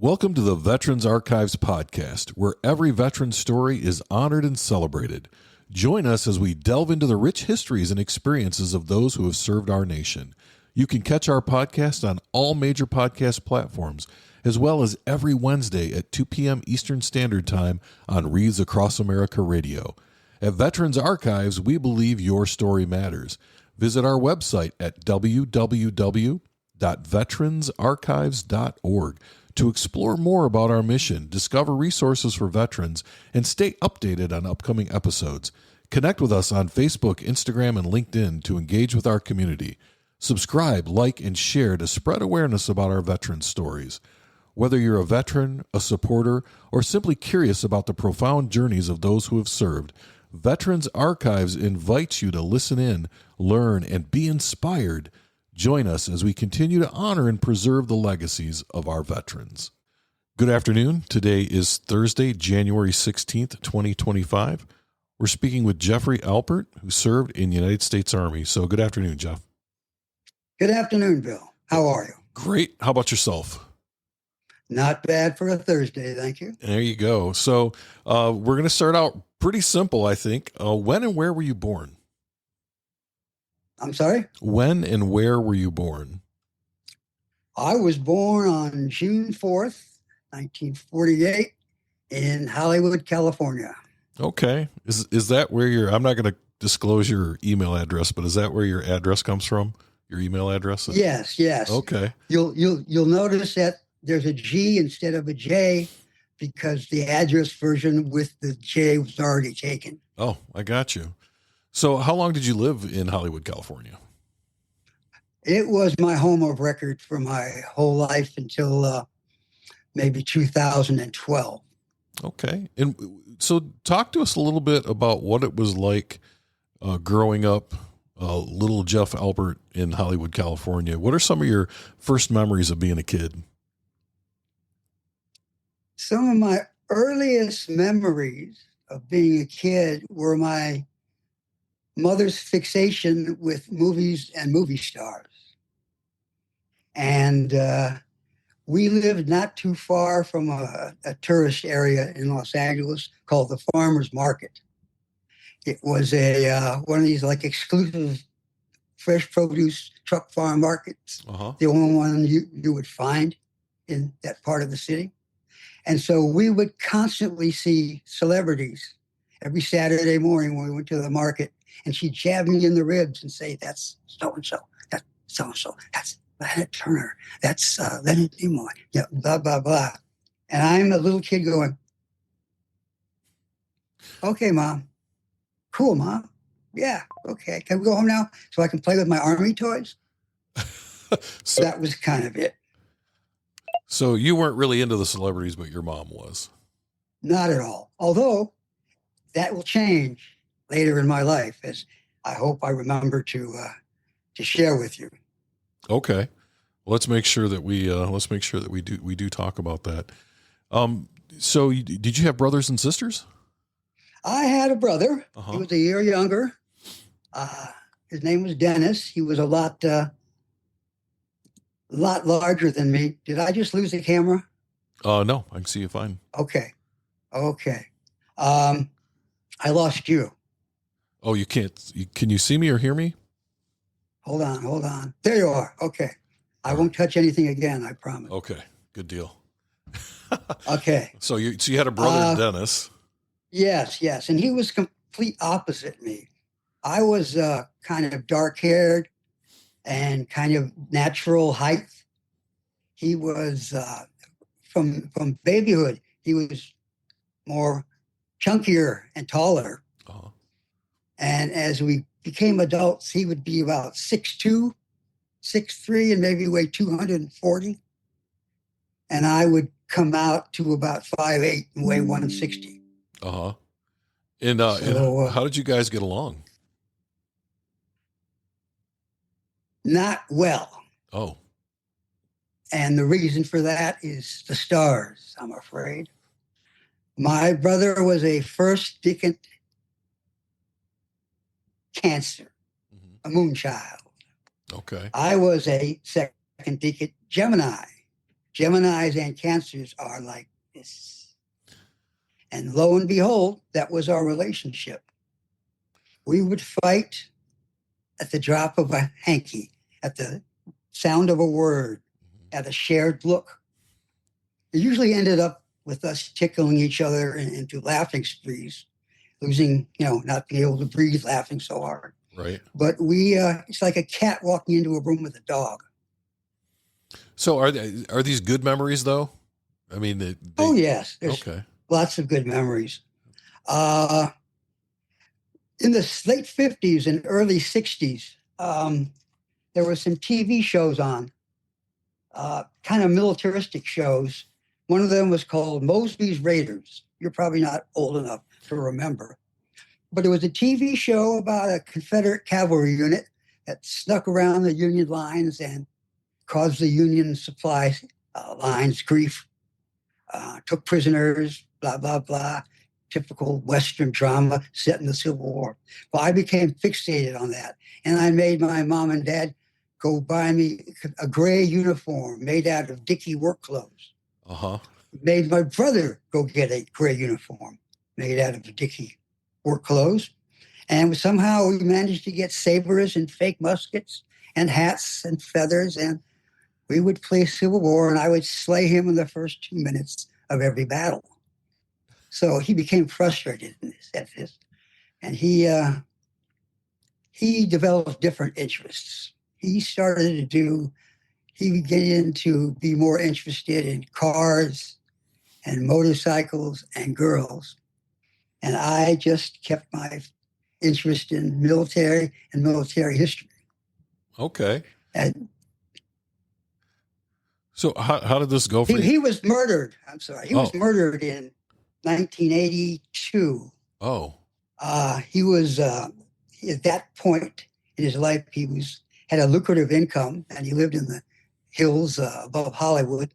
Welcome to the Veterans Archives podcast, where every veteran story is honored and celebrated. Join us as we delve into the rich histories and experiences of those who have served our nation. You can catch our podcast on all major podcast platforms, as well as every Wednesday at 2 p.m. Eastern Standard Time on Reads Across America Radio. At Veterans Archives, we believe your story matters. Visit our website at www.veteransarchives.org to explore more about our mission, discover resources for veterans, and stay updated on upcoming episodes. Connect with us on Facebook, Instagram, and LinkedIn to engage with our community. Subscribe, like, and share to spread awareness about our veteran stories. Whether you're a veteran, a supporter, or simply curious about the profound journeys of those who have served, Veterans Archives invites you to listen in, learn, and be inspired. Join us as we continue to honor and preserve the legacies of our veterans. Good afternoon. Today is Thursday, January 16th, 2025. We're speaking with Jeffrey Alpert, who served in the United States Army. So good afternoon, Jeff. Good afternoon, Bill. How are you? Great. How about yourself? Not bad for a Thursday, thank you. There you go. So we're going to start out pretty simple, I think. When and where were you born? I'm sorry? When and where were you born? I was born on June 4th, 1948 in Hollywood, California. Okay. Is that where I'm not going to disclose your email address, but is that where your address comes from? Your email address? Yes. Okay. You'll notice that there's a G instead of a J because the address version with the J was already taken. Oh, I got you. So how long did you live in Hollywood, California? It was my home of record for my whole life until maybe 2012. Okay. And so talk to us a little bit about what it was like growing up, little Jeff Alpert in Hollywood, California. What are some of your first memories of being a kid? Some of my earliest memories of being a kid were my mother's fixation with movies and movie stars. And we lived not too far from a tourist area in Los Angeles called the Farmers Market. It was one of these like exclusive fresh produce truck farm markets, the only one you would find in that part of the city. And so we would constantly see celebrities every Saturday morning when we went to the market. And she'd jab me in the ribs and say, "That's so-and-so, that's so-and-so, that's Leonard Turner, that's Leonard Nimoy, yeah, blah, blah, blah." And I'm a little kid going, "Okay, Mom. Cool, Mom. Yeah, okay. Can we go home now so I can play with my army toys?" So that was kind of it. So you weren't really into the celebrities, but your mom was. Not at all. Although that will change later in my life, as I hope I remember to share with you. Okay, let's make sure that we do talk about that. So did you have brothers and sisters? I had a brother. He was a year younger. His name was Dennis. He was a lot larger than me. Did I just lose the camera? No, I can see you fine. Okay. I lost you. Oh, you can't. Can you see me or hear me? Hold on. There you are. Okay. I won't touch anything again, I promise. Okay. Good deal. Okay. So you had a brother, Dennis. Yes. And he was complete opposite me. I was kind of dark-haired and kind of natural height. He was from babyhood. He was more chunkier and taller. And as we became adults, he would be about 6'2", 6'3", and maybe weigh 240. And I would come out to about 5'8" and weigh 160. And how did you guys get along? Not well. Oh. And the reason for that is the stars, I'm afraid. My brother was a first decant Cancer, a moon child. Okay. I was a second decant Gemini. Geminis and Cancers are like this. And lo and behold, that was our relationship. We would fight at the drop of a hanky, at the sound of a word, at a shared look. It usually ended up with us tickling each other into laughing sprees, losing, not being able to breathe, laughing so hard. Right. But it's like a cat walking into a room with a dog. So are these good memories though? I mean, Oh yes, there's okay. lots of good memories. In the late 50s and early 60s, there were some TV shows on, kind of militaristic shows. One of them was called Mosby's Raiders. You're probably not old enough to remember. But it was a TV show about a Confederate cavalry unit that snuck around the Union lines and caused the Union supply lines grief, took prisoners, blah, blah, blah. Typical Western drama set in the Civil War. Well, I became fixated on that. And I made my mom and dad go buy me a gray uniform made out of Dickie work clothes. Uh-huh. Made my brother go get a gray uniform made out of Dickie work clothes. And somehow we managed to get sabers and fake muskets and hats and feathers. And we would play Civil War, and I would slay him in the first 2 minutes of every battle. So he became frustrated at this, and he developed different interests. He began to be more interested in cars and motorcycles and girls. And I just kept my interest in military and military history. Okay. And so how did this go for you? He was murdered. I'm sorry. He was murdered in 1982. Oh. He was at that point in his life, had a lucrative income, and he lived in the hills above Hollywood.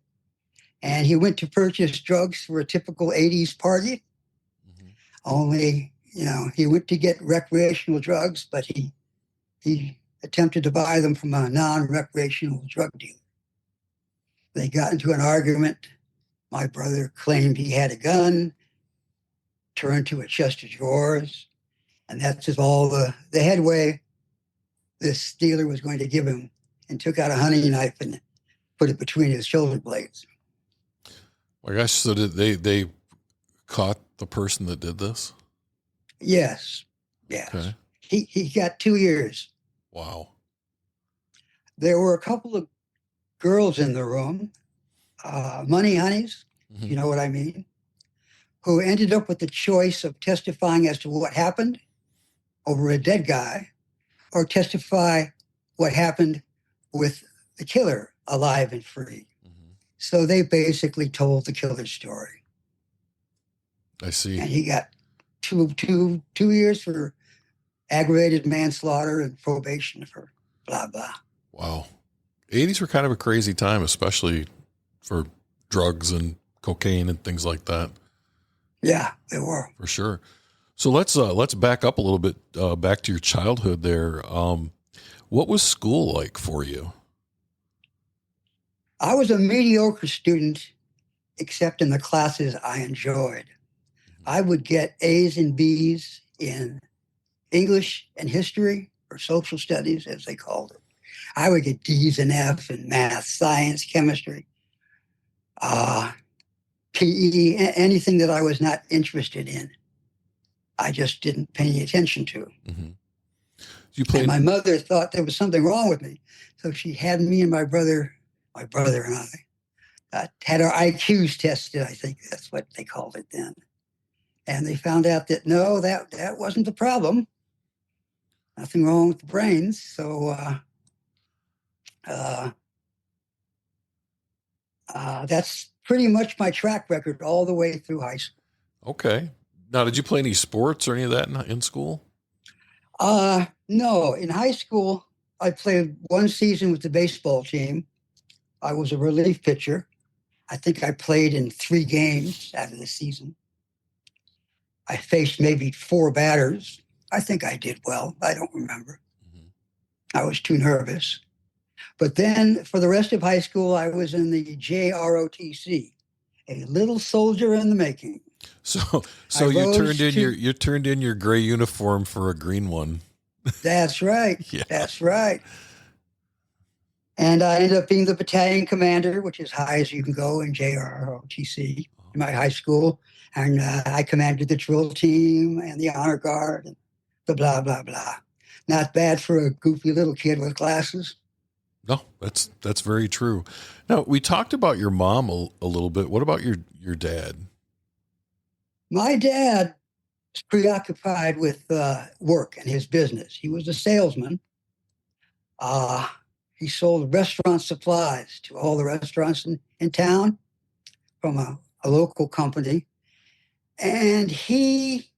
And he went to purchase drugs for a typical 80s party. Mm-hmm. Only, he went to get recreational drugs, but he attempted to buy them from a non-recreational drug dealer. They got into an argument. My brother claimed he had a gun, turned to a chest of drawers, and that's just all the headway this dealer was going to give him, and took out a hunting knife and put it between his shoulder blades. My gosh, so did they caught the person that did this? Yes. Okay. He got 2 years. Wow. There were a couple of girls in the room, money honeys, Mm-hmm. You know what I mean, who ended up with the choice of testifying as to what happened over a dead guy, or testify what happened with the killer alive and free. Mm-hmm. So they basically told the killer's story. I see. And he got two years for aggravated manslaughter and probation for blah, blah. Wow. 80s were kind of a crazy time, especially for drugs and cocaine and things like that. Yeah, they were. For sure. So let's back up a little bit, back to your childhood there. What was school like for you? I was a mediocre student, except in the classes I enjoyed. I would get A's and B's in English and history, or social studies, as they called it. I would get D's and F's in math, science, chemistry, PE, anything that I was not interested in. I just didn't pay any attention to. Mm-hmm. And my mother thought there was something wrong with me. So she had me and my brother and I, had our IQs tested. I think that's what they called it then. And they found out that, no, that wasn't the problem. Nothing wrong with the brains. So that's pretty much my track record all the way through high school. Okay. Now, did you play any sports or any of that in school? No. In high school, I played one season with the baseball team. I was a relief pitcher. I think I played in 3 games out of the season. I faced maybe 4 batters. I think I did well. I don't remember. Mm-hmm. I was too nervous. But then for the rest of high school, I was in the JROTC, a little soldier in the making. So you turned in your gray uniform for a green one. That's right. Yeah. That's right. And I ended up being the battalion commander, which is high as you can go in JROTC in my high school. And I commanded the drill team and the honor guard and the blah, blah, blah. Not bad for a goofy little kid with glasses. No, that's very true. Now, we talked about your mom a little bit. What about your dad? My dad was preoccupied with work and his business. He was a salesman. He sold restaurant supplies to all the restaurants in town from a local company. And he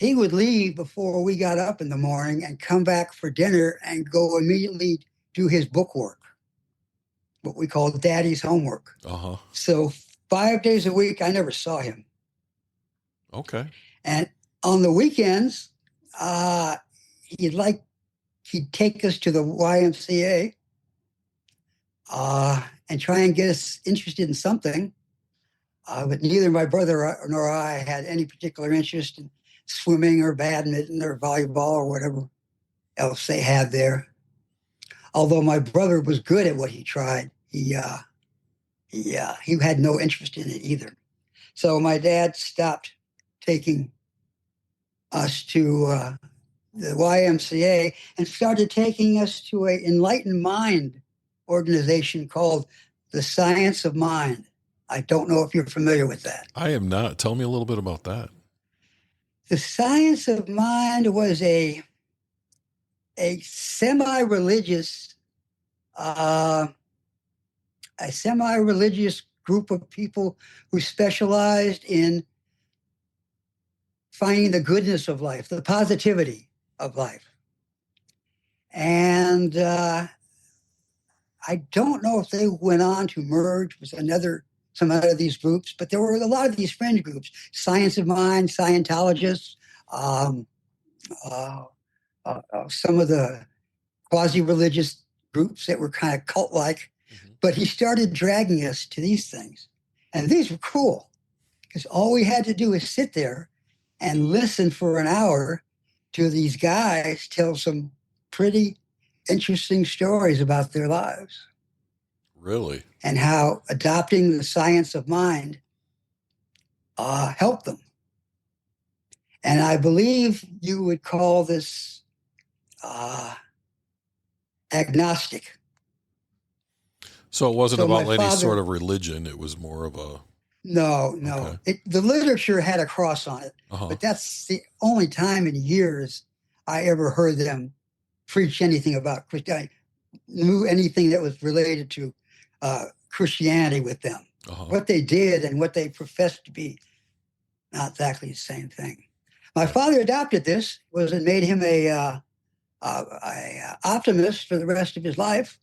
would leave before we got up in the morning and come back for dinner and go immediately do his book work, what we call daddy's homework. Uh-huh. So 5 days a week, I never saw him. Okay. And on the weekends, he'd take us to the YMCA and try and get us interested in something. But neither my brother nor I had any particular interest in swimming or badminton or volleyball or whatever else they had there. Although my brother was good at what he tried, he had no interest in it either. So my dad stopped taking us to the YMCA and started taking us to an enlightened mind organization called the Science of Mind. I don't know if you're familiar with that. I am not. Tell me a little bit about that. The Science of Mind was a semi-religious group of people who specialized in finding the goodness of life, the positivity of life. And I don't know if they went on to merge with some other of these groups, but there were a lot of these fringe groups, Science of Mind, Scientologists, some of the quasi-religious groups that were kind of cult-like. Mm-hmm. But he started dragging us to these things. And these were cool because all we had to do is sit there and listen for an hour to these guys tell some pretty interesting stories about their lives. Really? And how adopting the science of mind helped them. And I believe you would call this agnostic. So it wasn't about any sort of religion. It was more of a... No. Okay. The literature had a cross on it, but that's the only time in years I ever heard them preach anything about Christianity, knew anything that was related to Christianity with them. What they did and what they professed to be, not exactly the same thing. My father adopted this, it made him a optimist for the rest of his life,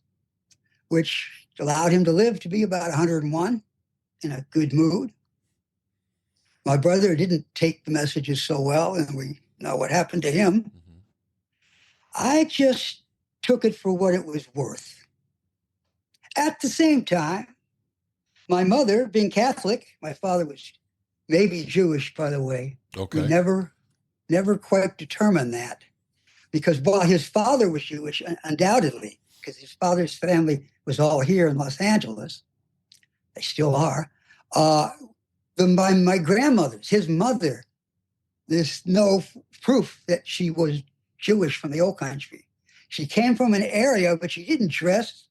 which allowed him to live to be about 101 in a good mood. My brother didn't take the messages so well, and we know what happened to him. Mm-hmm. I just took it for what it was worth. At the same time, my mother, being Catholic, my father was maybe Jewish, by the way. Okay. We never quite determined that. Because while his father was Jewish, undoubtedly, because his father's family was all here in Los Angeles, they still are. My grandmother's, his mother, there's no proof that she was Jewish from the old country. She came from an area, but she didn't dress.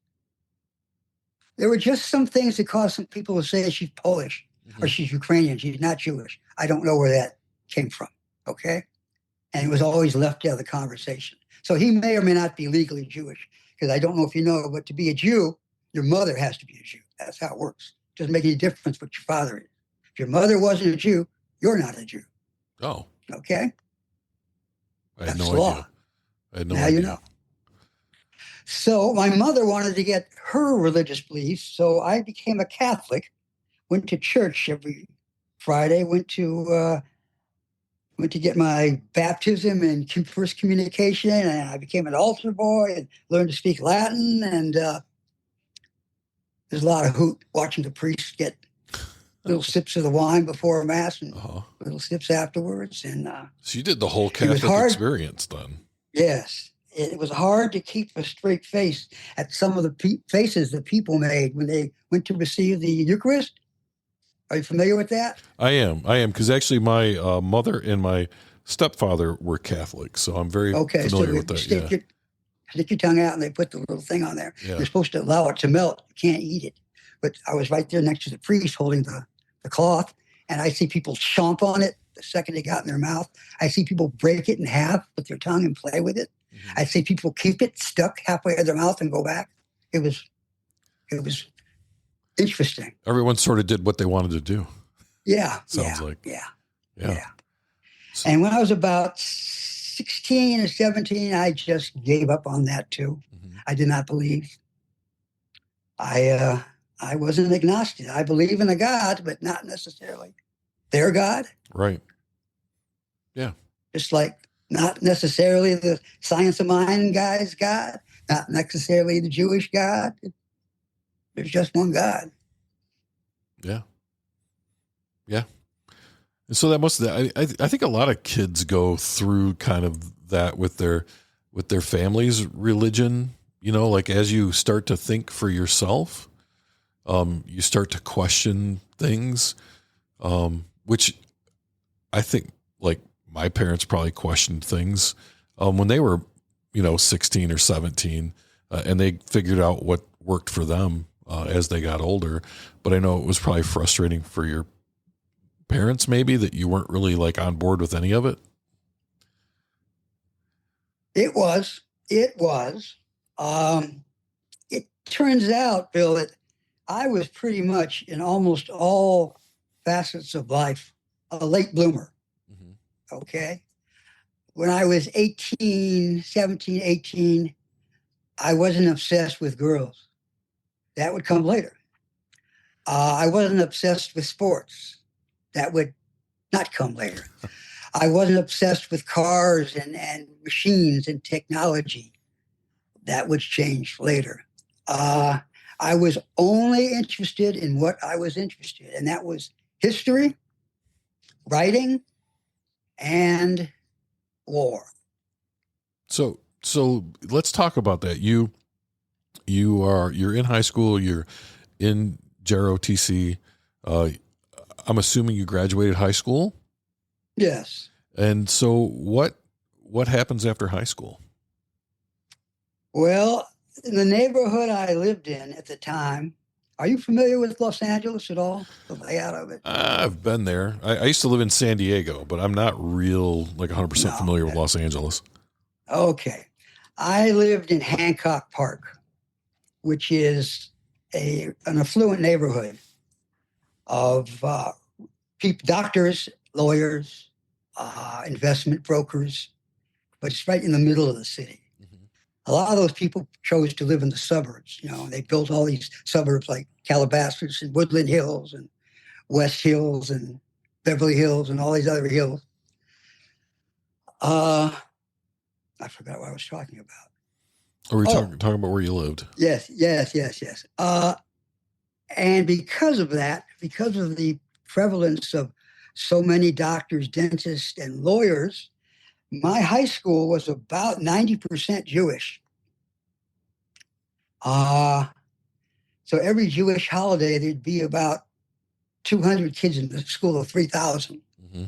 There were just some things that caused some people to say she's Polish or she's Ukrainian. She's not Jewish. I don't know where that came from, okay? And it was always left out of the conversation. So he may or may not be legally Jewish, because I don't know if you know, but to be a Jew, your mother has to be a Jew. That's how it works. It doesn't make any difference what your father is. If your mother wasn't a Jew, you're not a Jew. Oh. Okay? I had no idea. Now you know. So my mother wanted to get her religious beliefs, so I became a Catholic, went to church every Friday, went to Went to get my baptism in first communication, and I became an altar boy and learned to speak Latin. And there's a lot of hoot watching the priests get little sips of the wine before mass and little sips afterwards. And so you did the whole it was Catholic hard. experience then. Yes, it was hard to keep a straight face at some of the faces that people made when they went to receive the Eucharist. Are you familiar with that? I am, because actually my mother and my stepfather were Catholic, so I'm very familiar with that. Stick your tongue out, and they put the little thing on there. Yeah. You're supposed to allow it to melt. You can't eat it. But I was right there next to the priest holding the cloth, and I see people chomp on it the second they got in their mouth. I see people break it in half with their tongue and play with it. Mm-hmm. I see people keep it stuck halfway in their mouth and go back. It was interesting. Everyone sort of did what they wanted to do. Yeah. Sounds like. Yeah. And when I was about 16 or 17, I just gave up on that too. Mm-hmm. I did not believe. I was an agnostic. I believe in a God, but not necessarily their God. Right. Yeah. Just like not necessarily the science of mind guy's God, not necessarily the Jewish God. There's just one God. Yeah. Yeah. And so that I think a lot of kids go through kind of that with their family's religion, like as you start to think for yourself, you start to question things, which I think like my parents probably questioned things, when they were, 16 or 17, and they figured out what worked for them, as they got older. But I know it was probably frustrating for your parents maybe that you weren't really like on board with any of it. It was. It turns out, Bill, that I was pretty much in almost all facets of life a late bloomer. Mm-hmm. Okay. When I was 17, 18, I wasn't obsessed with girls. That would come later. I wasn't obsessed with sports. That would not come later. I wasn't obsessed with cars and machines and technology. That would change later. I was only interested in what I was interested in, and that was history, writing, and war. So let's talk about that. You're in high school. You're in JROTC. I'm assuming you graduated high school. Yes. And so what happens after high school? Well, in the neighborhood I lived in at the time, are you familiar with Los Angeles at all? The layout of it? I've been there. I used to live in San Diego, but I'm not real like 100% familiar with Los Angeles. Okay. I lived in Hancock Park, which is an affluent neighborhood of doctors, lawyers, investment brokers, but it's right in the middle of the city. Mm-hmm. A lot of those people chose to live in the suburbs. They built all these suburbs like Calabasas and Woodland Hills and West Hills and Beverly Hills and all these other hills. I forgot what I was talking about. Are we talking about where you lived? Yes. And because of that, because of the prevalence of so many doctors, dentists, and lawyers, my high school was about 90% Jewish. So every Jewish holiday, there'd be about 200 kids in the school of 3,000. Mm-hmm.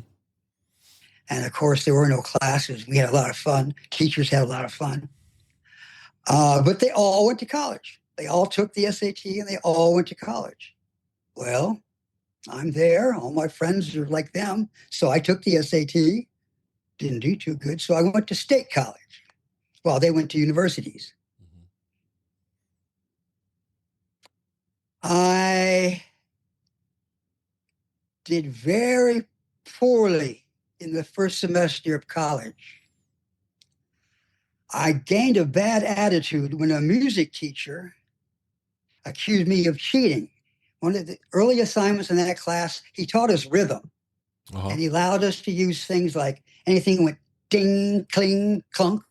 And of course, there were no classes. We had a lot of fun. Teachers had a lot of fun. But they all went to college. They all took the SAT and they all went to college. Well, I'm there. All my friends are like them. So I took the SAT. Didn't do too good. So I went to state college. Well, they went to universities. Mm-hmm. I did very poorly in the first semester of college. I gained a bad attitude when a music teacher accused me of cheating. One of the early assignments in that class, he taught us rhythm. Uh-huh. And he allowed us to use things like anything went ding, cling, clunk,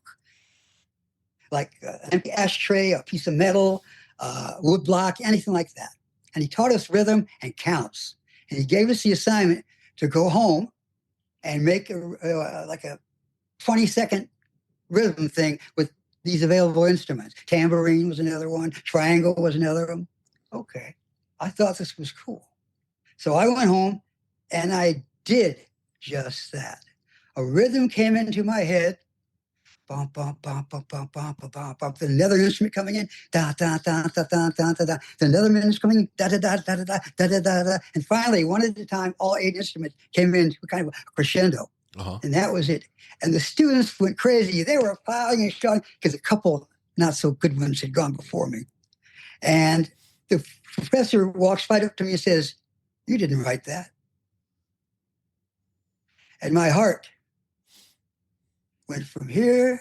like an empty ashtray, a piece of metal, wood block, anything like that. And he taught us rhythm and counts. And he gave us the assignment to go home and make like a 20-second rhythm thing with these available instruments. Tambourine was another one. Triangle was another one. Okay. I thought this was cool. So I went home and I did just that. A rhythm came into my head. Bum, bum, bum, bum, bum, bum, bum, bum, bum. Then another instrument coming in. Da, da, da, da, da, da, da, da. Then another instrument coming in. Da, da, da, da, da, da, da, da, da, da. And finally, one at a time, all 8 instruments came in kind of a crescendo. Uh-huh. And that was it. And the students went crazy. They were applauding and shouting because a couple not so good ones had gone before me. And the professor walks right up to me and says, "You didn't write that." And my heart went from here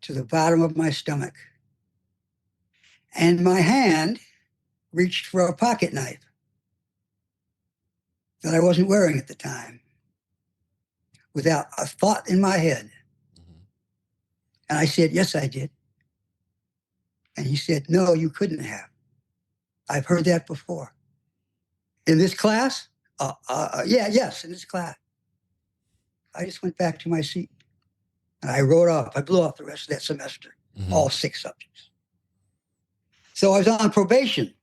to the bottom of my stomach. And my hand reached for a pocket knife that I wasn't wearing at the time without a thought in my head. Mm-hmm. And I said, "Yes, I did." And he said, "No, you couldn't have. I've heard that before." "In this class?" Yes, in this class." I just went back to my seat and I wrote off. I blew off the rest of that semester, Mm-hmm. all 6 subjects. So I was on probation,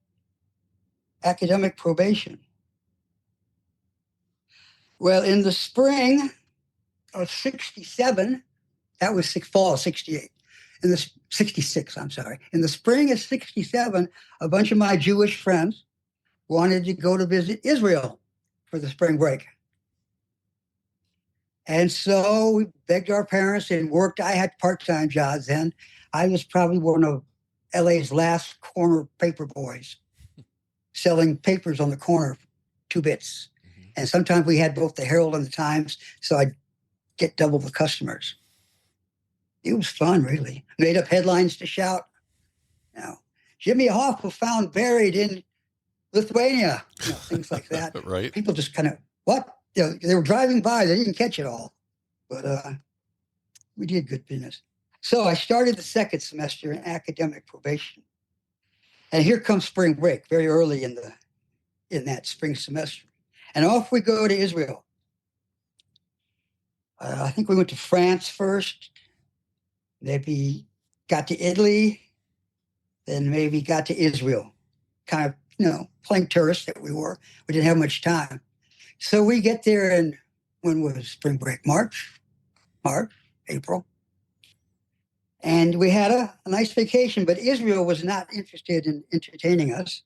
academic probation. Well, in the spring of 67, that was fall of 68. In the 66, I'm sorry. In the spring of 67, a bunch of my Jewish friends wanted to go to visit Israel for the spring break. And so we begged our parents and worked. I had part-time jobs then. I was probably one of LA's last corner paper boys, selling papers on the corner, 2 bits. Mm-hmm. And sometimes we had both the Herald and the Times, so I'd get double the customers. It was fun, really. Made up headlines to shout. Jimmy Hoffa found buried in Lithuania, things like that. Right. People just kind of, what? They were driving by. They didn't catch it all. But we did good business. So I started the second semester in academic probation. And here comes spring break, very early in that spring semester. And off we go to Israel. I think we went to France first, maybe got to Italy, then maybe got to Israel. Kind of, playing tourists that we were. We didn't have much time. So we get there in, when was spring break? March, April. And we had a nice vacation, but Israel was not interested in entertaining us.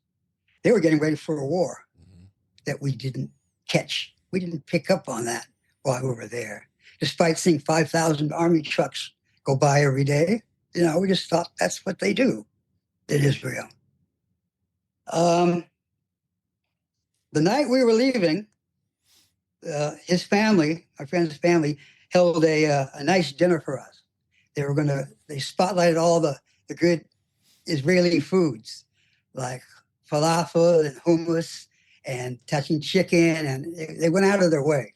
They were getting ready for a war Mm-hmm. that we didn't catch. We didn't pick up on that while we were there. Despite seeing 5,000 army trucks go by every day, we just thought that's what they do in Israel. The night we were leaving, his family, our friend's family, held a nice dinner for us. They spotlighted all the good Israeli foods like falafel and hummus and touching chicken, and they went out of their way.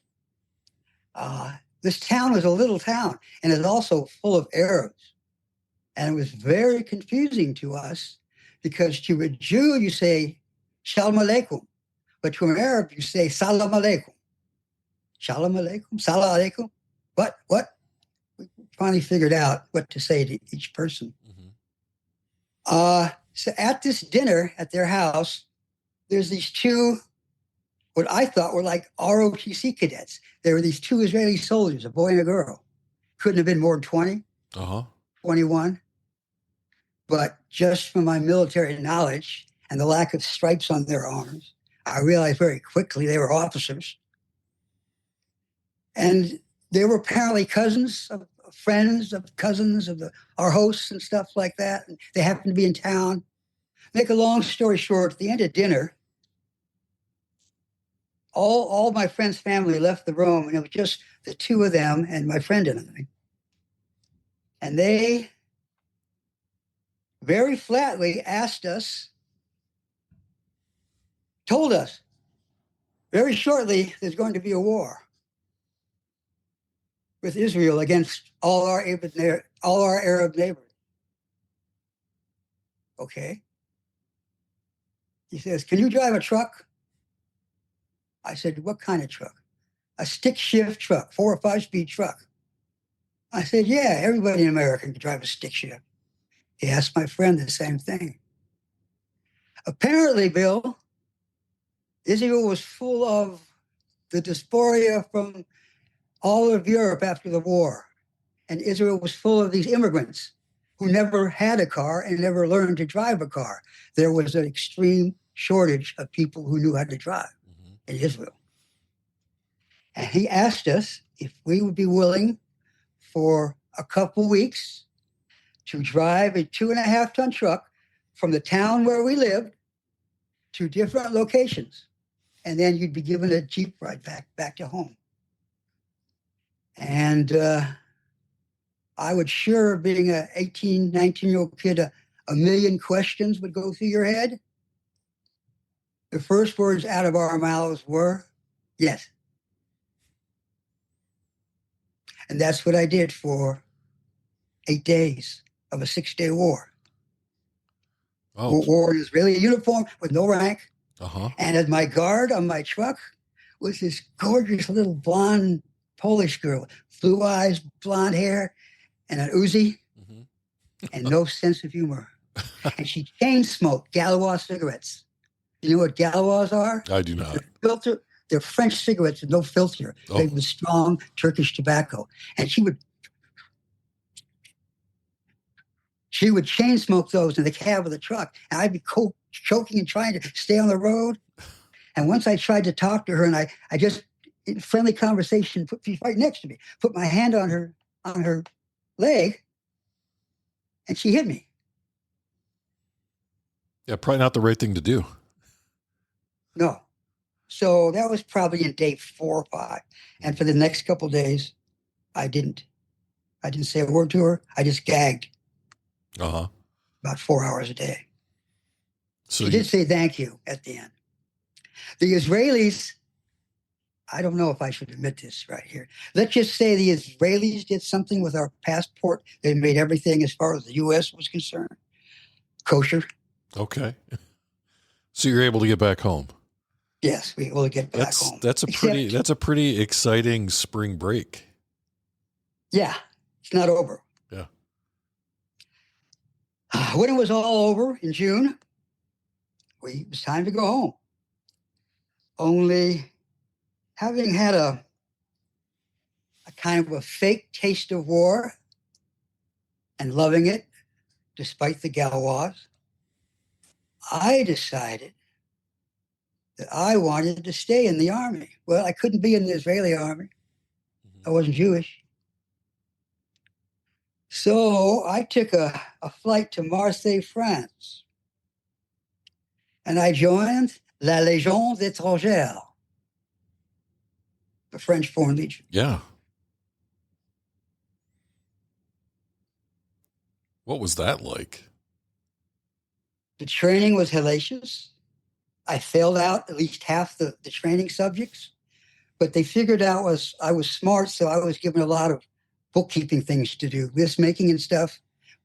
This town was a little town, and it's also full of Arabs. And it was very confusing to us because to a Jew, you say, Shalom Aleichem. But to an Arab, you say, Salam Aleichem. Shalom Aleichem, Salam Aleichem. What? We finally figured out what to say to each person. Mm-hmm. So at this dinner at their house, there's these 2, what I thought were like ROTC cadets. There were these 2 Israeli soldiers, a boy and a girl. Couldn't have been more than 20, 21. But just from my military knowledge and the lack of stripes on their arms, I realized very quickly they were officers. And they were apparently cousins of friends of cousins of our hosts and stuff like that. And they happened to be in town. Make a long story short, at the end of dinner, all my friend's family left the room, and it was just the 2 of them and my friend and I. And they very flatly told us, Very shortly, there's going to be a war with Israel against all our Arab neighbors. Okay. He says, can you drive a truck? I said, what kind of truck? A stick shift truck, 4 or 5 speed truck. I said, yeah, everybody in America can drive a stick shift. He asked my friend the same thing. Apparently, Bill, Israel was full of the dysphoria from all of Europe after the war. And Israel was full of these immigrants who never had a car and never learned to drive a car. There was an extreme shortage of people who knew how to drive in Israel. And he asked us if we would be willing for a couple weeks to drive a 2.5-ton truck from the town where we lived to different locations. And then you'd be given a Jeep ride back to home. And I would sure, being an 18, 19-year-old kid, a million questions would go through your head. The first words out of our mouths were, yes. And that's what I did for 8 days of a 6-day war. Oh. Wore an Israeli uniform with no rank. Uh-huh. And as my guard on my truck was this gorgeous little blonde Polish girl, blue eyes, blonde hair, and an Uzi, and no sense of humor. And she chain smoked Galois cigarettes. You know what Galois are? I do not. They're French cigarettes with no filter, made with strong Turkish tobacco. And she would chain smoke those in the cab of the truck. And I'd be choking and trying to stay on the road. And once I tried to talk to her, and I just, in friendly conversation, she's right next to me, put my hand on her leg, and she hit me. Yeah, probably not the right thing to do. No. So that was probably in day 4 or 5. And for the next couple of days, I didn't say a word to her. I just gagged. Uh-huh. About 4 hours a day. So she did say thank you at the end. The Israelis, I don't know if I should admit this right here. Let's just say the Israelis did something with our passport. They made everything, as far as the U.S. was concerned, kosher. Okay. So you're able to get back home. Yes, we will get back home. That's a pretty exciting spring break. Yeah, it's not over. Yeah. When it was all over in June, it was time to go home. Only having had a kind of a fake taste of war and loving it, despite the Galois, I decided that I wanted to stay in the army. Well, I couldn't be in the Israeli army. I wasn't Jewish. So I took a flight to Marseille, France. And I joined La Légion étrangère, the French Foreign Legion. Yeah. What was that like? The training was hellacious. I failed out at least half the training subjects, but they figured out I was smart, so I was given a lot of bookkeeping things to do, list making and stuff.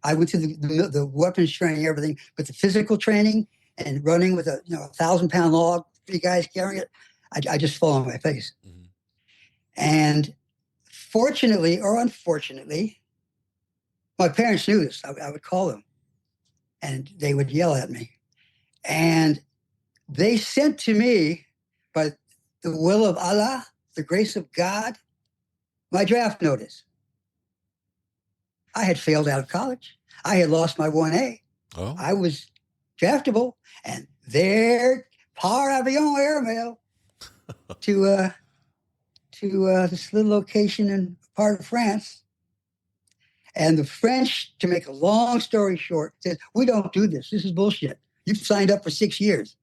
I went through the weapons training, everything, but the physical training and running with a 1,000-pound log, 3 guys carrying it, I just fall on my face. Mm-hmm. And fortunately or unfortunately, my parents knew this. I would call them, and they would yell at me. And they sent to me, by the will of Allah, the grace of God, my draft notice. I had failed out of college. I had lost my 1A. Oh. I was draftable, and there, par avion airmail to this little location in part of France. And the French, to make a long story short, said, we don't do this. This is bullshit. You've signed up for 6 years.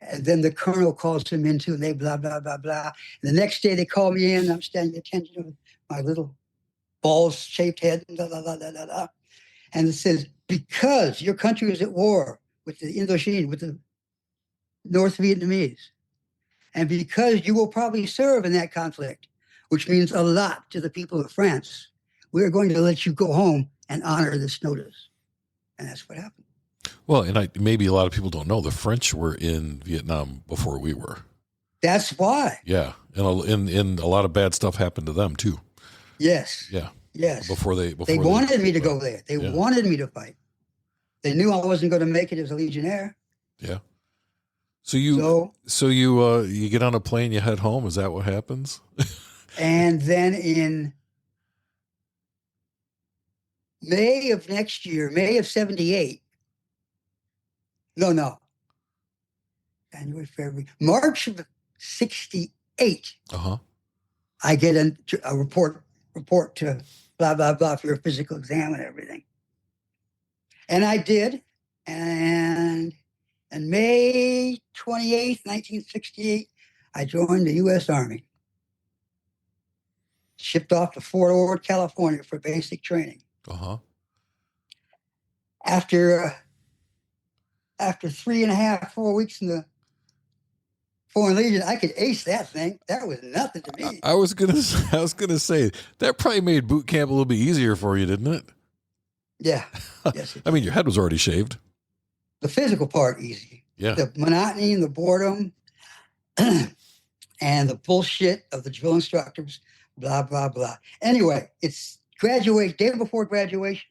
And then the colonel calls him into, and they blah, blah, blah, blah. And the next day they call me in, I'm standing attention with my little ball-shaped head, blah, blah, blah, blah, blah, blah. And it says, because your country is at war with the Indochine, with the North Vietnamese, And because you will probably serve in that conflict, which means a lot to the people of France, we're going to let you go home and honor this notice. And that's what happened. Well, and maybe a lot of people don't know the French were in Vietnam before we were. That's why. Yeah, and a lot of bad stuff happened to them too. Yes. Yeah. Yes. Before they wanted me to go there. They wanted me to fight. They knew I wasn't going to make it as a Legionnaire. Yeah. So you get on a plane, you head home. Is that what happens? And then in May of next year, May of 78. No. January, February, March of 68. I get a report to blah, blah, blah for your physical exam and everything. And I did. And on May 28th, 1968, I joined the U.S. Army. Shipped off to Fort Ord, California for basic training. After 3.5, 4 weeks in the Foreign Legion, I could ace that thing. That was nothing to me. I was gonna say that probably made boot camp a little bit easier for you, didn't it? Yeah. Yes. I mean, your head was already shaved. The physical part easy. Yeah. The monotony and the boredom and the bullshit of the drill instructors, blah, blah, blah. Anyway, it's day before graduation.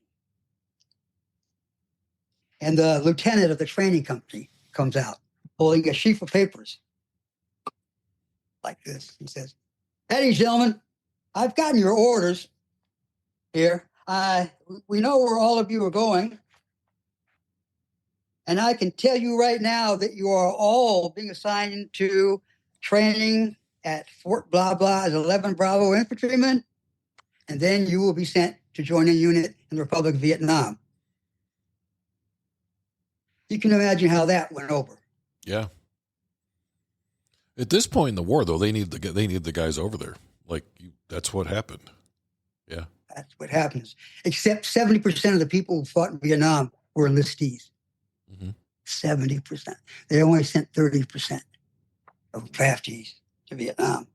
And the lieutenant of the training company comes out holding a sheaf of papers like this. He says, "Hey, gentlemen, I've gotten your orders here. We know where all of you are going. And I can tell you right now that you are all being assigned to training at Fort blah blah as 11 Bravo infantrymen. And then you will be sent to join a unit in the Republic of Vietnam." You can imagine how that went over. Yeah. At this point in the war, though, they need the guys over there. That's what happened. Yeah. That's what happens. Except 70% of the people who fought in Vietnam were enlistees. 70%. They only sent 30% of draftees to Vietnam.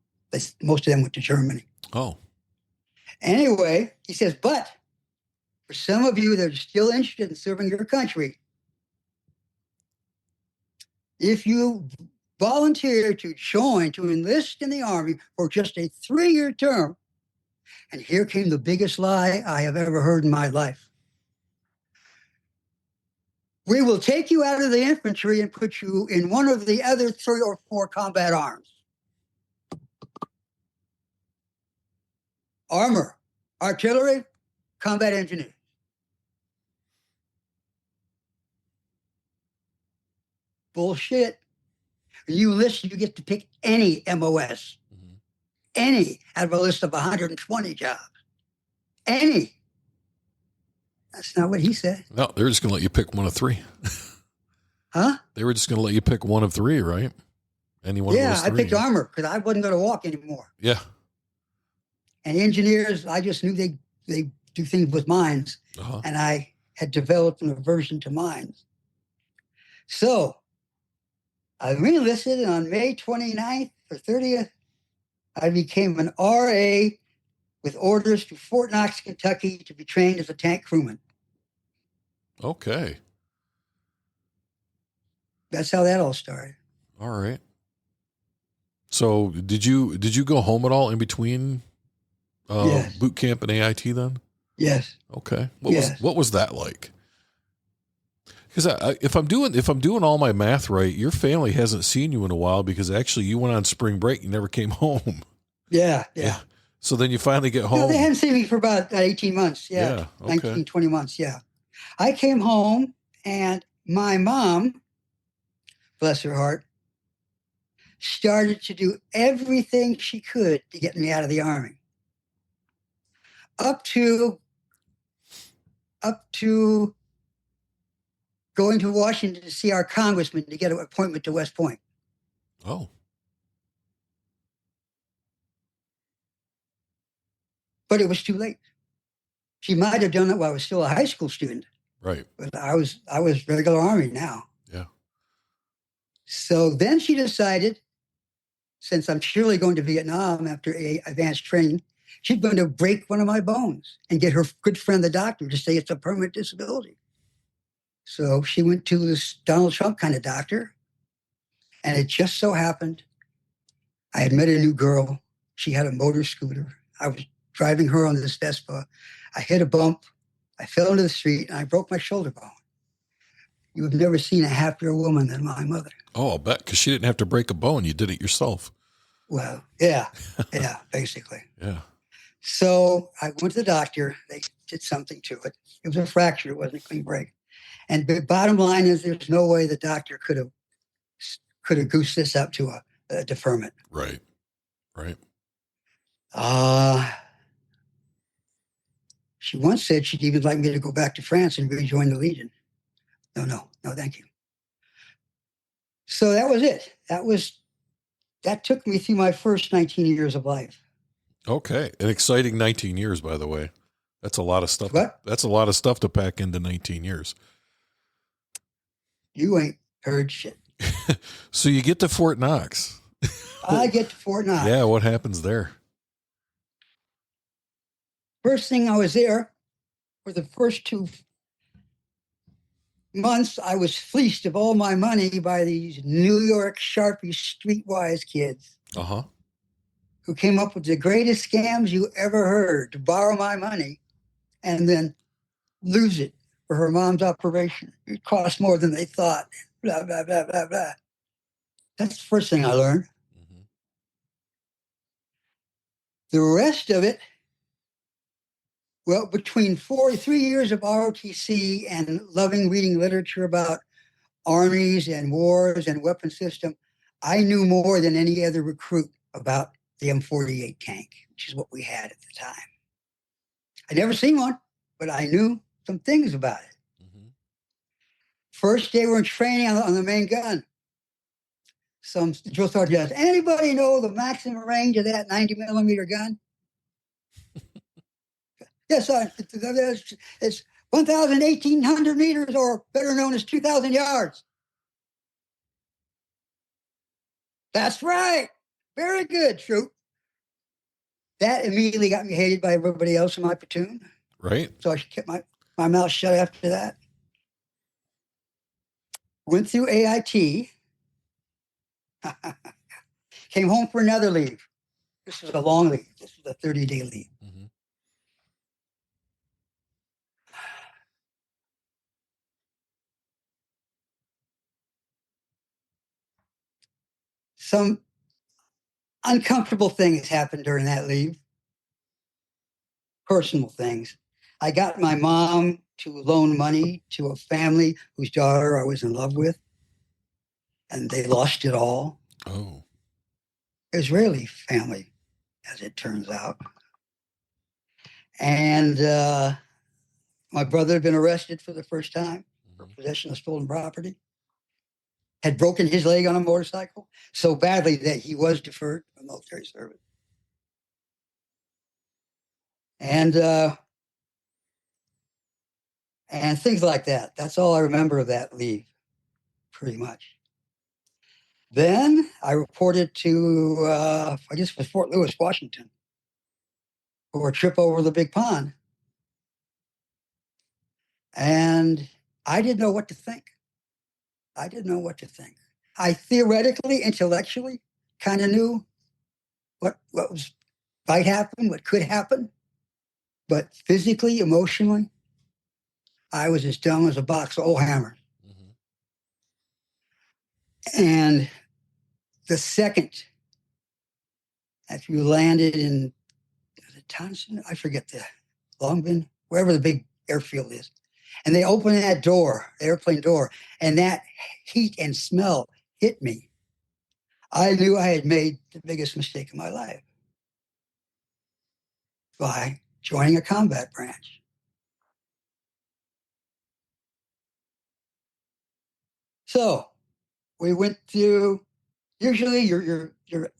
Most of them went to Germany. Oh. Anyway, he says, but for some of you that are still interested in serving your country, if you volunteer to enlist in the Army for just a 3-year term, and here came the biggest lie I have ever heard in my life. We will take you out of the infantry and put you in one of the other 3 or 4 combat arms. Armor, artillery, combat engineers. Bullshit. When you enlist, you get to pick any MOS. Any out of a list of 120 jobs. Any. That's not what he said. No, they're just going to let you pick one of 3. Huh? They were just going to let you pick one of 3, right? Any one of those 3. I picked armor because I wasn't going to walk anymore. Yeah. And engineers, I just knew they do things with mines. And I had developed an aversion to mines. So I re-enlisted, and on May 29th or 30th, I became an RA with orders to Fort Knox, Kentucky to be trained as a tank crewman. Okay. That's how that all started. All right. So did you go home at all in between yes. boot camp and AIT then? Yes. Okay. What was that like? Because if I'm doing all my math right, your family hasn't seen you in a while because actually you went on spring break. You never came home. Yeah. So then you finally get home. No, they hadn't seen me for about 18 months. Yeah. Okay. 19, 20 months. Yeah. I came home, and my mom, bless her heart, started to do everything she could to get me out of the Army. Up to going to Washington to see our congressman to get an appointment to West Point. Oh. But it was too late. She might have done it while I was still a high school student. Right. But I was regular Army now. Yeah. So then she decided since I'm surely going to Vietnam after advanced training, she's going to break one of my bones and get her good friend, the doctor, to say it's a permanent disability. So she went to this Donald Trump kind of doctor. And it just so happened I had met a new girl. She had a motor scooter. I was driving her on this Vespa. I hit a bump. I fell into the street and I broke my shoulder bone. You have never seen a happier woman than my mother. Oh, I'll bet, because she didn't have to break a bone. You did it yourself. Well, yeah, basically. Yeah. So I went to the doctor. They did something to it. It was a fracture. It wasn't a clean break. And the bottom line is there's no way the doctor could have goosed this up to a deferment. Right. She once said she'd even like me to go back to France and rejoin the Legion. No, thank you. So that was it. That took me through my first 19 years of life. Okay. An exciting 19 years, by the way. That's a lot of stuff. What? That's a lot of stuff to pack into 19 years. You ain't heard shit. So you get to Fort Knox. I get to Fort Knox. Yeah, what happens there? First thing, I was there for the first 2 months. I was fleeced of all my money by these New York Sharpie streetwise kids who came up with the greatest scams you ever heard to borrow my money and then lose it for her mom's operation. It cost more than they thought. Blah, blah, blah, blah, blah. That's the first thing I learned. Mm-hmm. The rest of it, well, between 3 years of ROTC and loving reading literature about armies and wars and weapon system, I knew more than any other recruit about the M48 tank, which is what we had at the time. I'd never seen one, but I knew some things about it. Mm-hmm. First day we're in training on the main gun. Some drill sergeant asked, anybody know the maximum range of that 90 millimeter gun? Yes, sir. It's 1,800 meters, or better known as 2,000 yards. That's right. Very good, troop. That immediately got me hated by everybody else in my platoon. Right. So I kept my mouth shut after that. Went through AIT. Came home for another leave. This was a long leave. This was a 30-day leave. Mm-hmm. Some uncomfortable things happened during that leave. Personal things. I got my mom to loan money to a family whose daughter I was in love with, and they lost it all. Oh. Israeli family, as it turns out. And my brother had been arrested for the first time for possession of stolen property. Had broken his leg on a motorcycle so badly that he was deferred from military service. And things like that. That's all I remember of that leave, pretty much. Then I reported to, I guess it was Fort Lewis, Washington, for a trip over the big pond. And I didn't know what to think. I theoretically, intellectually, kind of knew what might happen, what could happen. But physically, emotionally, I was as dumb as a box of old hammers. Mm-hmm. And the second after you landed in Townsend, I forget the Longman, wherever the big airfield is, and they opened that door, the airplane door, and that heat and smell hit me. I knew I had made the biggest mistake of my life by joining a combat branch. So we went through, usually you're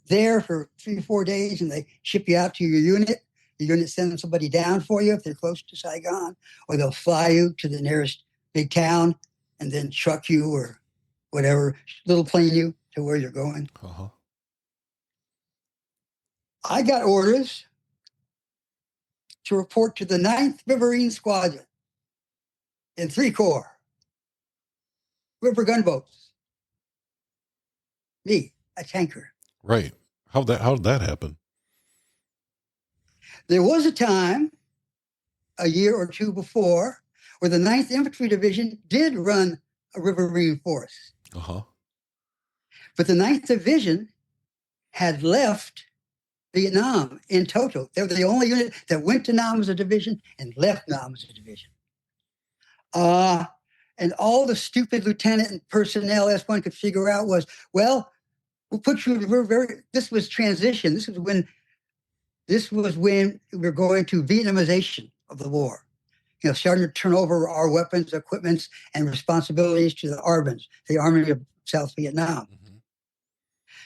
there for 3 or 4 days and they ship you out to your unit. The unit sends somebody down for you if they're close to Saigon, or they'll fly you to the nearest big town and then truck you or whatever, little plane you to where you're going. Uh-huh. I got orders to report to the 9th Riverine Squadron in 3 Corps, river gunboats. Me, a tanker. Right. How did that happen? There was a time, a year or two before, where the 9th Infantry Division did run a riverine force. Uh-huh. But the 9th Division had left Vietnam in total. They were the only unit that went to Nam as a division and left Nam as a division. And all the stupid lieutenant and personnel S1 could figure out was, well, we'll put you, this was transition. This was when we were going to Vietnamization of the war. Starting to turn over our weapons, equipments, and responsibilities to the ARVNs, the Army of South Vietnam. Mm-hmm.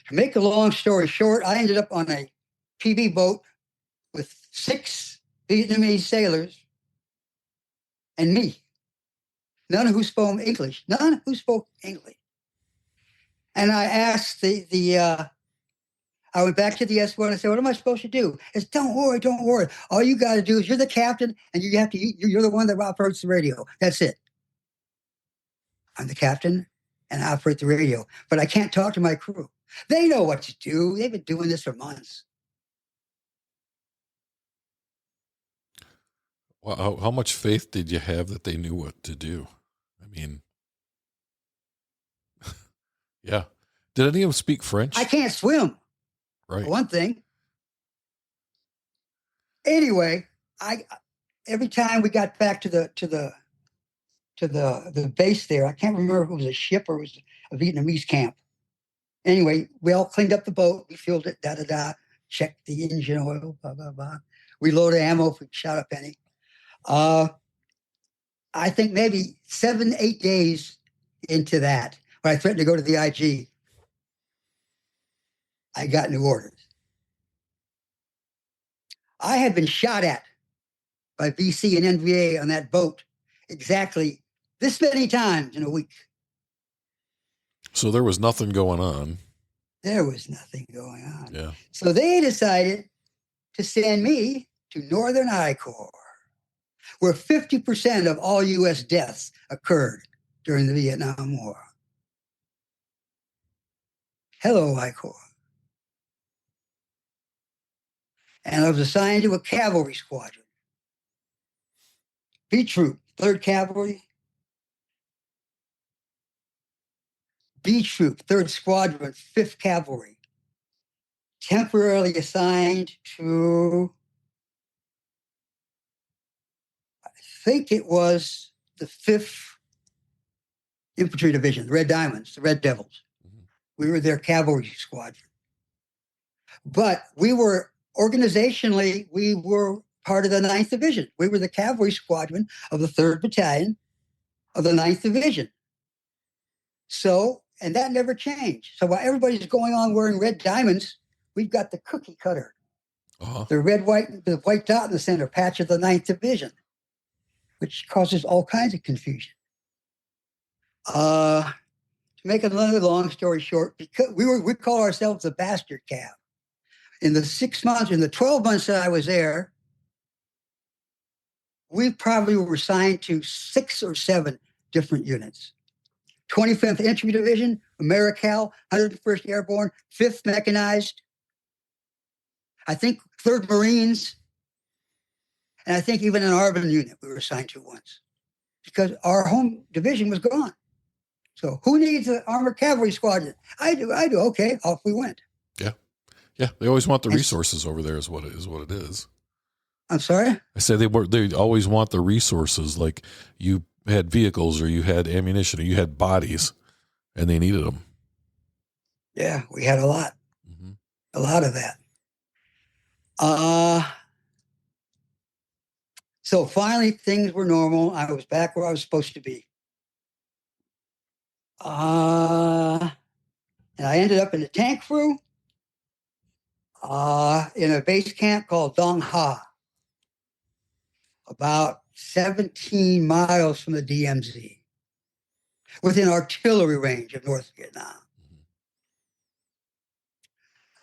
To make a long story short, I ended up on a PB boat with 6 Vietnamese sailors and me. None who spoke English. And I asked I went back to the S1 and said, what am I supposed to do? It's don't worry. All you got to do is you're the captain and you're the one that operates the radio. That's it. I'm the captain and I operate the radio, but I can't talk to my crew. They know what to do. They've been doing this for months. Well, how much faith did you have that they knew what to do? I mean, yeah. Did any of them speak French? I can't swim. Right. For one thing. Anyway, every time we got back to the base there, I can't remember if it was a ship or it was a Vietnamese camp. Anyway, we all cleaned up the boat, we filled it, checked the engine oil, blah, blah, blah. We loaded ammo if we shot up any. I think maybe 7-8 days into that, when I threatened to go to the IG, I got new orders. I had been shot at by BC and NVA on that boat exactly this many times in a week. So there was nothing going on. There was nothing going on. Yeah. So they decided to send me to Northern I Corps, where 50% of all U.S. deaths occurred during the Vietnam War. Hello, I Corps. And I was assigned to a cavalry squadron. B Troop, 3rd Cavalry. B Troop, 3rd Squadron, 5th Cavalry. Temporarily assigned to, I think it was the 5th Infantry Division, the Red Diamonds, the Red Devils. Mm-hmm. We were their cavalry squadron. But we were, organizationally, we were part of the 9th Division. We were the cavalry squadron of the 3rd Battalion of the 9th Division. So, and that never changed. So while everybody's going on wearing red diamonds, we've got the cookie cutter. Uh-huh. The white dot in the center, patch of the 9th Division, which causes all kinds of confusion. To make another long story short, because we call ourselves the Bastard Cav. In the 12 months that I was there, we probably were assigned to 6 or 7 different units. 25th Infantry Division, AmeriCal, 101st Airborne, 5th Mechanized, I think 3rd Marines, and I think even an ARVN unit we were assigned to once, because our home division was gone. So who needs an armored cavalry squadron? I do. Okay, off we went. Yeah. They always want the resources over there. Is what it is. I'm sorry. I say they always want the resources. Like you had vehicles, or you had ammunition, or you had bodies, and they needed them. Yeah, we had a lot. Mm-hmm. A lot of that. So finally things were normal. I was back where I was supposed to be. And I ended up in a tank crew in a base camp called Dong Ha, about 17 miles from the DMZ, within artillery range of North Vietnam.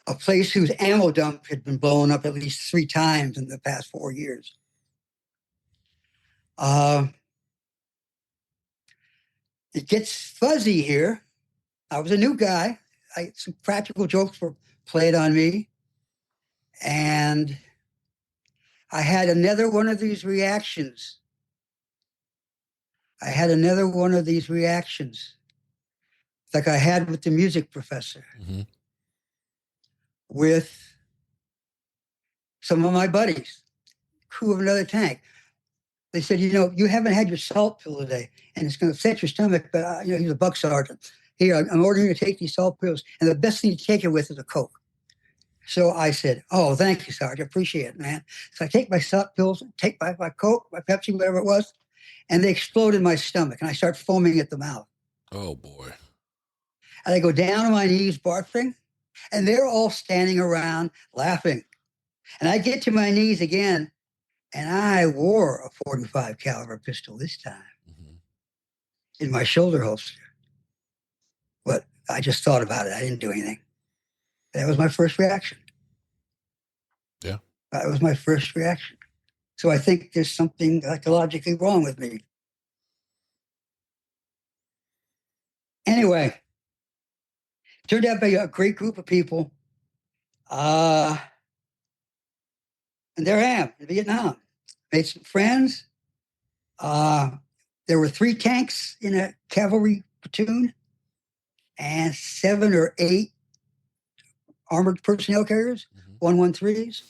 a place whose ammo dump had been blown up at least 3 times in the past 4 years. It gets fuzzy here. I was a new guy. Some practical jokes were played on me. And I had another one of these reactions. Like I had with the music professor, with some of my buddies, crew of another tank. They said, you haven't had your salt pill today, and it's going to upset your stomach, but, he's a buck sergeant. Here, I'm ordering you to take these salt pills, and the best thing to take it with is a Coke. So I said, oh, thank you, Sergeant. Appreciate it, man. So I take my salt pills, take my Coke, my Pepsi, whatever it was, and they explode in my stomach, and I start foaming at the mouth. Oh, boy. And I go down on my knees, barfing, and they're all standing around laughing. And I get to my knees again, and I wore a 45 caliber pistol this time in my shoulder holster. But I just thought about it. I didn't do anything. That was my first reaction. Yeah. That was my first reaction. So I think there's something psychologically wrong with me. Anyway, turned out to be a great group of people. And there I am in Vietnam. Made some friends. There were 3 tanks in a cavalry platoon and 7 or 8 armored personnel carriers, 113s.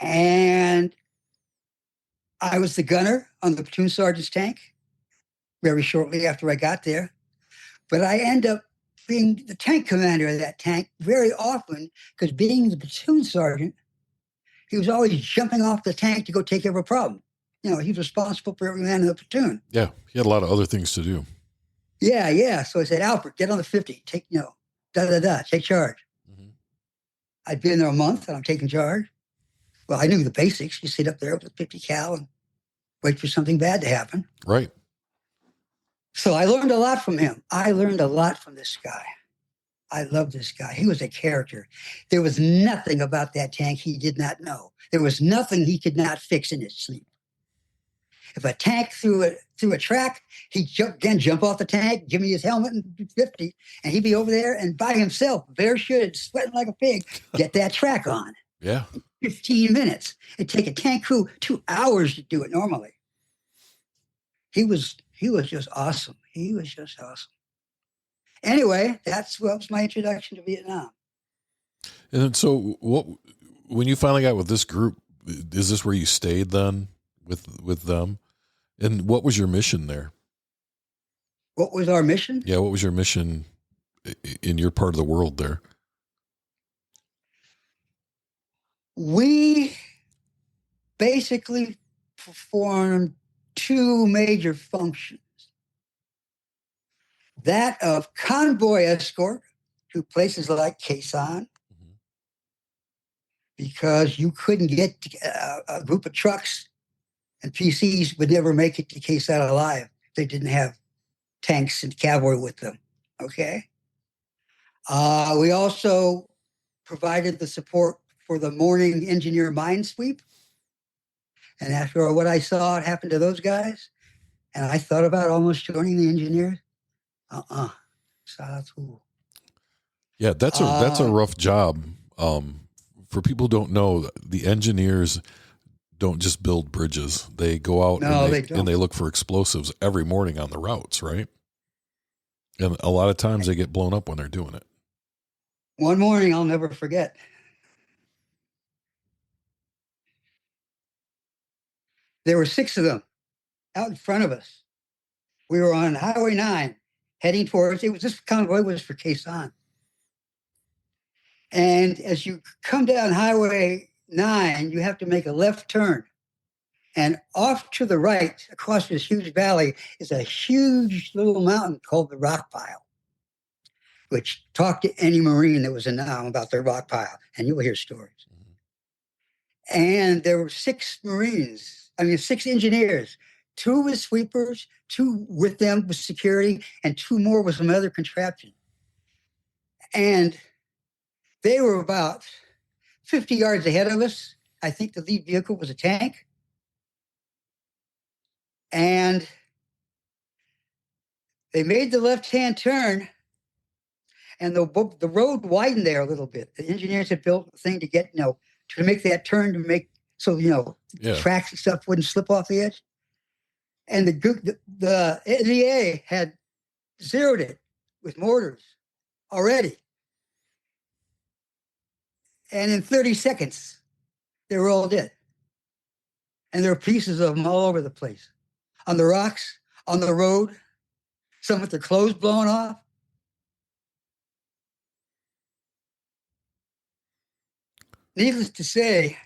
And I was the gunner on the platoon sergeant's tank very shortly after I got there. But I end up being the tank commander of that tank very often because being the platoon sergeant, he was always jumping off the tank to go take care of a problem. He was responsible for every man in the platoon. Yeah, he had a lot of other things to do. Yeah. So I said, Alpert, get on the 50. Take, take charge. I'd been there a month and I'm taking charge. Well, I knew the basics. You sit up there with a 50 cal and wait for something bad to happen. Right. So I learned a lot from him. I learned a lot from this guy. I love this guy. He was a character. There was nothing about that tank he did not know. There was nothing he could not fix in his sleep. If a tank threw a track, he'd jump off the tank, give me his helmet and 50, and he'd be over there and by himself, barefoot, sweating like a pig, get that track on. Yeah. 15 minutes. It'd take a tank crew 2 hours to do it normally. He was just awesome. He was just awesome. Anyway, what was my introduction to Vietnam. And so when you finally got with this group, is this where you stayed then with them? And what was your mission there? What was our mission? Yeah, what was your mission in your part of the world there? We basically performed 2 major functions. That of convoy escort to places like Khe Sanh, because you couldn't get a group of trucks and PCs would never make it to Khe Sanh alive. They didn't have tanks and cavalry with them. Okay. We also provided the support for the morning engineer mine sweep. And after what I saw happen to those guys, and I thought about almost joining the engineers. Yeah, that's a rough job. For people who don't know, the engineers don't just build bridges. They go out and they look for explosives every morning on the routes, right? And a lot of times they get blown up when they're doing it. One morning I'll never forget. There were 6 of them out in front of us. We were on Highway 9 heading towards, this convoy was for Khe Sanh. And as you come down Highway 9, you have to make a left turn. And off to the right, across this huge valley, is a huge little mountain called the Rock Pile, which talk to any Marine that was in Nam about their rock pile, and you will hear stories. And there were 6 engineers, 2 with sweepers, 2 with them with security, and 2 more with some other contraption. And They were about 50 yards ahead of us. I think the lead vehicle was a tank. And they made the left-hand turn, and the road widened there a little bit. The engineers had built a thing to get, to make that turn, to make so, tracks and stuff wouldn't slip off the edge. And the NVA had zeroed it with mortars already. And in 30 seconds, they were all dead. And there were pieces of them all over the place, on the rocks, on the road, some with their clothes blown off. Needless to say,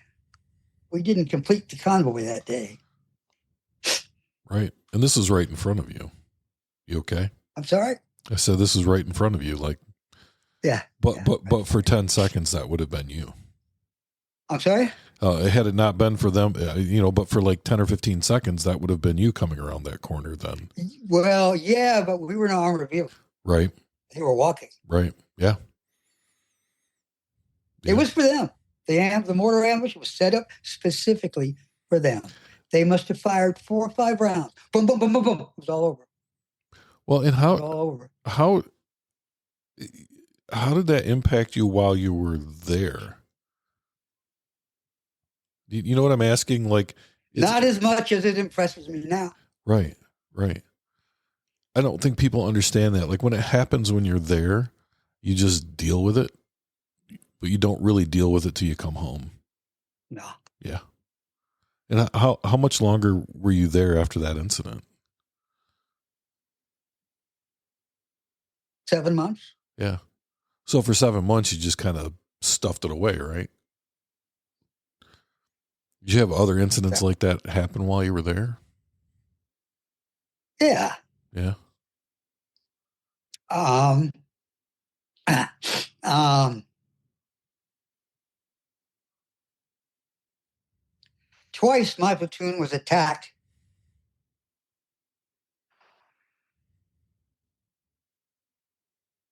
we didn't complete the convoy that day. Right. And this is right in front of you. You okay? I'm sorry? I said this is right in front of you. Like, yeah. But for 10 seconds, that would have been you. I'm sorry? Had it not been for them, but for like 10 or 15 seconds, that would have been you coming around that corner then. Well, yeah, but we were in an armored vehicle. Right. They were walking. Right. Yeah. It was for them. The mortar ambush was set up specifically for them. They must have fired 4 or 5 rounds. Boom, boom, boom, boom, boom. It was all over. Well, and all over. How did that impact you while you were there? You know what I'm asking? Like, not as much as it impresses me now. Right, right. I don't think people understand that. Like, when it happens when you're there, you just deal with it, but you don't really deal with it till you come home. No. Yeah. And how much longer were you there after that incident? 7 months. Yeah. So for 7 months, you just kind of stuffed it away, right? Did you have other incidents like that happen while you were there? Yeah. Yeah. Twice my platoon was attacked.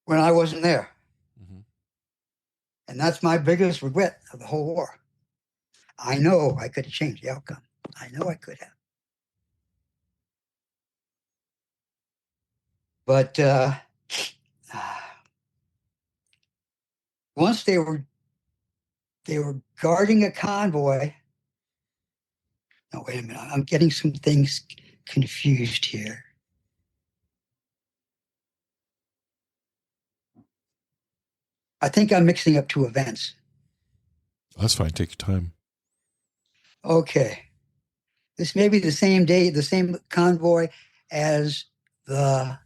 When I wasn't there. Mm-hmm. And that's my biggest regret of the whole war. I know I could have changed the outcome. I know I could have. But once they were guarding a convoy. No, wait a minute. I'm getting some things confused here. I think I'm mixing up 2 events. That's fine. Take your time. Okay. This may be the same day, the same convoy as the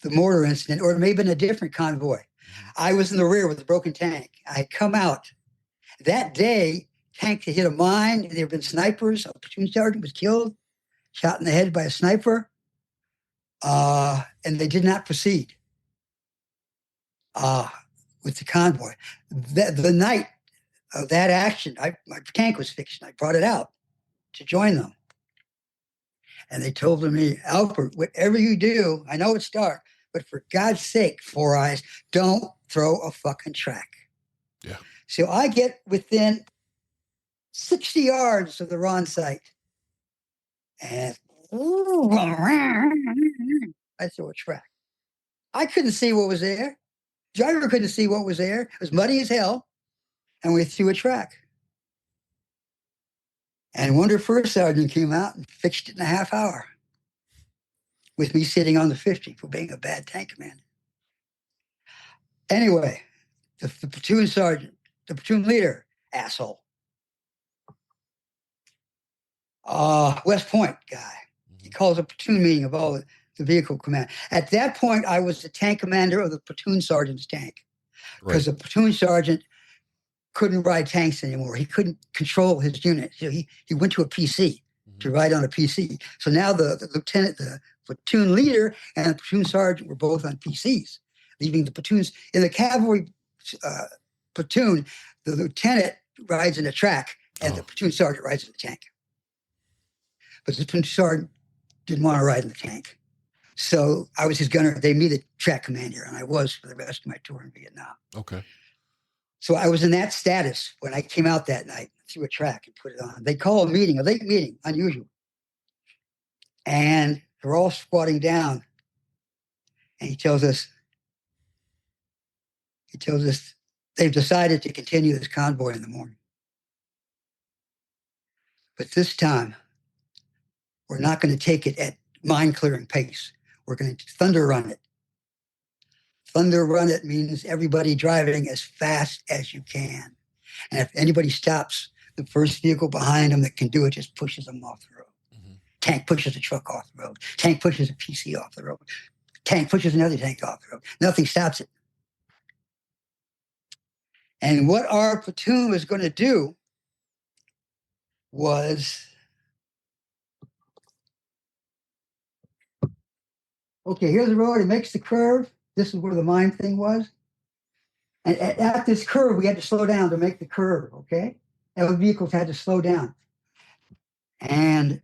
mortar incident, or it may have been a different convoy. I was in the rear with a broken tank. I had come out. That day, tank had hit a mine. There had been snipers. A platoon sergeant was killed, shot in the head by a sniper, and they did not proceed with the convoy. The night of that action, my tank was fixed, and I brought it out to join them. And they told me, Alpert, whatever you do, I know it's dark, but for God's sake, Four Eyes, don't throw a fucking track. Yeah. So I get within 60 yards of the Ron site, and I throw a track. I couldn't see what was there. Driver couldn't see what was there. It was muddy as hell, and we threw a track. And Wonder First Sergeant came out and fixed it in a half hour with me sitting on the 50 for being a bad tank commander. Anyway, the platoon sergeant, the platoon leader, asshole. West Point guy. He calls a platoon meeting of all the vehicle command. At that point, I was the tank commander of the platoon sergeant's tank, because the platoon sergeant couldn't ride tanks anymore. He couldn't control his unit. So he went to a PC to ride on a PC. So now the lieutenant, the platoon leader, and the platoon sergeant were both on PCs, leaving the platoons in the cavalry platoon. The lieutenant rides in a track, and the platoon sergeant rides in the tank. But the platoon sergeant didn't want to ride in the tank. So I was his gunner. They made a track commander, and I was for the rest of my tour in Vietnam. Okay. So I was in that status when I came out that night, threw a track and put it on. They call a meeting, a late meeting, unusual. And they're all squatting down. And he tells us they've decided to continue this convoy in the morning. But this time, we're not going to take it at mine clearing pace. We're going to thunder run it. Thunder run it means everybody driving as fast as you can. And if anybody stops, the first vehicle behind them that can do it just pushes them off the road. Mm-hmm. Tank pushes a truck off the road. Tank pushes a PC off the road. Tank pushes another tank off the road. Nothing stops it. And what our platoon was going to do was, okay, here's the road. It makes the curve. This is where the mine thing was. And at this curve, we had to slow down to make the curve, okay? And the vehicles had to slow down. And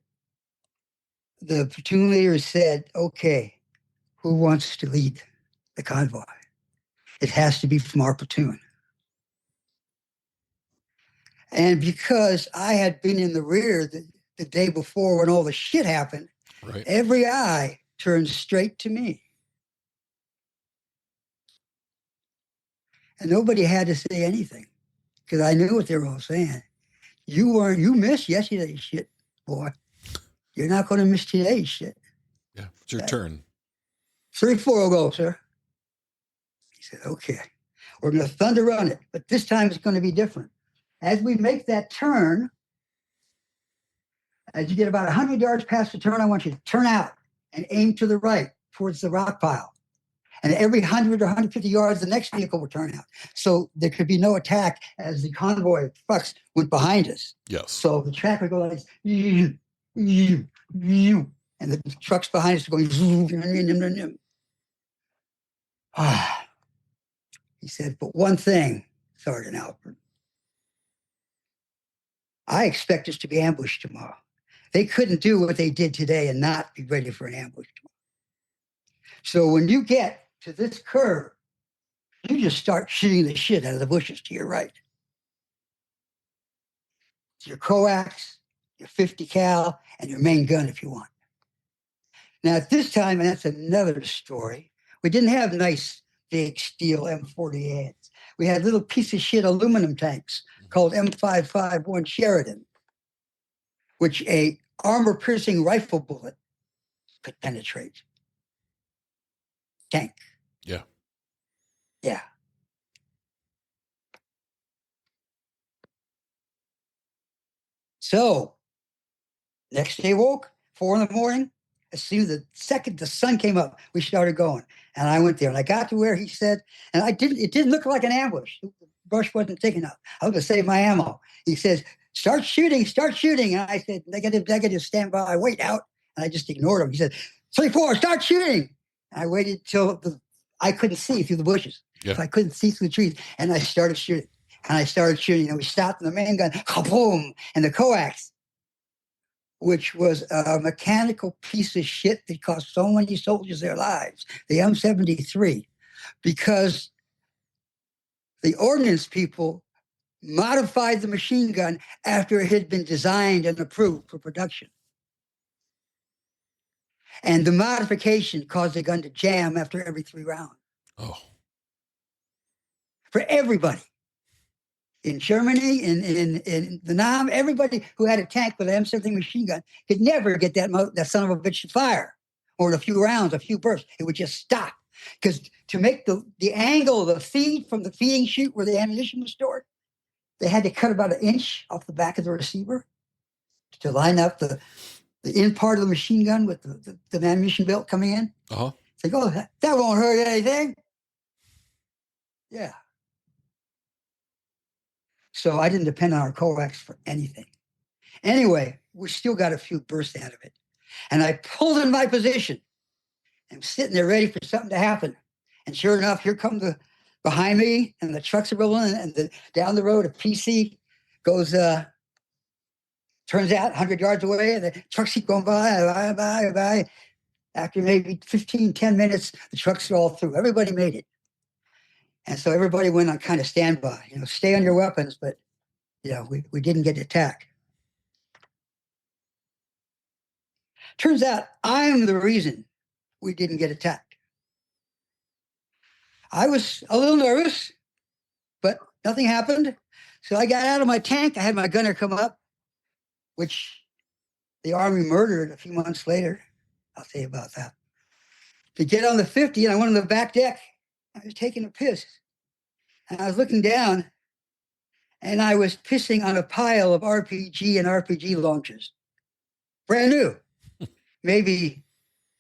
the platoon leader said, okay, who wants to lead the convoy? It has to be from our platoon. And because I had been in the rear the day before when all the shit happened, right, every eye turned straight to me. And nobody had to say anything because I knew what they were all saying. You missed yesterday's shit, boy. You're not going to miss today's shit. Yeah, it's your turn. 34 will go, sir. He said, okay, we're going to thunder run it, but this time it's going to be different. As we make that turn, as you get about 100 yards past the turn, I want you to turn out and aim to the right towards the rock pile. And every 100 or 150 yards, the next vehicle will turn out. So there could be no attack as the convoy of trucks went behind us. Yes. So the track would go like this, and the trucks behind us are going. He said, but one thing, Sergeant Alpert, I expect us to be ambushed tomorrow. They couldn't do what they did today and not be ready for an ambush tomorrow. So when you get to this curve, you just start shooting the shit out of the bushes to your right. Your coax, your 50 cal, and your main gun if you want. Now at this time, and that's another story, we didn't have nice big steel M48s. We had little piece of shit aluminum tanks called M551 Sheridan, which a armor-piercing rifle bullet could penetrate. Tank. Yeah. Yeah. So, next day woke, 4 a.m. As soon as the sun came up, we started going. And I went there and I got to where he said, and it didn't look like an ambush. The brush wasn't thick enough. I was going to save my ammo. He says, start shooting. And I said, negative, stand by, wait out. And I just ignored him. He said, 3-4, start shooting. And I waited till I couldn't see through the bushes. Yeah. So I couldn't see through the trees. And I started shooting. And we stopped and the main gun, boom, and the coax, which was a mechanical piece of shit that cost so many soldiers their lives, the M73, because the ordnance people modified the machine gun after it had been designed and approved for production. And the modification caused the gun to jam after every 3 rounds. Oh. For everybody. In Germany, in Vietnam, everybody who had a tank with an M70 machine gun could never get that son of a bitch to fire, or in a few rounds, a few bursts. It would just stop. Because to make the angle of the feed from the feeding chute where the ammunition was stored, they had to cut about 1 inch off the back of the receiver to line up the in part of the machine gun with the ammunition belt coming in. Uh-huh. It's like, oh, that won't hurt anything. Yeah. So I didn't depend on our coax for anything. Anyway, we still got a few bursts out of it. And I pulled in my position. I'm sitting there ready for something to happen. And sure enough, here come behind me, and the trucks are rolling, and down the road, a PC goes, turns out 100 yards away, and the trucks keep going by. After maybe 15, 10 minutes, the trucks are all through. Everybody made it. And so everybody went on kind of standby, stay on your weapons, but, we didn't get attacked. Turns out I'm the reason we didn't get attacked. I was a little nervous, but nothing happened. So I got out of my tank. I had my gunner come up, which the Army murdered a few months later. I'll tell you about that. To get on the 50, and I went on the back deck. I was taking a piss. And I was looking down, and I was pissing on a pile of RPG and RPG launchers. Brand new. Maybe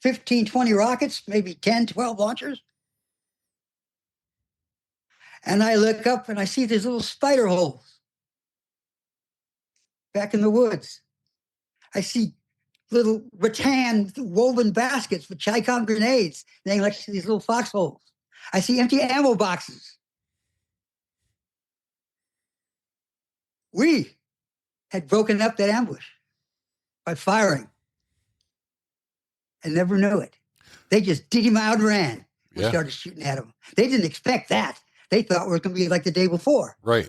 15, 20 rockets, maybe 10, 12 launchers. And I look up and I see these little spider holes back in the woods. I see little rattan woven baskets with Chicom grenades laying like these little foxholes. I see empty ammo boxes. We had broken up that ambush by firing and never knew it. They just did him out and ran. We started shooting at him. They didn't expect that. They thought it was going to be like the day before. Right.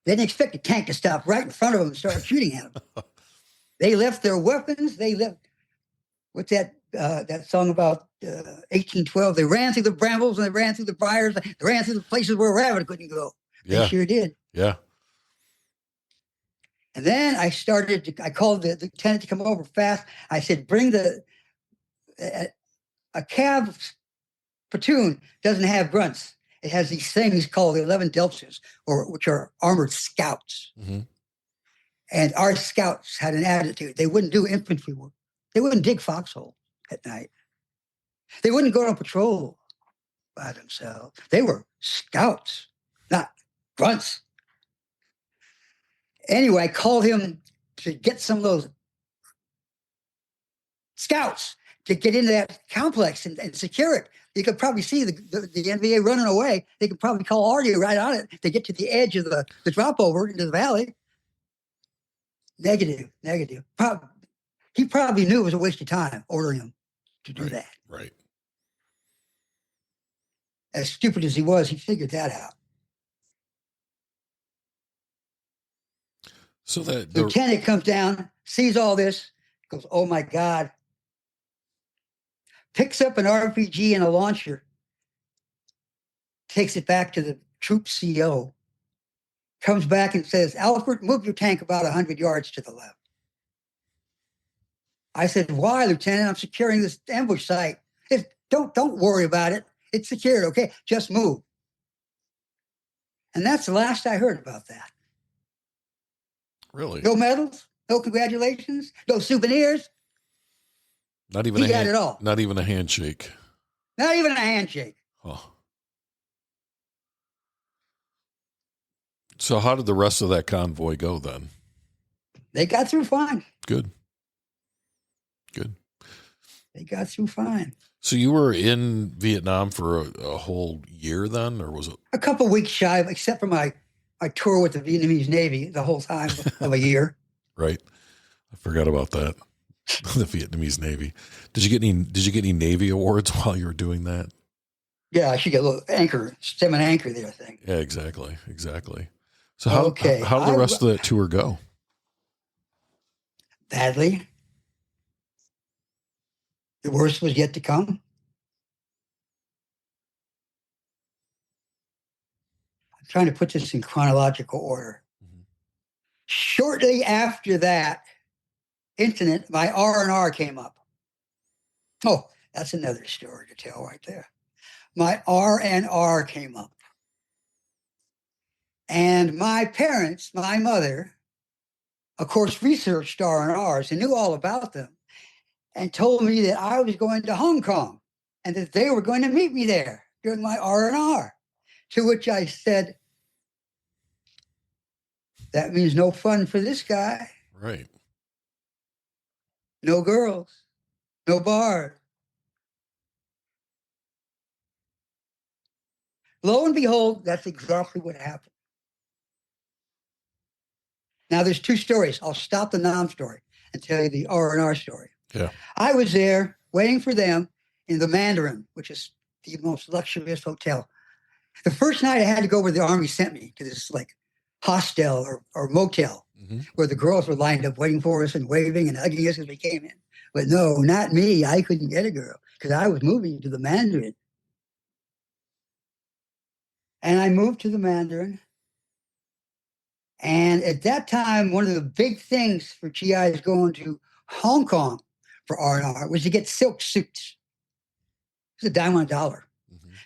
They didn't expect a tank to stop right in front of them and start shooting at them. They left their weapons. They left, what's that song about 1812? They ran through the brambles and they ran through the briars. They ran through the places where a rabbit couldn't go. They sure did. Yeah. And then I called the lieutenant to come over fast. I said, bring a cav platoon doesn't have grunts. It has these things called the 11 Deltas, which are armored scouts. Mm-hmm. And our scouts had an attitude. They wouldn't do infantry work. They wouldn't dig foxholes at night. They wouldn't go on patrol by themselves. They were scouts, not grunts. Anyway, I called him to get some of those scouts to get into that complex and secure it. You could probably see the NVA running away. They could probably call Artie right on it to get to the edge of the drop over into the valley. Negative. He probably knew it was a waste of time ordering him to do that. Right. As stupid as he was, he figured that out. So the lieutenant comes down, sees all this, goes, "Oh my God." Picks up an RPG and a launcher, takes it back to the troop CO, comes back and says, "Alpert, move your tank about 100 yards to the left." I said, "Why, Lieutenant? I'm securing this ambush site." He said, Don't worry about it. It's secured, okay? Just move. And that's the last I heard about that. Really? No medals, no congratulations, no souvenirs. Not even he got it all. Not even a handshake. Not even a handshake. Oh. So how did the rest of that convoy go then? They got through fine. Good. They got through fine. So you were in Vietnam for a whole year then, or was it? A couple of weeks shy, except for my tour with the Vietnamese Navy the whole time of a year. Right. I forgot about that. The Vietnamese Navy. Did you get any Navy awards while you were doing that? Yeah, I should get a little anchor, stem and anchor there, I think. Yeah, exactly. So how did the rest of that tour go? Badly. The worst was yet to come. I'm trying to put this in chronological order. Mm-hmm. Shortly after that incident, my R&R came up. Oh, that's another story to tell right there. My R&R came up. And my parents, my mother, of course, researched R&Rs and knew all about them and told me that I was going to Hong Kong and that they were going to meet me there during my R&R. To which I said, that means no fun for this guy. Right. No girls, no bars. Lo and behold, that's exactly what happened. Now, there's two stories. I'll stop the Nam story and tell you the R&R story. Yeah. I was there waiting for them in the Mandarin, which is the most luxurious hotel. The first night I had to go where the Army sent me to this like hostel or motel where the girls were lined up waiting for us and waving and hugging us as we came in. But no, not me. I couldn't get a girl because I was moving to the Mandarin. And I moved to the Mandarin. And at that time, one of the big things for GIs going to Hong Kong for R&R was to get silk suits. It was a dime on a dollar.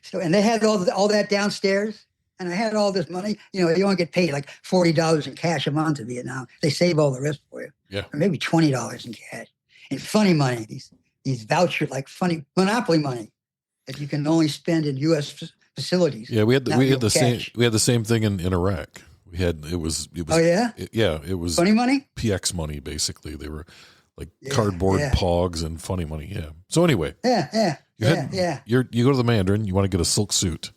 So, and they had all that downstairs, and I had all this money. You know, you only get paid like $40 in cash a month in Vietnam. They save all the rest for you. Yeah. Or maybe $20 in cash. And funny money, these voucher, like funny Monopoly money that you can only spend in U.S. facilities. Yeah, we had the same thing in Iraq. It was oh yeah? It was funny money? PX money, basically. They were like cardboard pogs and funny money. Yeah. So anyway. You go to the Mandarin, you want to get a silk suit.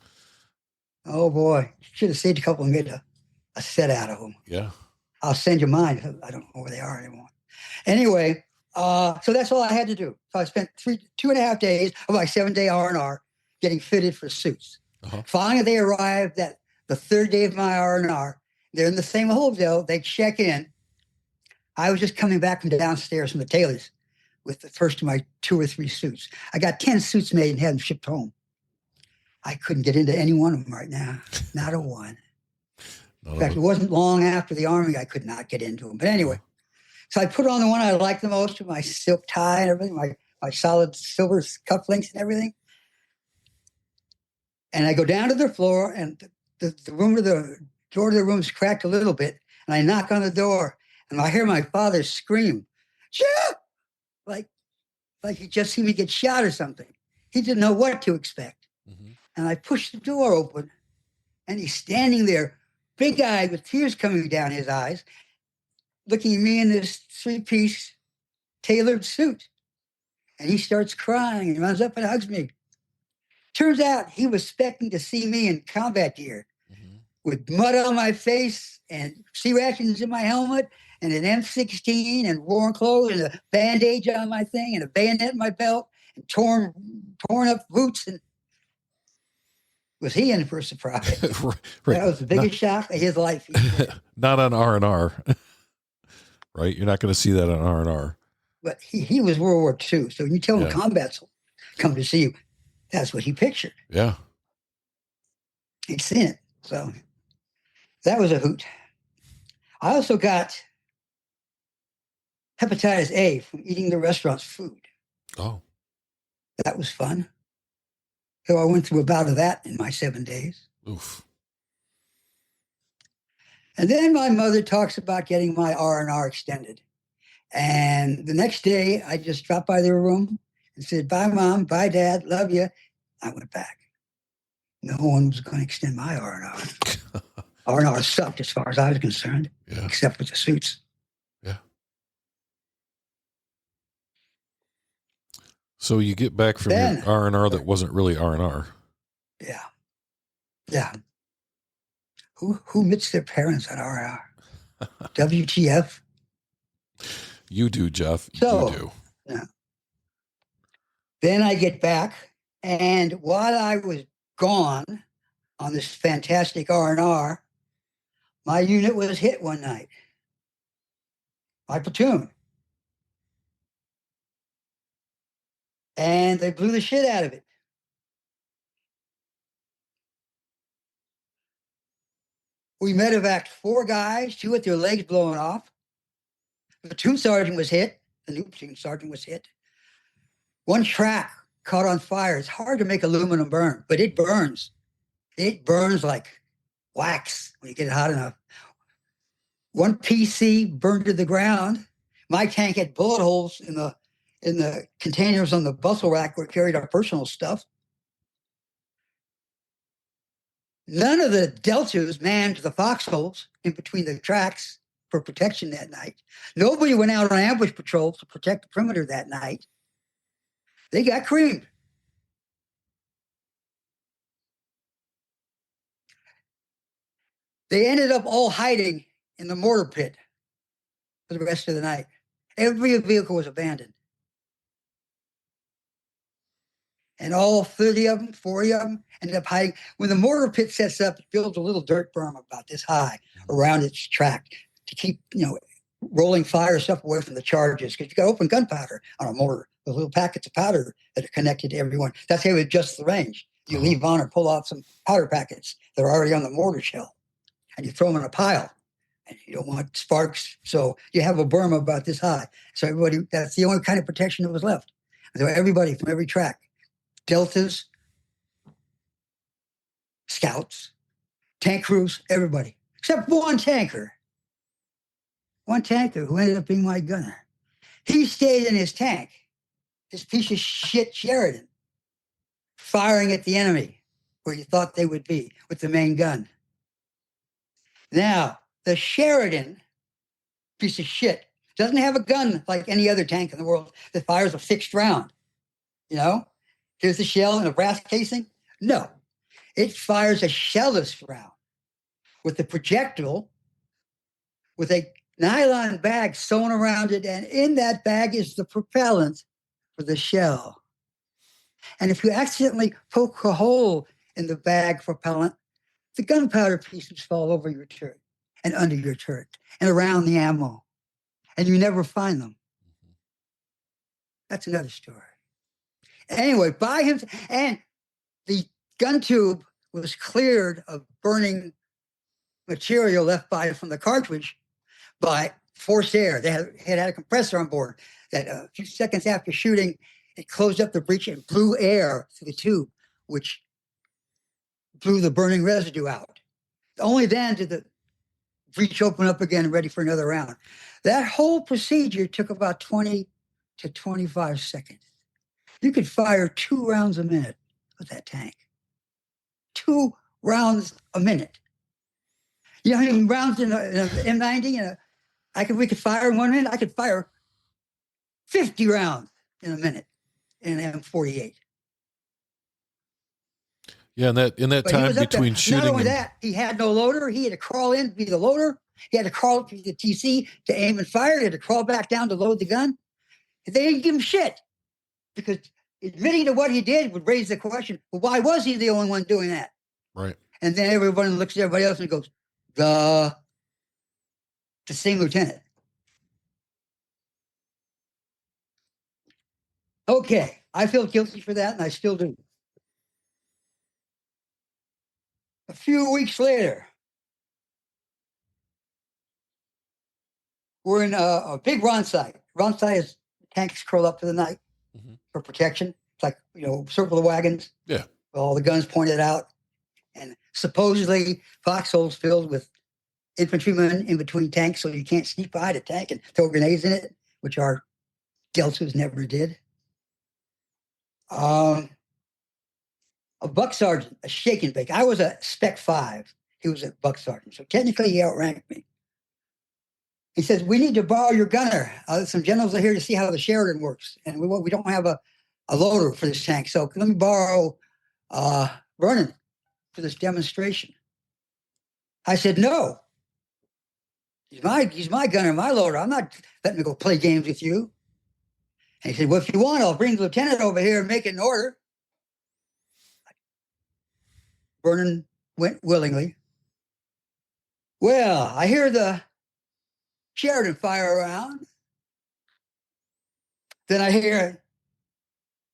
Oh boy. Should have saved a couple and made a set out of them. Yeah. I'll send you mine. I don't know where they are anymore. Anyway, so that's all I had to do. So I spent 2.5 days of my 7-day R&R getting fitted for suits. Finally, they arrived at the 3rd day of my R&R. They're in the same hotel. They check in. I was just coming back from downstairs from the tailors with the first of my 2 or 3 suits. I got 10 suits made and had them shipped home. I couldn't get into any one of them right now. Not a one. In fact, it wasn't long after the Army I could not get into them. But anyway, so I put on the one I liked the most with my silk tie and everything, my solid silver cufflinks and everything. And I go down to the floor, and the door of the room is cracked a little bit. And I knock on the door, and I hear my father scream, "Shoot!" Like he just seen me get shot or something. He didn't know what to expect. And I pushed the door open, and he's standing there, big-eyed with tears coming down his eyes, looking at me in this 3-piece tailored suit. And he starts crying and runs up and hugs me. Turns out he was expecting to see me in combat gear with mud on my face and C rations in my helmet and an M16 and worn clothes and a bandage on my thing and a bayonet in my belt and torn up boots. And was he in for a surprise? Right. That was the biggest shock of his life. Not on R&R, right? You're not going to see that on R&R. But he was World War II. So when you tell him combat's come to see you, that's what he pictured. Yeah. He'd seen it. So that was a hoot. I also got hepatitis A from eating the restaurant's food. Oh. That was fun. So I went through a bout of that in my 7 days. Oof. And then my mother talks about getting my R&R extended. And the next day, I just dropped by their room and said, "Bye, Mom. Bye, Dad. Love you." I went back. No one was going to extend my R&R. R&R sucked as far as I was concerned, except with the suits. Yeah. So you get back from your R&R that wasn't really R&R. Yeah. Yeah. Who meets their parents at R&R? WTF? You do, Jeff. So, you do. Yeah. Then I get back, and while I was gone on this fantastic R&R, my unit was hit one night. My platoon. And they blew the shit out of it. We medevaced 4 guys, 2 with their legs blown off. The platoon sergeant was hit. The new platoon sergeant was hit. 1 track caught on fire. It's hard to make aluminum burn, but it burns. It burns like wax when you get it hot enough. 1 PC burned to the ground. My tank had bullet holes in the containers on the bustle rack where we carried our personal stuff. None of the Deltas manned the foxholes in between the tracks for protection that night. Nobody went out on ambush patrols to protect the perimeter that night. They got creamed. They ended up all hiding in the mortar pit for the rest of the night. Every vehicle was abandoned. And all 30 of them, 40 of them, ended up hiding. When the mortar pit sets up, it builds a little dirt berm about this high around its track to keep, rolling fire stuff away from the charges, because you got open gunpowder on a mortar, the little packets of powder that are connected to everyone. That's how you adjust the range. You leave on or pull off some powder packets that are already on the mortar shell, and you throw them in a pile. And you don't want sparks, so you have a berm about this high. So everybody, that's the only kind of protection that was left. So everybody from every track, deltas, scouts, tank crews, everybody, except one tanker who ended up being my gunner. He stayed in his tank, this piece of shit Sheridan, firing at the enemy where you thought they would be with the main gun. Now, the Sheridan, piece of shit, doesn't have a gun like any other tank in the world that fires a fixed round. Here's the shell in a brass casing. No, it fires a shellless round with the projectile with a nylon bag sewn around it, and in that bag is the propellant for the shell. And if you accidentally poke a hole in the bag propellant, the gunpowder pieces fall over your turret and under your turret and around the ammo, and you never find them. That's another story. Anyway, by him, and the gun tube was cleared of burning material left by from the cartridge by forced air. They had a compressor on board that a few seconds after shooting, it closed up the breech and blew air through the tube, which blew the burning residue out. Only then did the breech open up again, ready for another round. That whole procedure took about 20 to 25 seconds. You could fire 2 rounds a minute with that tank. 2 rounds a minute. You know how many rounds in an M90? We could fire in 1 minute. I could fire 50 rounds in a minute in an M48. Yeah, in that time between shooting. Not only that, he had no loader. He had to crawl in to be the loader. He had to crawl to the TC to aim and fire. He had to crawl back down to load the gun. They didn't give him shit, because admitting to what he did would raise the question, well, why was he the only one doing that? Right. And then everyone looks at everybody else and goes, the same lieutenant. Okay, I feel guilty for that, and I still do. A few weeks later, we're in a big run site. Run site is tanks curl up for the night for protection. It's like, circle the wagons. Yeah. All the guns pointed out. And supposedly foxholes filled with infantrymen in between tanks, so you can't sneak behind a tank and throw grenades in it, which our deltas never did. A buck sergeant, a shake and bake. I was a spec 5. He was a buck sergeant, so technically he outranked me. He says, we need to borrow your gunner. Some generals are here to see how the Sheridan works, and we don't have a loader for this tank, so let me borrow Vernon for this demonstration. I said, no. He's my gunner, my loader. I'm not letting him go play games with you. And he said, well, if you want, I'll bring the lieutenant over here and make it in order. Vernon went willingly. Well, I hear the Sheridan fire around. Then I hear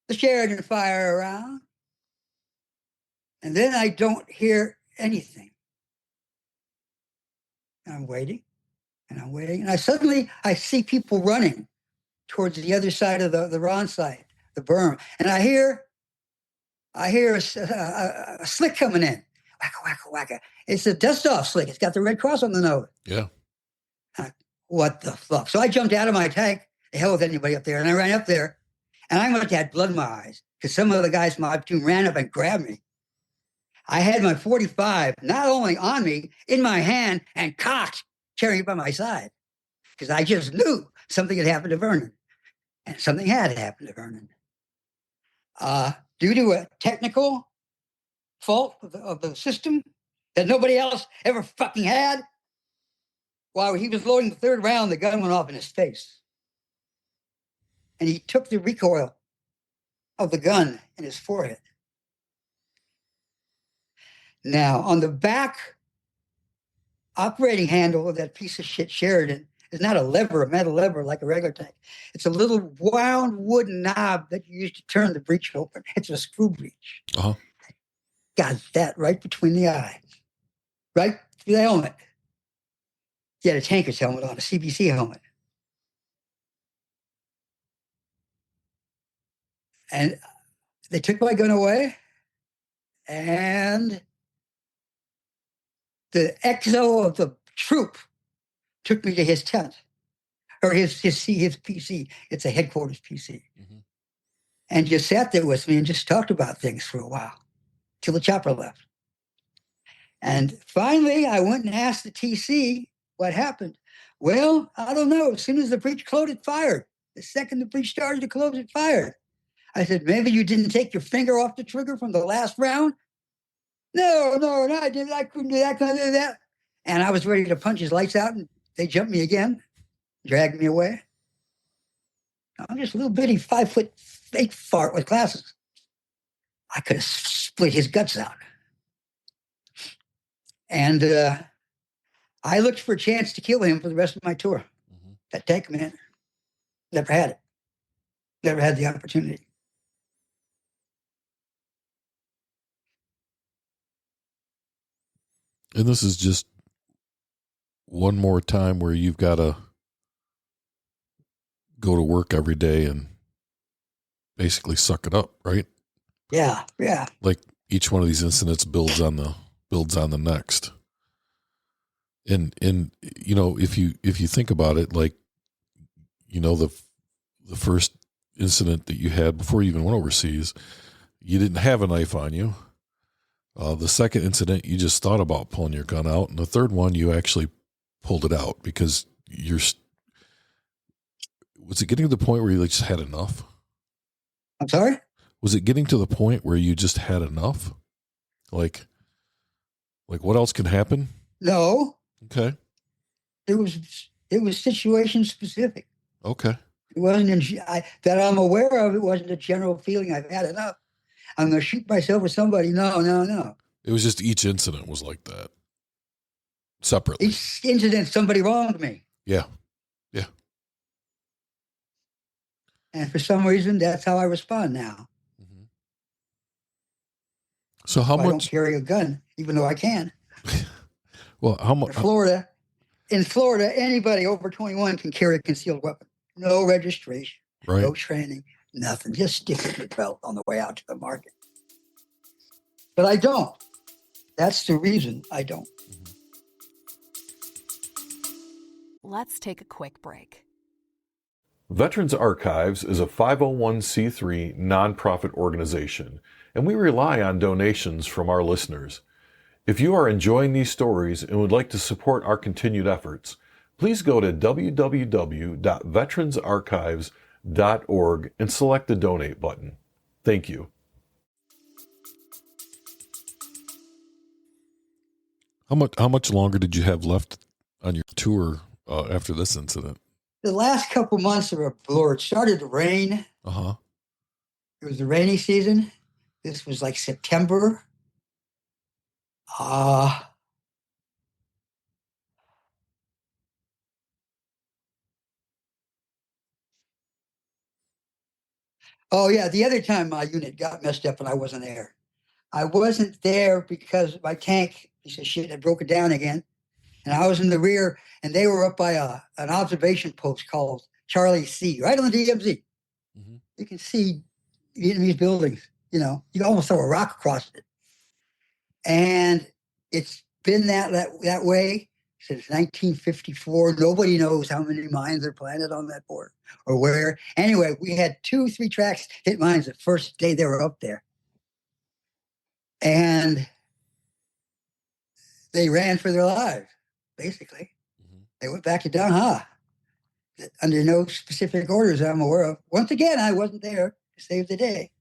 the Sheridan fire around. And then I don't hear anything. And I'm waiting, and I'm waiting. And I see people running towards the other side of the Ron site, the berm. And I hear a slick coming in. Wacka, wacka, wacka. It's a dust-off slick. It's got the red cross on the nose. Yeah. What the fuck? So I jumped out of my tank. The hell with anybody up there. And I ran up there. And I must have had blood in my eyes, because some of the guys from my platoon ran up and grabbed me. I had my 45 not only on me, in my hand, and cocked, carrying it by my side, because I just knew something had happened to Vernon. And something had happened to Vernon. Due to a technical fault of the system that nobody else ever fucking had, while he was loading the 3rd round, the gun went off in his face. And he took the recoil of the gun in his forehead. Now, on the back operating handle of that piece of shit Sheridan is not a lever, a metal lever like a regular tank. It's a little wound wooden knob that you use to turn the breech open. It's a screw breech. Uh-huh. Got that right between the eyes, right through the helmet. He had a tanker's helmet on, a CBC helmet. And they took my gun away, and the XO of the troop took me to his tent, or his PC. It's a headquarters PC. Mm-hmm. And just sat there with me and just talked about things for a while till the chopper left. And finally, I went and asked the TC what happened. Well, I don't know. As soon as the breech closed, it fired. The second the breech started to close, it fired. I said, maybe you didn't take your finger off the trigger from the last round? No, I didn't. I couldn't do that, couldn't do that. And I was ready to punch his lights out, and they jumped me again, dragged me away. I'm just a little bitty 5'8" fart with glasses. I could have split his guts out. And I looked for a chance to kill him for the rest of my tour. Mm-hmm. That tank man never had it. Never had the opportunity. And this is just one more time where you've got to go to work every day and basically suck it up, right? Yeah. Like each one of these incidents builds on the next. And you know, if you think about it, like, you know, the first incident that you had before you even went overseas, you didn't have a knife on you. The second incident, you just thought about pulling your gun out. And the third one, you actually pulled it out because was it getting to the point where you just had enough? I'm sorry? Was it getting to the point where you just had enough? Like what else can happen? No. Okay. It was situation specific. Okay. It wasn't that I'm aware of. It wasn't a general feeling I've had enough. I'm going to shoot myself or somebody. No. It was just each incident was like that. Separately. Each incident, somebody wronged me. Yeah. And for some reason, that's how I respond now. Mm-hmm. So how much? I don't carry a gun, even though I can. Well, how much? In Florida, anybody over 21 can carry a concealed weapon. No registration, right. No training, nothing. Just stick it in your belt on the way out to the market. But I don't. That's the reason I don't. Let's take a quick break. Veterans Archives is a 501c3 nonprofit organization, and we rely on donations from our listeners. If you are enjoying these stories and would like to support our continued efforts, please go to www.veteransarchives.org and select the donate button. Thank you. How much longer did you have left on your tour after this incident? The last couple months were a blur. It started to rain. Uh-huh. It was the rainy season. This was like September. Oh yeah, the other time my unit got messed up and I wasn't there. I wasn't there because my tank, piece of shit, had broken down again. And I was in the rear, and they were up by an observation post called Charlie C, right on the DMZ. Mm-hmm. You can see Vietnamese buildings, you know. You can almost throw a rock across it. And it's been that way since 1954. Nobody knows how many mines are planted on that border or where. Anyway, we had 2-3 tracks hit mines the first day they were up there. And they ran for their lives, basically. Mm-hmm. They went back to Don Ha under no specific orders I'm aware of. Once again, I wasn't there to save the day.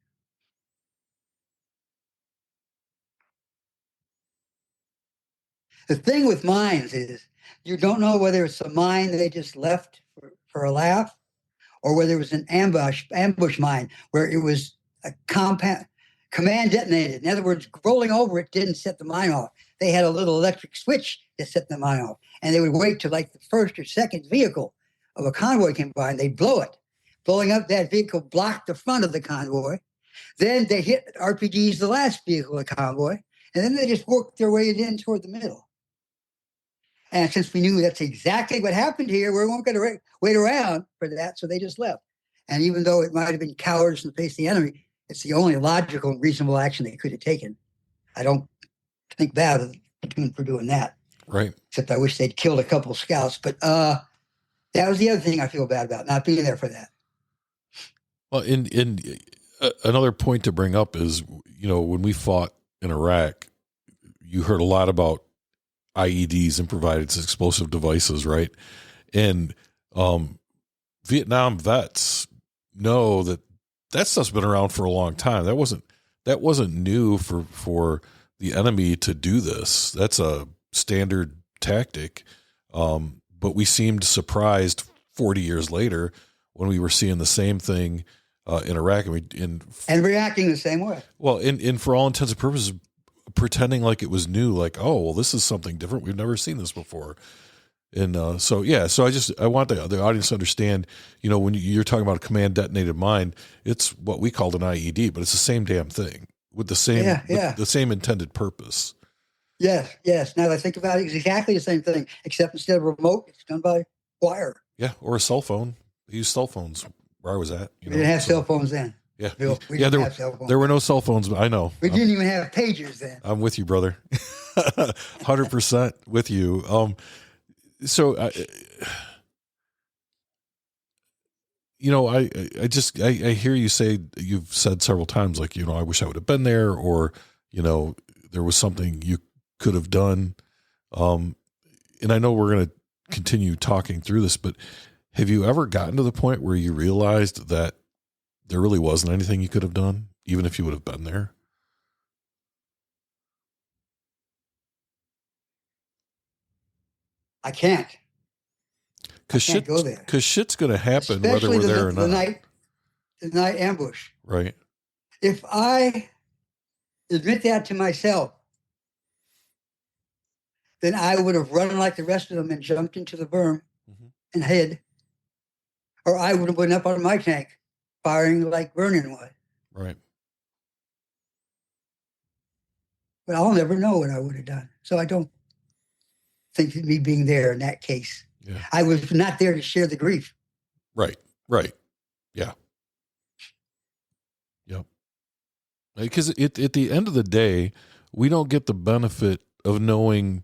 The thing with mines is you don't know whether it's a mine they just left for a laugh or whether it was an ambush mine where it was a command detonated. In other words, rolling over it didn't set the mine off. They had a little electric switch that set the mine off. And they would wait till like the first or second vehicle of a convoy came by and they'd blow it. Blowing up that vehicle blocked the front of the convoy. Then they hit RPGs, the last vehicle of the convoy. And then they just worked their way in toward the middle. And since we knew that's exactly what happened here, we weren't going to wait around for that. So they just left. And even though it might have been cowardice in the face of the enemy, it's the only logical and reasonable action they could have taken. I don't think bad of them for doing that. Right. Except I wish they'd killed a couple of scouts. But that was the other thing I feel bad about, not being there for that. Well, in another point to bring up is, when we fought in Iraq, you heard a lot about IEDs, improvised explosive devices, right? And Vietnam vets know that stuff's been around for a long time. That wasn't new for the enemy to do this. That's a standard tactic. But we seemed surprised 40 years later when we were seeing the same thing in Iraq and reacting the same way. Well, in for all intents and purposes, pretending like it was new, like, oh, well, this is something different. We've never seen this before. And so I want the audience to understand, when you're talking about a command detonated mine, it's what we called an IED, but it's the same damn thing with the same the same intended purpose. Yes. Now that I think about it, it's exactly the same thing, except instead of remote, it's done by wire. Yeah, or a cell phone. They used cell phones where I was at. We didn't have cell phones then. Yeah, Bill, we didn't have cell phones. There were no cell phones. I know. We didn't even have pagers then. I'm with you, brother. 100% with you. So I hear you say, you've said several times, like, I wish I would have been there, or, there was something you could have done. And I know we're going to continue talking through this, but have you ever gotten to the point where you realized that there really wasn't anything you could have done, even if you would have been there? I can't. Because shit's going to happen, especially whether we're there or not. The night ambush. Right. If I admit that to myself, then I would have run like the rest of them and jumped into the berm and hid. Or I would have went up on my tank firing like Vernon would. Right. But I'll never know what I would have done. So I don't think of me being there in that case. Yeah. I was not there to share the grief. Right. Yeah. Yep. Because at the end of the day, we don't get the benefit of knowing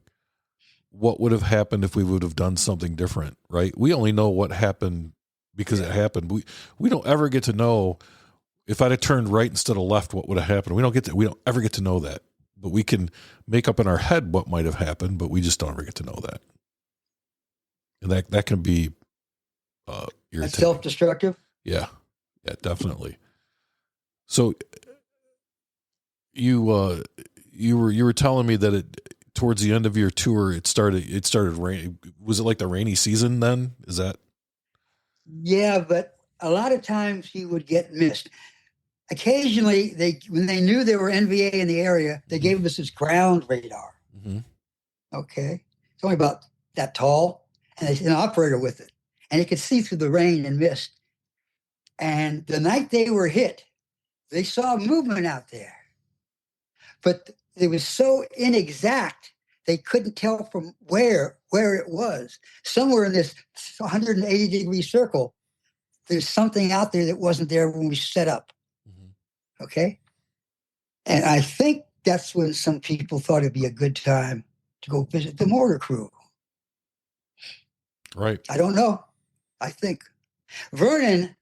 what would have happened if we would have done something different, right? We only know what happened because it happened. We don't ever get to know if I'd have turned right instead of left, what would have happened. We don't ever get to know that, but we can make up in our head what might have happened, but we just don't ever get to know that. And that can be irritating. Self-destructive? Yeah, definitely. So you were telling me that towards the end of your tour, it started raining. Was it like the rainy season then? Is that? Yeah, but a lot of times you would get missed. Occasionally, when they knew there were NVA in the area, they gave us this ground radar. Mm-hmm. Okay, it's only about that tall, and there's an operator with it, and it could see through the rain and mist. And the night they were hit, they saw movement out there, but it was so inexact they couldn't tell from where it was. Somewhere in this 180-degree circle, there's something out there that wasn't there when we set up. Mm-hmm. Okay? And I think that's when some people thought it'd be a good time to go visit the mortar crew. Right. I don't know. I think. Vernon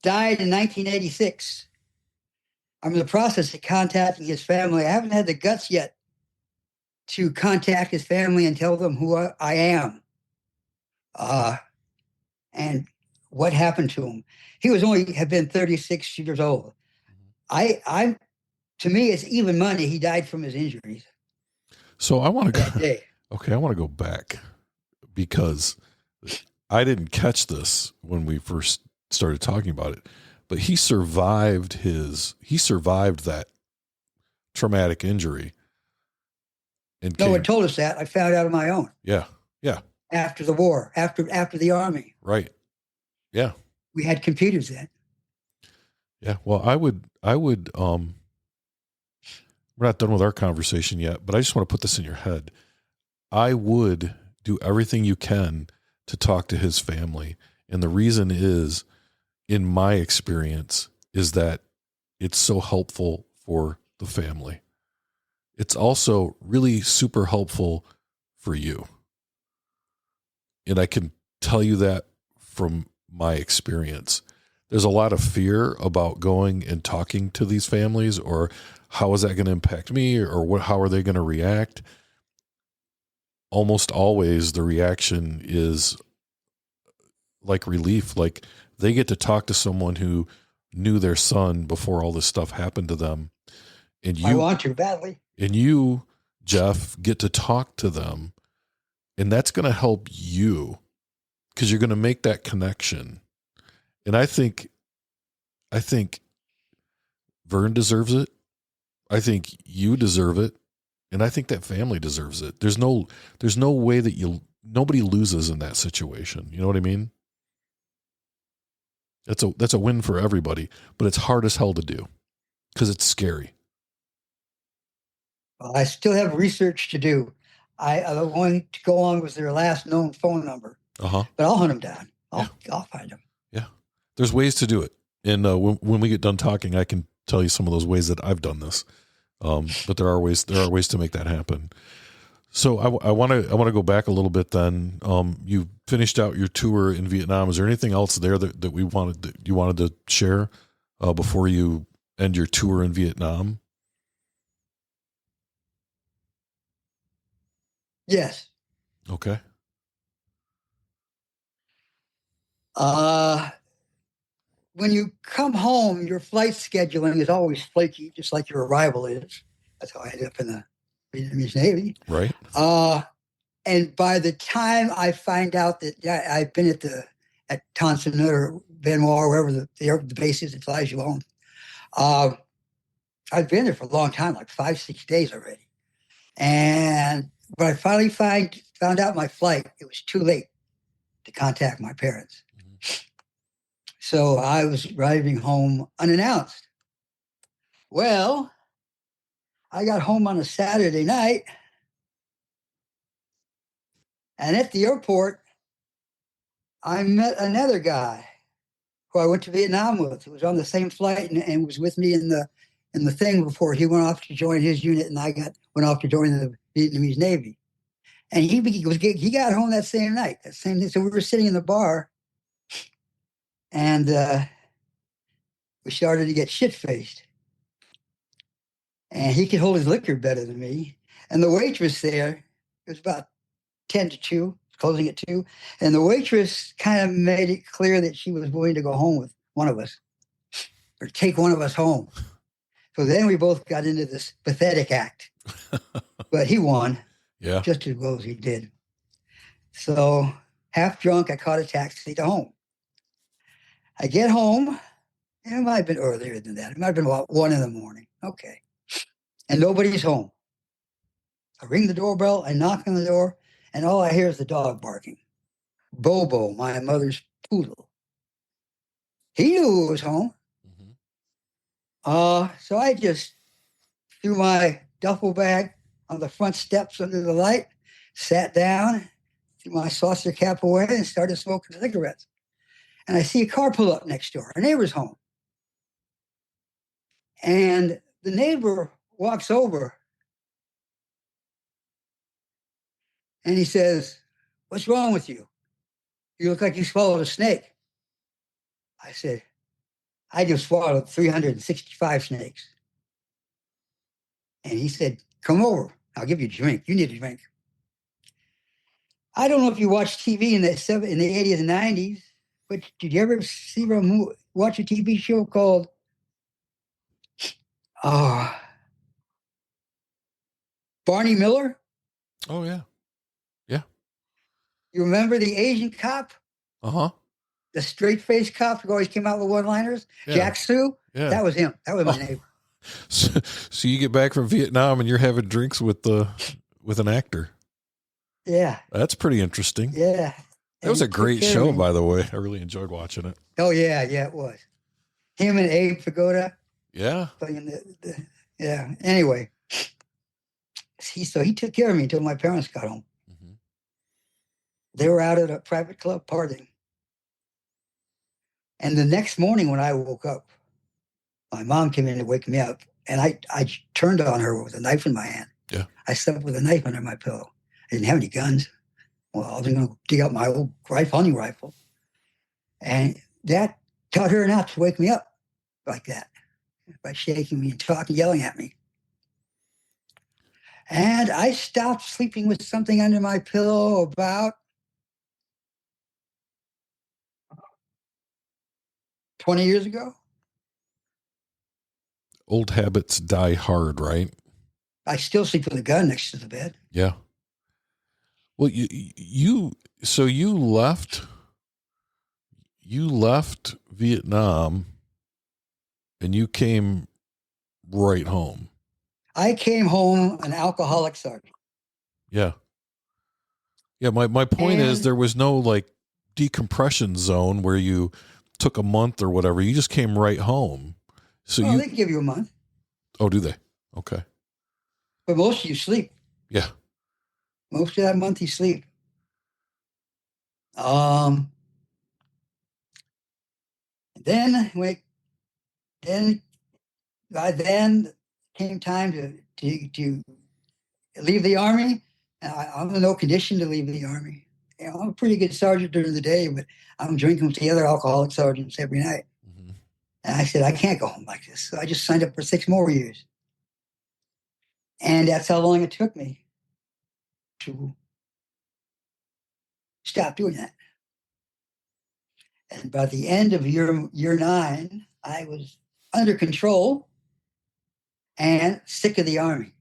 died in 1986. I'm in the process of contacting his family. I haven't had the guts yet to contact his family and tell them who I am and what happened to him. He had been 36 years old. To me, it's even money. He died from his injuries. So I want to go. Okay, I want to go back because I didn't catch this when we first started talking about it. but he survived that traumatic injury. And no one told us that. I found out on my own. Yeah. After the war, after the Army. Right. Yeah. We had computers then. Yeah. Well, we're not done with our conversation yet, but I just want to put this in your head. I would do everything you can to talk to his family. And the reason is, in my experience, is that it's so helpful for the family. It's also really super helpful for you. And I can tell you that from my experience. There's a lot of fear about going and talking to these families, or how is that going to impact me, or how are they going to react? Almost always the reaction is like relief. Like, they get to talk to someone who knew their son before all this stuff happened to them. And I want to badly. And you, Jeff, get to talk to them. And that's going to help you, because you're going to make that connection. And I think Vern deserves it. I think you deserve it. And I think that family deserves it. There's no way that nobody loses in that situation. You know what I mean? That's a win for everybody, but it's hard as hell to do because it's scary. Well, I still have research to do. The one to go on was their last known phone number. But I'll hunt them down. I'll find them. Yeah. There's ways to do it. And when we get done talking, I can tell you some of those ways that I've done this. But there are ways to make that happen. So I want to go back a little bit then. You finished out your tour in Vietnam. Is there anything else there that you wanted to share before you end your tour in Vietnam? Yes. Okay. When you come home, your flight scheduling is always flaky, just like your arrival is. That's how I ended up in the Vietnamese Navy. Right. And by the time I find out that I've been at Tonson Nut or Van Wall, wherever the base is that flies you home, I've been there for a long time, like 5-6 days already. And when I finally found out my flight, it was too late to contact my parents. Mm-hmm. So I was driving home unannounced. Well, I got home on a Saturday night, and at the airport, I met another guy who I went to Vietnam with, who was on the same flight and was with me in the thing before he went off to join his unit, and I went off to join the Vietnamese Navy. And he got home that same night, So we were sitting in the bar, and we started to get shit-faced. And he could hold his liquor better than me. And the waitress there, it was about 10 to 2, closing at 2. And the waitress kind of made it clear that she was willing to go home with one of us, or take one of us home. So then we both got into this pathetic act. But he won. Yeah. Just as well as he did. So half drunk, I caught a taxi to home. I get home, and it might have been earlier than that. It might have been about 1 a.m. Okay. And nobody's home. I ring the doorbell, I knock on the door, and all I hear is the dog barking. Bobo, my mother's poodle. He knew who was home. Mm-hmm. So I just threw my duffel bag on the front steps under the light, sat down, threw my saucer cap away, and started smoking cigarettes. And I see a car pull up next door. Our neighbor's home. And the neighbor walks over, and he says, "What's wrong with you? You look like you swallowed a snake." I said, "I just swallowed 365 snakes." And he said, "Come over. I'll give you a drink. You need a drink." I don't know if you watched TV in the 80s and 90s, but did you ever watch a TV show called Barney Miller? Oh, yeah. Yeah. You remember the Asian cop? Uh-huh. The straight-faced cop who always came out with one-liners, Yeah. Jack Sue, Yeah. that was him. That was my neighbor. So you get back from Vietnam and you're having drinks with an actor. Yeah. That's pretty interesting. Yeah. That was And a he took great care of show, me. by the way. I really enjoyed watching it. Oh, yeah, it was. Him and Abe Pagoda Yeah. playing yeah. Anyway, he took care of me until my parents got home. Mm-hmm. They were out at a private club partying. And the next morning when I woke up, my mom came in to wake me up, and I turned on her with a knife in my hand. Yeah. I slept with a knife under my pillow. I didn't have any guns. Well, I was going to dig out my old hunting rifle. And that taught her not to wake me up like that, by shaking me and talking, yelling at me. And I stopped sleeping with something under my pillow about 20 years ago. Old habits die hard, right? I still sleep with a gun next to the bed. Yeah. Well, so you left Vietnam and you came right home. I came home an alcoholic sergeant. Yeah. Yeah. My point is And- there was no like decompression zone where you took a month or whatever. You just came right home. So Well, they give you a month, oh, do they? Okay. but most of you sleep. Yeah. Most of that month you sleep. Then came time to leave the Army. I'm in no condition to leave the Army. You know, I'm a pretty good sergeant during the day, but I'm drinking with the other alcoholic sergeants every night. Mm-hmm. And I said, I can't go home like this. So I just signed up for 6 more years. And that's how long it took me to stop doing that. And by the end of year 9, I was under control and sick of the Army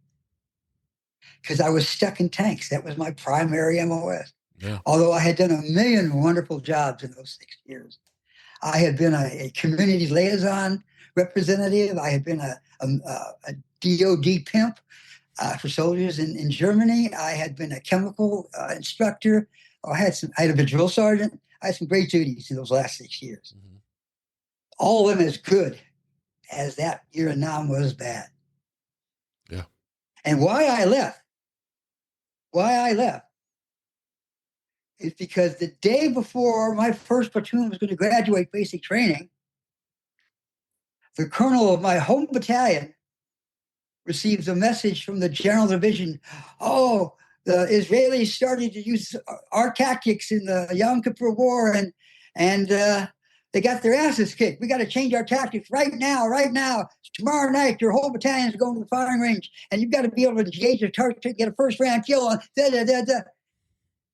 because I was stuck in tanks. That was my primary MOS. Yeah. Although I had done a million wonderful jobs in those 6 years. I had been a community liaison representative. I had been a DOD pimp for soldiers in Germany. I had been a chemical instructor. I had been a drill sergeant. I had some great duties in those last 6 years. Mm-hmm. All of them as good as that year in Nam was bad. Yeah. And why I left is because the day before my first platoon was going to graduate basic training, the colonel of my home battalion receives a message from the general division. Oh, the Israelis started to use our tactics in the Yom Kippur War, and they got their asses kicked. We got to change our tactics right now. Tomorrow night, your whole battalion is going to the firing range, and you've got to be able to engage a target, get a first-round kill on.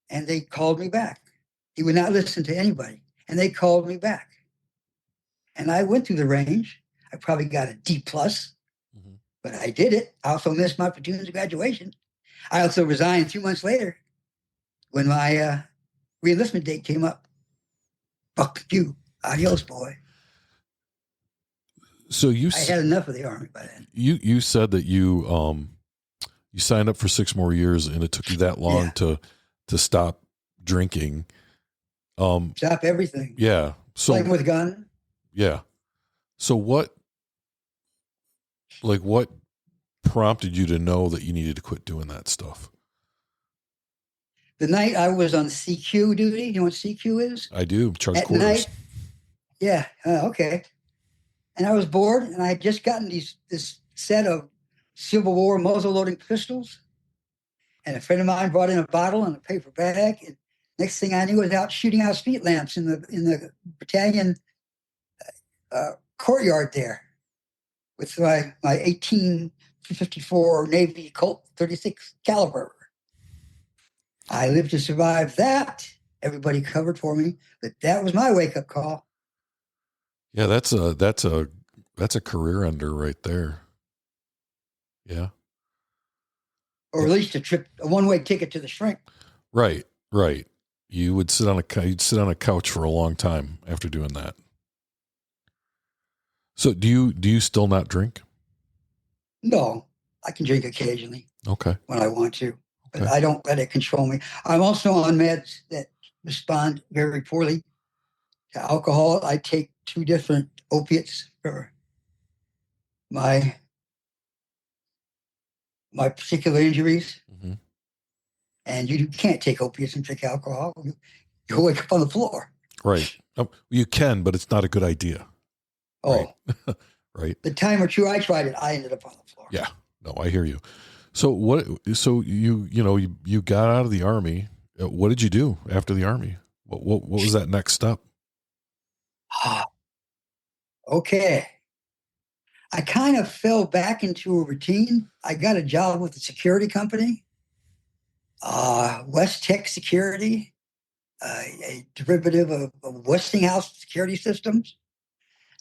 And they called me back. He would not listen to anybody, and they called me back. And I went through the range. I probably got a D+, mm-hmm. But I did it. I also missed my platoon's graduation. I also resigned 2 months later when my re-enlistment date came up. Fuck you. Adios, boy. So I had enough of the Army by then. You said that you signed up for 6 more years and it took you that long to stop drinking. Stop everything. Yeah. So playing with a gun. Yeah. So what prompted you to know that you needed to quit doing that stuff? The night I was on CQ duty, you know what CQ is? I do. Charge At quarters. night, yeah. Okay. And I was bored, and I had just gotten this set of Civil War muzzle-loading pistols. And a friend of mine brought in a bottle and a paper bag. And next thing I knew, I was out shooting out street lamps in the battalion courtyard there with my 1854 Navy Colt 36 caliber. I lived to survive that. Everybody covered for me, but that was my wake-up call. Yeah, that's a career ender right there. Yeah. Or at least a one-way ticket to the shrink. Right. You would you'd sit on a couch for a long time after doing that. So do you still not drink? No, I can drink occasionally Okay. when I want to, but Okay. I don't let it control me. I'm also on meds that respond very poorly to alcohol. I take 2 different opiates for my particular injuries, Mm-hmm. and you can't take opiates and drink alcohol. You'll wake up on the floor. Right. You can, but it's not a good idea. Oh, right. Right. the time or two I tried it, I ended up on the floor. Yeah. No, I hear you. So what? So you got out of the Army. What did you do after the Army? What was that next step? Okay. I kind of fell back into a routine. I got a job with a security company, West Tech Security, a derivative of Westinghouse Security Systems.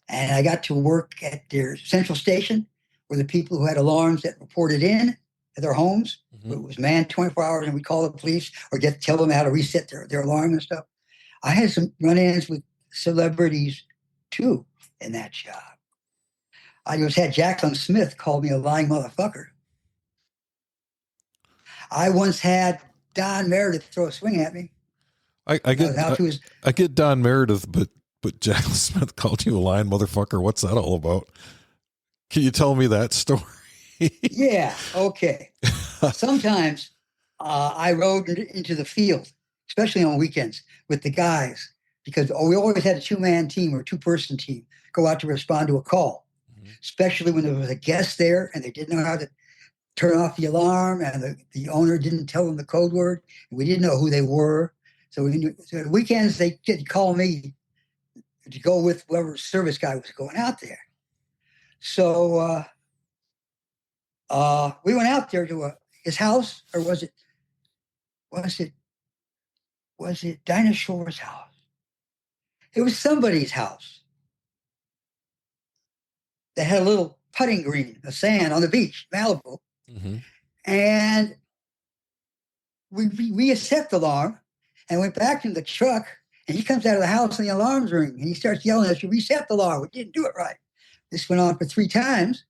And I got to work at their central station where the people who had alarms that reported in at their homes. Mm-hmm. It was manned 24 hours, and we call the police or tell them how to reset their alarm and stuff. I had some run-ins with celebrities too in that job. I just had Jacqueline Smith call me a lying motherfucker. I once had Don Meredith throw a swing at me. I get Don Meredith, but Jacqueline Smith called you a lying motherfucker. What's that all about? Can you tell me that story? Yeah. Okay. Sometimes I rode into the field, especially on weekends, with the guys, because we always had a 2-man team or 2-person team go out to respond to a call, especially when there was a guest there and they didn't know how to turn off the alarm and the owner didn't tell them the code word. And we didn't know who they were. So the weekends, they could call me to go with whoever service guy was going out there. So we went out there to his house, or was it Dinah Shore's house? It was somebody's house that had a little putting green, a sand on the beach, Malibu. Mm-hmm. And we reset the alarm and went back to the truck. And he comes out of the house and the alarm's ringing. And he starts yelling at us, "You reset the alarm. We didn't do it right." This went on for 3 times.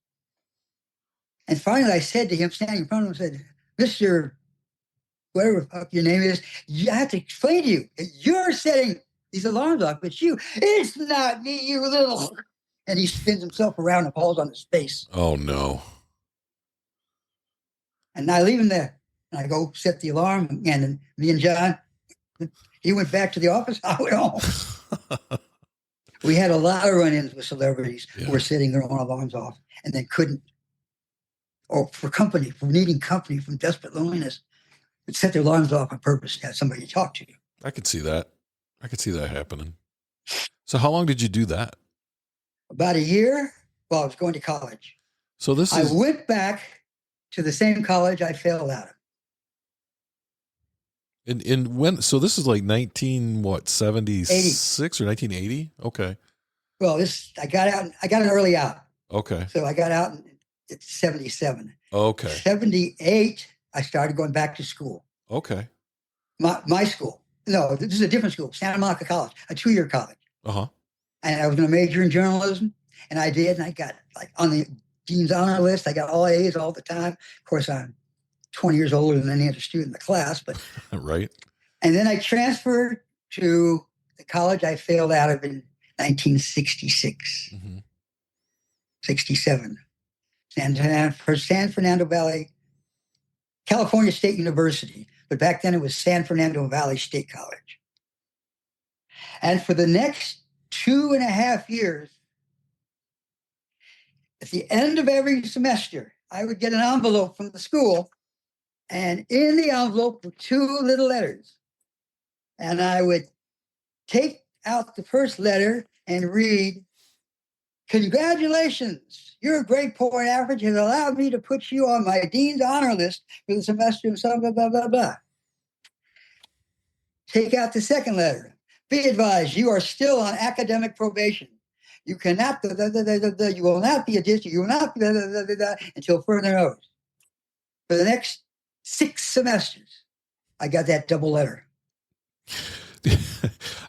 And finally I said to him, standing in front of him, I said, "Mr. whatever the fuck your name is, I have to explain to you. You're setting these alarms off. It's you. It's not me, you little..." And he spins himself around and falls on his face. Oh, no. And I leave him there. And I go set the alarm again. And me and John, he went back to the office. I went home. We had a lot of run-ins with celebrities who were setting their own alarms off and then couldn't, or for needing company, from desperate loneliness, would set their alarms off on purpose to have somebody talk to you. I could see that. I could see that happening. So how long did you do that? About a year while I was going to college. So I went back to the same college I failed out of. And when, so this is like 1976 or 1980? Okay. Well, I got an early out. Okay. So I got out in 77. Okay. 78, I started going back to school. Okay. My school. No, this is a different school, Santa Monica College, a 2-year college. Uh-huh. And I was going to major in journalism, and I did, and I got like on the dean's honor list. I got all A's all the time. Of course, I'm 20 years older than any other student in the class, but right. And then I transferred to the college I failed out of in 1966, 67, San Fernando Valley, California State University. But back then it was San Fernando Valley State College. And for the next 2.5 years, at the end of every semester, I would get an envelope from the school, and in the envelope were 2 little letters. And I would take out the first letter and read, "Congratulations, your grade point average has allowed me to put you on my dean's honor list for the semester of blah, blah, blah, blah, blah." Take out the second letter. "Be advised, you are still on academic probation. You cannot, you will not be a district, you will not be until further notice." For the next 6 semesters, I got that double letter.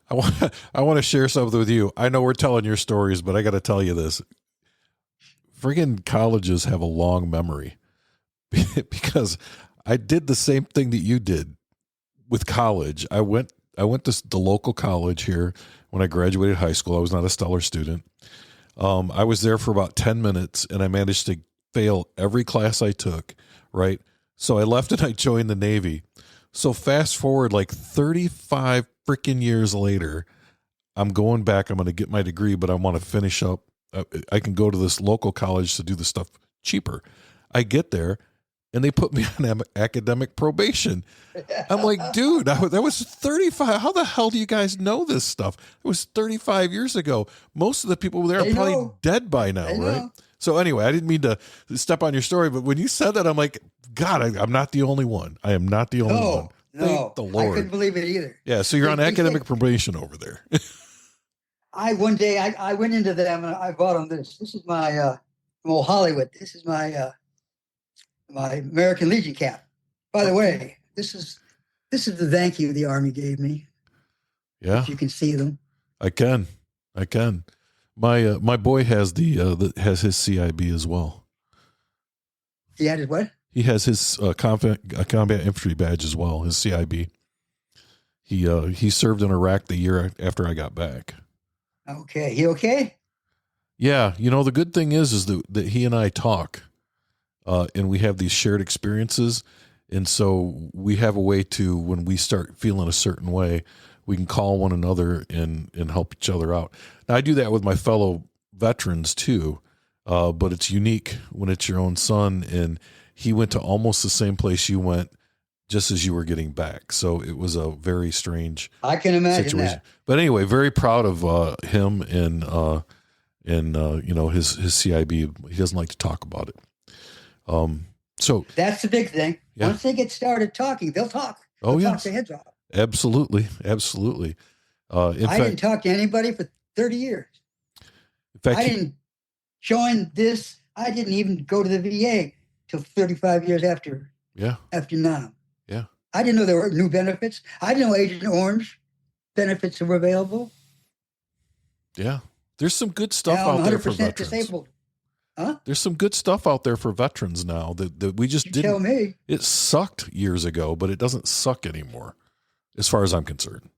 I want to share something with you. I know we're telling your stories, but I got to tell you this. Friggin' colleges have a long memory because I did the same thing that you did with college. I went to the local college here when I graduated high school. I was not a stellar student. I was there for about 10 minutes and I managed to fail every class I took, right? So I left and I joined the Navy. So fast forward like 35 freaking years later, I'm going back. I'm going to get my degree, but I want to finish up. I can go to this local college to do the stuff cheaper. I get there and they put me on academic probation. I'm like, dude, that was 35. How the hell do you guys know this stuff? It was 35 years ago. Most of the people there are probably dead by now, right? So anyway, I didn't mean to step on your story, but when you said that, I'm like, God, I'm not the only one. I am not the only one. Thank the Lord. I couldn't believe it either. Yeah, so you're on academic probation over there. One day I went into them and I bought them this. This is my from old Hollywood. This is my my American Legion cap. By the way, this is the thank you the Army gave me. Yeah, if you can see them. I can. My boy has has his CIB as well. He had his what? He has his combat infantry badge as well. His CIB. He served in Iraq the year after I got back. Okay, he okay? Yeah, the good thing is that he and I talk, and we have these shared experiences, and so we have a way to, when we start feeling a certain way, we can call one another and help each other out. Now, I do that with my fellow veterans too, but it's unique when it's your own son, and he went to almost the same place you went just as you were getting back. So it was a very strange I can imagine situation. that. But anyway, very proud of him and his CIB. He doesn't like to talk about it. So that's the big thing. Yeah. Once they get started talking, they'll talk. They'll talk their heads off. Absolutely. I didn't talk to anybody for 30 years. In fact, I didn't join this. I didn't even go to the VA till 35 years after. Yeah. After now. Yeah. I didn't know there were new benefits. I didn't know Agent Orange benefits were available. Yeah. There's some good stuff out there for veterans. Disabled. Huh? There's some good stuff out there for veterans now that we just didn't. Tell me. It sucked years ago, but it doesn't suck anymore, as far as I'm concerned.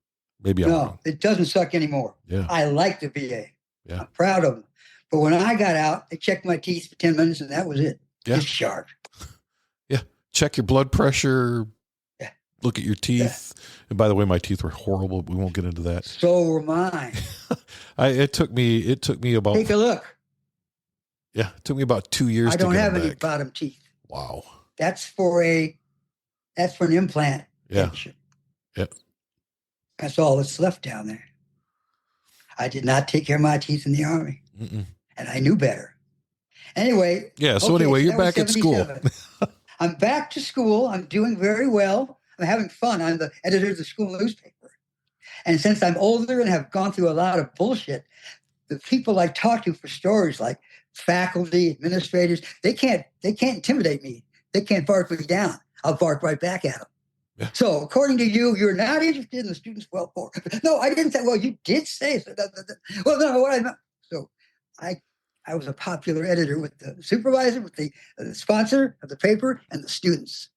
Maybe I'm wrong. It doesn't suck anymore. Yeah. I like the VA. Yeah. I'm proud of them. But when I got out, they checked my teeth for 10 minutes and that was it. Yeah. Discharge. Yeah. Check your blood pressure. Yeah. Look at your teeth. Yeah. And by the way, my teeth were horrible. We won't get into that. So were mine. It took me about. Take a look. Yeah. It took me about 2 years to get I don't have any back. bottom teeth. Wow. That's for an implant. Yeah. Patient. Yeah. That's all that's left down there. I did not take care of my teeth in the Army. Mm-mm. And I knew better. Anyway. Yeah. So anyway, you're back at school. I'm back to school. I'm doing very well. I'm having fun. I'm the editor of the school newspaper. And since I'm older and have gone through a lot of bullshit, the people I talk to for stories like faculty, administrators, they can't intimidate me. They can't bark me down. I'll bark right back at them. Yeah. So according to you, you're not interested in the students' welfare. No, I didn't say, well, you did say so. Well, no, what I meant. So I was a popular editor with the supervisor, with the sponsor of the paper, and the students.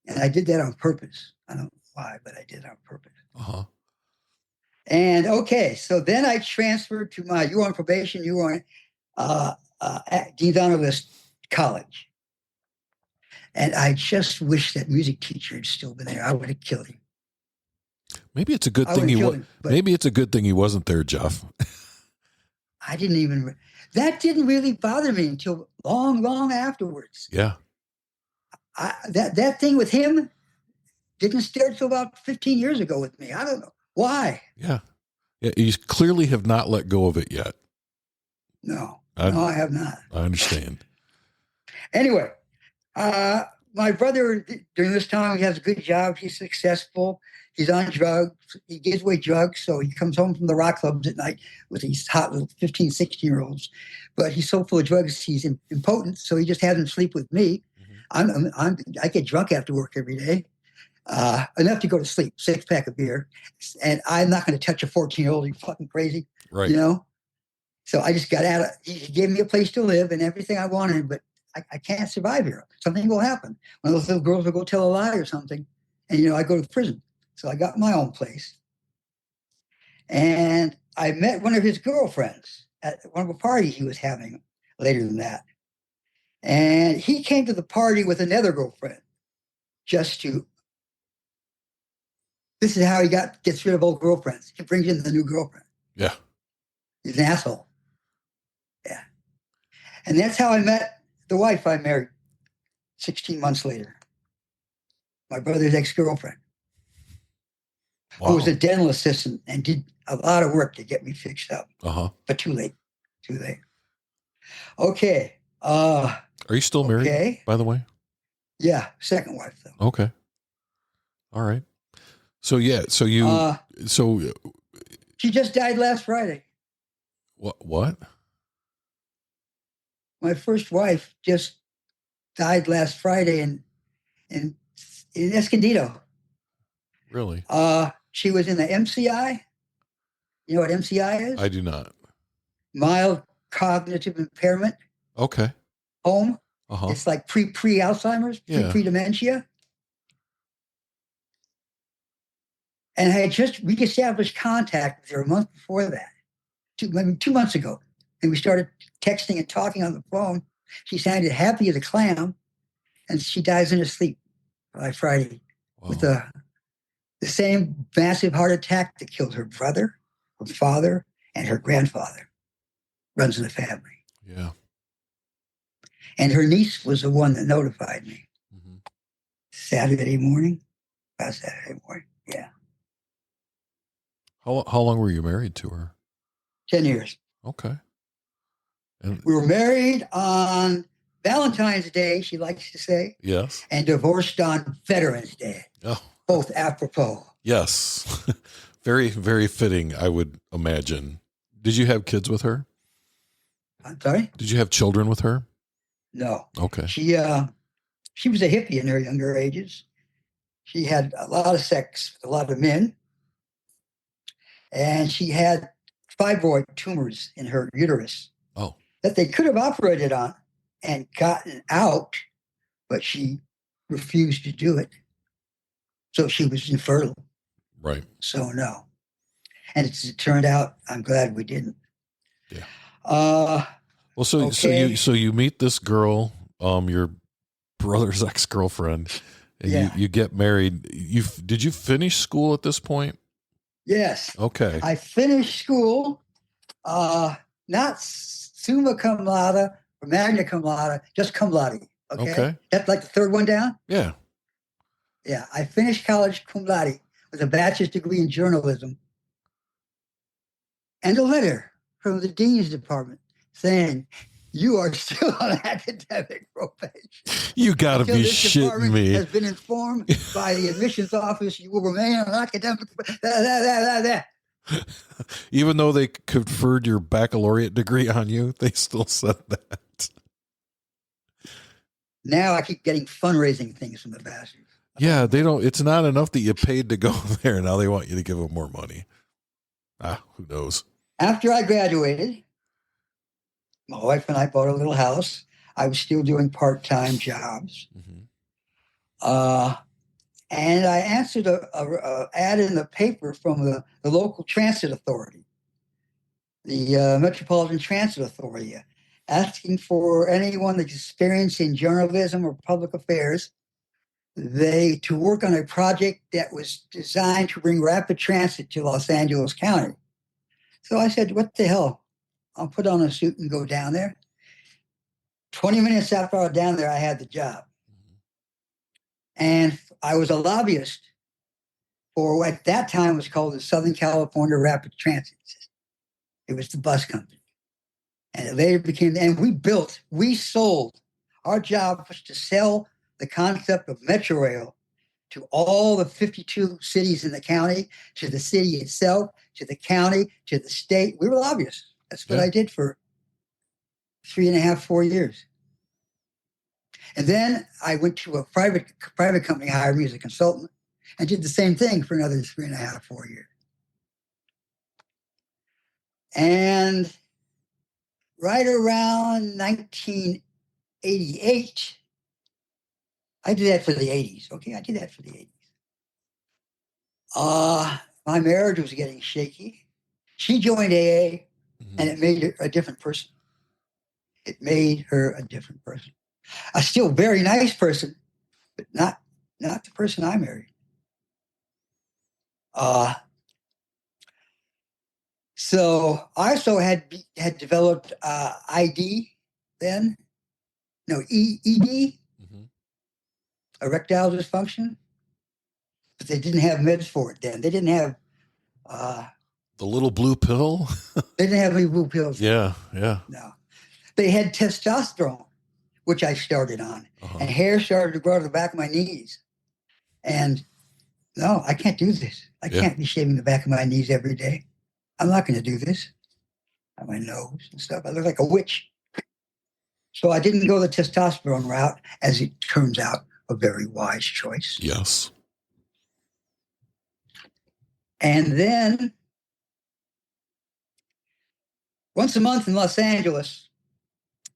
And I did that on purpose. I don't know why, but I did it on purpose. Uh-huh. And okay, so then I transferred to you were on probation, you were on Dean Donovan College. And I just wish that music teacher had still been there. I would have killed him. Maybe it's a good thing maybe it's a good thing he wasn't there, Jeff. I didn't even. That didn't really bother me until long afterwards. Yeah. That thing with him didn't start until about 15 years ago with me. I don't know why. Yeah. You clearly have not let go of it yet. No, I have not. I understand. Anyway, my brother during this time, he has a good job. He's successful. He's on drugs. He gives away drugs. So he comes home from the rock clubs at night with these hot little 15, 16-year-olds. But he's so full of drugs, he's impotent. So he just has them sleep with me. Mm-hmm. I get drunk after work every day. enough to go to sleep, 6-pack of beer. And I'm not going to touch a 14-year-old. You fucking crazy, Right. you know? So I just got out of, he gave me a place to live and everything I wanted, but I can't survive here. Something will happen. One of those little girls will go tell a lie or something. And, you know, I go to prison. So I got my own place. And I met one of his girlfriends at one of the parties he was having later than that. And he came to the party with another girlfriend just to, this is how he gets rid of old girlfriends. He brings in the new girlfriend. Yeah. He's an asshole. Yeah. And that's how I met the wife I married 16 months later. My brother's ex-girlfriend. Wow. Who was a dental assistant and did a lot of work to get me fixed up. But too late. Too late. Okay. Are you still married, by the way? Yeah. Second wife, though. Okay. All right. So, yeah. So you... She just died last Friday. What? My first wife just died last Friday in Escondido. Really? She was in the MCI. You know what MCI is? I do not. Mild cognitive impairment. Okay. Home. It's like pre-Alzheimer's, pre-dementia. And I had just reestablished contact with her a month before that, 2 months ago. And we started texting and talking on the phone. She sounded happy as a clam, and she dies in her sleep by Friday with the same massive heart attack that killed her brother, her father, and her grandfather. Runs in the family. Yeah. And her niece was the one that notified me. Saturday morning. Last Saturday morning. Yeah. How long were you married to her? 10 years. Okay. And we were married on Valentine's Day, she likes to say. Yes. And divorced on Veterans Day. Oh. Both apropos. Yes. Very, very fitting, I would imagine. Did you have kids with her? I'm sorry? Did you have children with her? No. Okay. She was a hippie in her younger ages. She had a lot of sex with a lot of men. And she had fibroid tumors in her uterus. Oh. That they could have operated on and gotten out, but she refused to do it. So she was infertile. Right. So no. And as it turned out, I'm glad we didn't. Yeah. Well, so you meet this girl, your brother's ex-girlfriend, and you get married. Did you finish school at this point? Yes. Okay. I finished school, not summa cum laude or magna cum laude, just cum laude. Okay. That's like the third one down? Yeah. Yeah. I finished college cum laude with a bachelor's degree in journalism and a letter from the dean's department saying, you are still on academic probation. You got to be shitting me. Has been informed by the admissions office you will remain on academic. Even though they conferred your baccalaureate degree on you, they still said that. Now I keep getting fundraising things from the bastards. Yeah, they don't. It's not enough that you paid to go there. Now they want you to give them more money. Who knows? After I graduated, my wife and I bought a little house. I was still doing part-time jobs. And I answered a ad in the paper from the local transit authority, the Metropolitan Transit Authority, asking for anyone that's experienced in journalism or public affairs, to work on a project that was designed to bring rapid transit to Los Angeles County. So I said, what the hell? I'll put on a suit and go down there. 20 minutes after I was down there, I had the job. And I was a lobbyist for what at that time was called the Southern California Rapid Transit System. It was the bus company. And it later became, and we sold. Our job was to sell the concept of Metro Rail to all the 52 cities in the county, to the city itself, to the county, to the state. We were lobbyists. That's what I did for 3.5, 4 years. And then I went to a private company, hired me as a consultant, and did the same thing for another 3.5, 4 years. And right around 1988, I did that for the 80s. Okay, I did that for the 80s. My marriage was getting shaky. She joined AA, and it made her a different person. It made her a different person. A still very nice person, but not the person I married. So I also had developed ID then. No, ED, erectile dysfunction. But they didn't have meds for it then. They didn't have the little blue pill. They didn't have any blue pills. Yeah. No. They had testosterone, which I started on. And hair started to grow to the back of my knees. And no, I can't do this. I can't be shaving the back of my knees every day. I'm not going to do this. On my nose and stuff. I look like a witch. So I didn't go the testosterone route, as it turns out, a very wise choice. Yes. And then once a month in Los Angeles,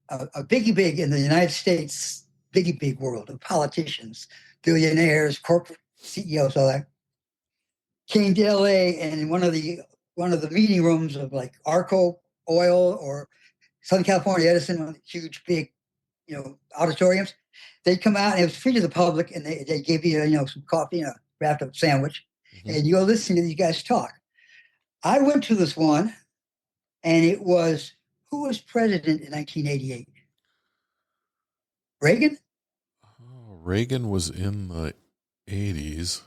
a biggie big in the United States, biggie big world of politicians, billionaires, corporate CEOs, all that, came to LA, and in one of the meeting rooms of like Arco Oil or Southern California Edison, one of the huge big, auditoriums, they'd come out and it was free to the public, and they give you, some coffee and a wrapped up sandwich, and you go listen to these guys talk. I went to this one, and it was, who was president in 1988? Reagan? Oh, Reagan was in the 80s.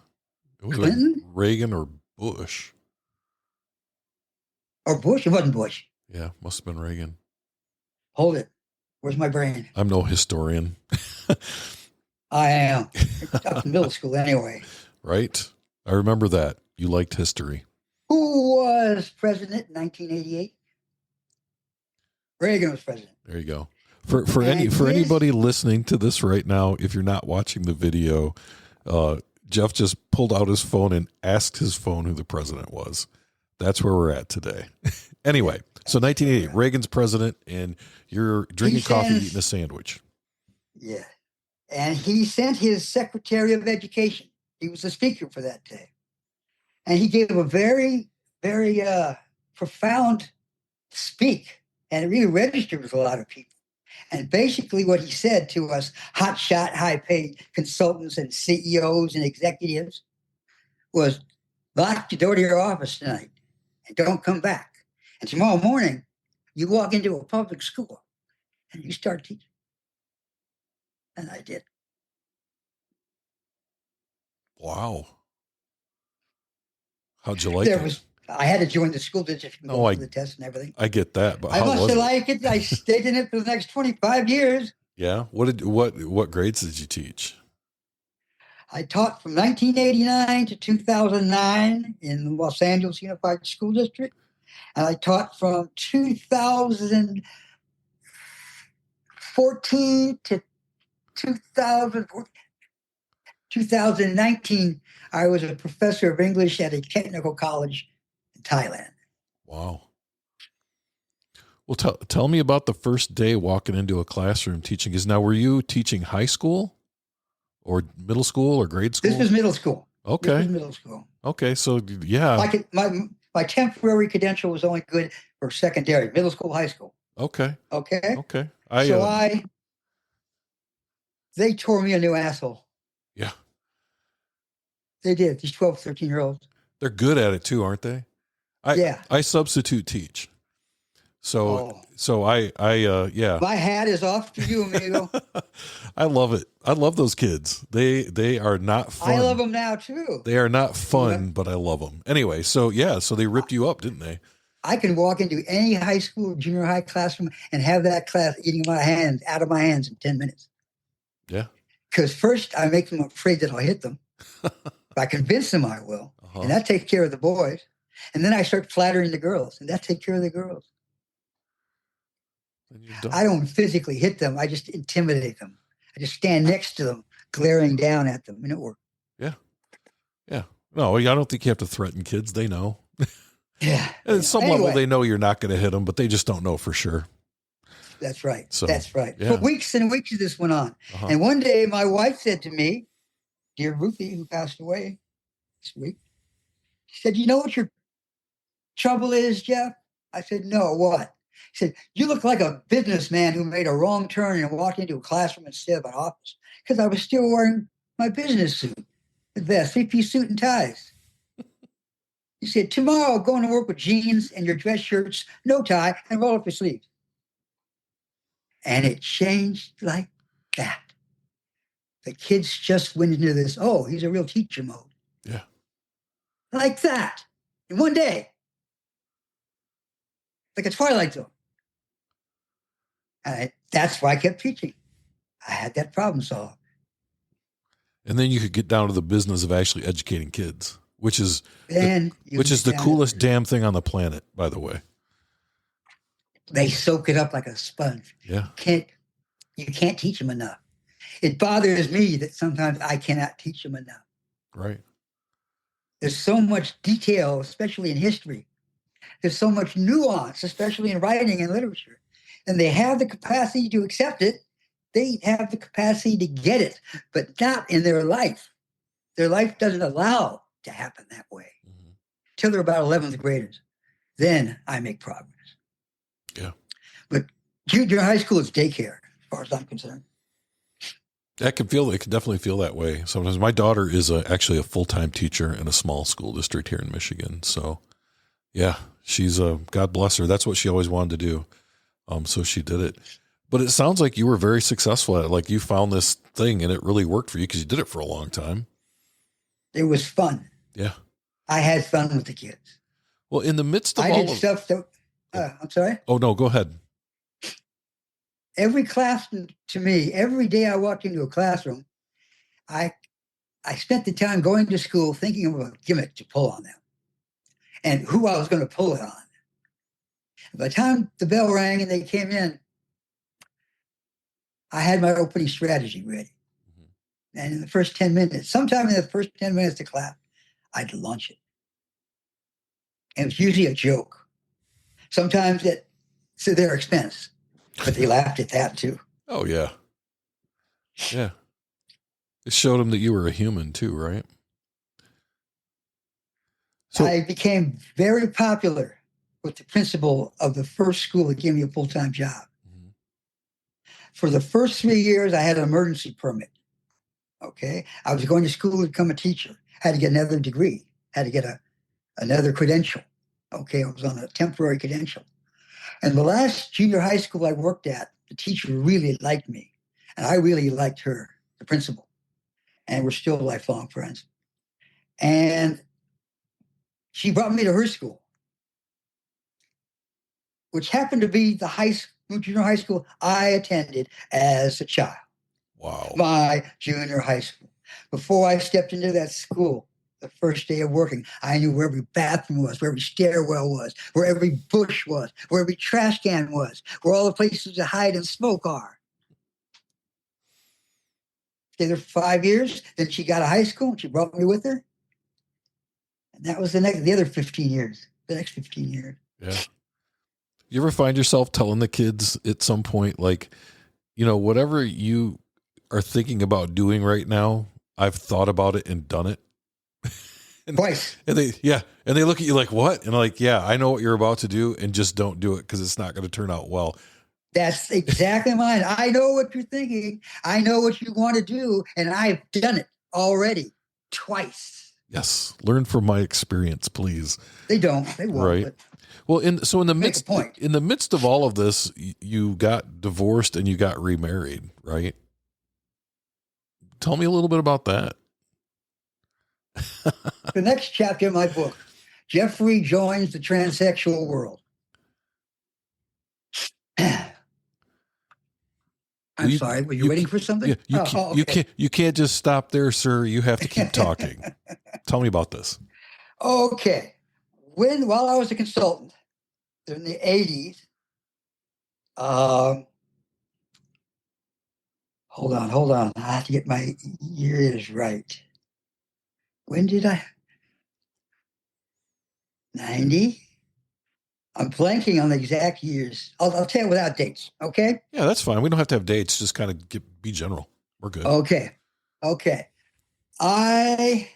It was Clinton? Reagan or Bush. Or Bush? It wasn't Bush. Yeah, must have been Reagan. Hold it. Where's my brain? I'm no historian. I am. Up in middle school anyway. Right. I remember that. You liked history. Who was president in 1988? Reagan was president. There you go. For anybody listening to this right now, if you're not watching the video, Jeff just pulled out his phone and asked his phone who the president was. That's where we're at today. Anyway, so 1988, Reagan's president, and you're drinking coffee, eating a sandwich. Yeah. And he sent his Secretary of Education. He was the speaker for that day. And he gave a very, very profound speak. And it really registered with a lot of people. And basically what he said to us, hotshot, high-paid consultants and CEOs and executives, was lock your door to your office tonight and don't come back. And tomorrow morning, you walk into a public school and you start teaching. And I did. Wow. How'd you like it? I had to join the school district and go through the test and everything. I get that, but I must have liked it. I stayed in it for the next 25 years. Yeah. What grades did you teach? I taught from 1989 to 2009 in the Los Angeles Unified School District. And I taught from 2014 to 2019. I was a professor of English at a technical college in Thailand. Wow. Well, tell me about the first day walking into a classroom teaching. Now, were you teaching high school or middle school or grade school? This was middle school. Okay. This was middle school. Okay. So, yeah. My temporary credential was only good for secondary, middle school, high school. Okay. They tore me a new asshole. Yeah. They did. These 12, 13-year-olds. They're good at it too, aren't they? I substitute teach. So I My hat is off to you, amigo. I love it. I love those kids. They are not fun. I love them now too. They are not fun, but I love them. Anyway, so they ripped you up, didn't they? I can walk into any high school, junior high classroom and have that class eating out of my hands in 10 minutes. Yeah. Because first I make them afraid that I'll hit them. I convince them I will. And that takes care of the boys. And then I start flattering the girls, and that takes care of the girls. I don't physically hit them. I just intimidate them. I just stand next to them, glaring down at them, and it worked. Yeah. Yeah. No, I don't think you have to threaten kids. They know. Yeah. And at some level, Anyway, they know you're not going to hit them, but they just don't know for sure. that's right. So, That's right. yeah. For weeks and weeks, this went on. Uh-huh. And one day, my wife said to me, dear Ruthie, who passed away this week, she said, "You know what your trouble is, Jeff?" I said, "No, what?" She said, "You look like a businessman who made a wrong turn and walked into a classroom instead of an office." Because I was still wearing my business suit, the vest, three-piece suit and ties. He said, "Tomorrow, going to work with jeans and your dress shirts, no tie, and roll up your sleeves." And it changed like that. The kids just went into this, oh, he's a real teacher mode. Yeah. Like that. In one day. Like a twilight zone. And that's why I kept teaching. I had that problem solved. And then you could get down to the business of actually educating kids, which is Then the coolest damn thing on the planet, by the way. They soak it up like a sponge. Yeah. You can't teach them enough. It bothers me that sometimes I cannot teach them enough. Right. There's so much detail, especially in history. There's so much nuance, especially in writing and literature. And they have the capacity to accept it. They have the capacity to get it, but not in their life. Their life doesn't allow to happen that way till they're about 11th graders. Then I make progress. Yeah. But junior high school is daycare, as far as I'm concerned. It can definitely feel that way. Sometimes my daughter is actually a full-time teacher in a small school district here in Michigan. So yeah, she's God bless her. That's what she always wanted to do. So she did it, but it sounds like you were very successful at it. Like you found this thing and it really worked for you because you did it for a long time. It was fun. Yeah. I had fun with the kids. Well, in the midst of stuff that, I'm sorry. Oh no, go ahead. Every class to me, every day I walked into a classroom, I spent the time going to school thinking of a gimmick to pull on them and who I was going to pull it on. By the time the bell rang and they came in, I had my opening strategy ready. And in the first 10 minutes, sometime in the first 10 minutes of class, I'd launch it. And it was usually a joke. Sometimes it's to their expense, but they laughed at that too. Oh, yeah. Yeah. It showed them that you were a human too, right? So I became very popular with the principal of the first school that gave me a full-time job. For the first 3 years, I had an emergency permit. Okay. I was going to school to become a teacher. I had to get another degree, had to get another credential. Okay. I was on a temporary credential. And the last junior high school I worked at, the teacher really liked me. And I really liked her, the principal. And we're still lifelong friends. And she brought me to her school, which happened to be the junior high school I attended as a child. Wow. My junior high school. Before I stepped into that school, the first day of working, I knew where every bathroom was, where every stairwell was, where every bush was, where every trash can was, where all the places to hide and smoke are. Stayed there for 5 years. Then she got a high school and she brought me with her. And that was the other 15 years, the next 15 years. Yeah. You ever find yourself telling the kids at some point, like, whatever you are thinking about doing right now, I've thought about it and done it. Twice. And they look at you like, what? And like, yeah, I know what you're about to do and just don't do it because it's not going to turn out well. That's exactly mine. I know what you're thinking. I know what you want to do. And I've done it already twice. Yes. Learn from my experience, please. They don't. They won't. Right. But well, in the midst of all of this, you got divorced and you got remarried, right? Tell me a little bit about that. The next chapter of my book, Jeffrey joins the transsexual world. I'm sorry. Were you waiting for something? Yeah, you can't just stop there, sir. You have to keep talking. Tell me about this. Okay. While I was a consultant in the 80s, hold on. I have to get my years right. when did I? 90? I'm blanking on the exact years. I'll tell you without dates, okay? Yeah, that's fine. We don't have to have dates. Just kind of be general. We're good. Okay. Okay. I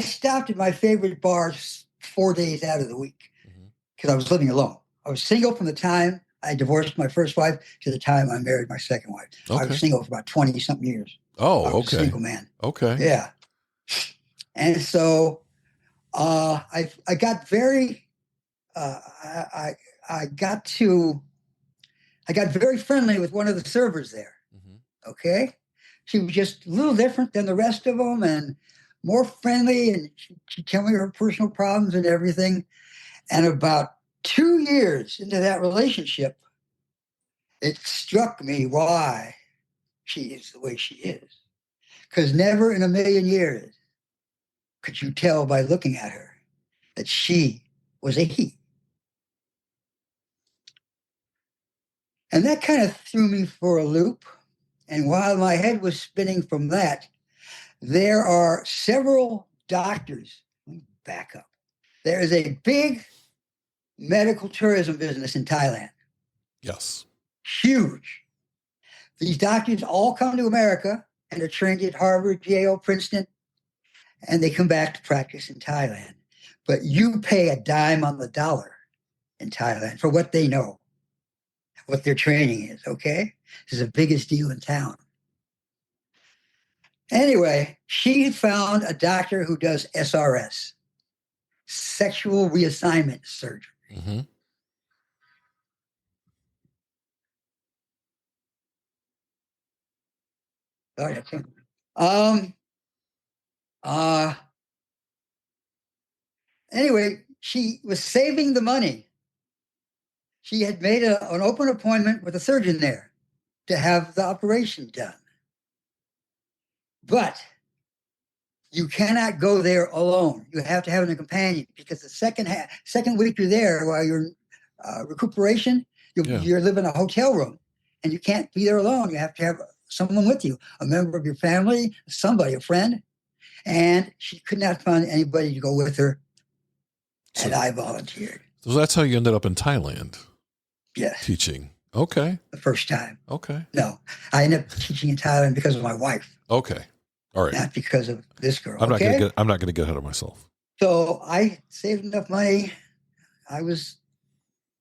stopped at my favorite bars 4 days out of the week because I was living alone. I was single from the time I divorced my first wife to the time I married my second wife. I Okay. was single for about 20-something years. Oh, I was a okay. single man. Okay. Yeah. And so I got very I got very friendly with one of the servers there. Okay, she was just a little different than the rest of them and more friendly, and she'd tell me her personal problems and everything. And about 2 years into that relationship, it struck me why she is the way she is. Because never in a million years could you tell by looking at her that she was a he. And that kind of threw me for a loop. And while my head was spinning from that, there are several doctors. Let me back up. There is a big medical tourism business in Thailand. Yes. Huge. These doctors all come to America and are trained at Harvard, Yale, Princeton, and they come back to practice in Thailand. But you pay a dime on the dollar in Thailand for what they know, what their training is, okay? This is the biggest deal in town. Anyway, she found a doctor who does SRS, sexual reassignment surgery. Mm-hmm. All right. Uh, anyway, she was saving the money. She had made an open appointment with a surgeon there to have the operation done. But you cannot go there alone. You have to have a companion because the second week you're there while you're recuperation, you're living in a hotel room and you can't be there alone. You have to have someone with you, a member of your family, somebody, a friend. And she could not find anybody to go with her. And I volunteered. So that's how you ended up in Thailand. Yes. Teaching. Okay. The first time. Okay. No, I ended up teaching in Thailand because of my wife. Okay. All right. Not because of this girl. I'm not going to get ahead of myself. So I saved enough money. I was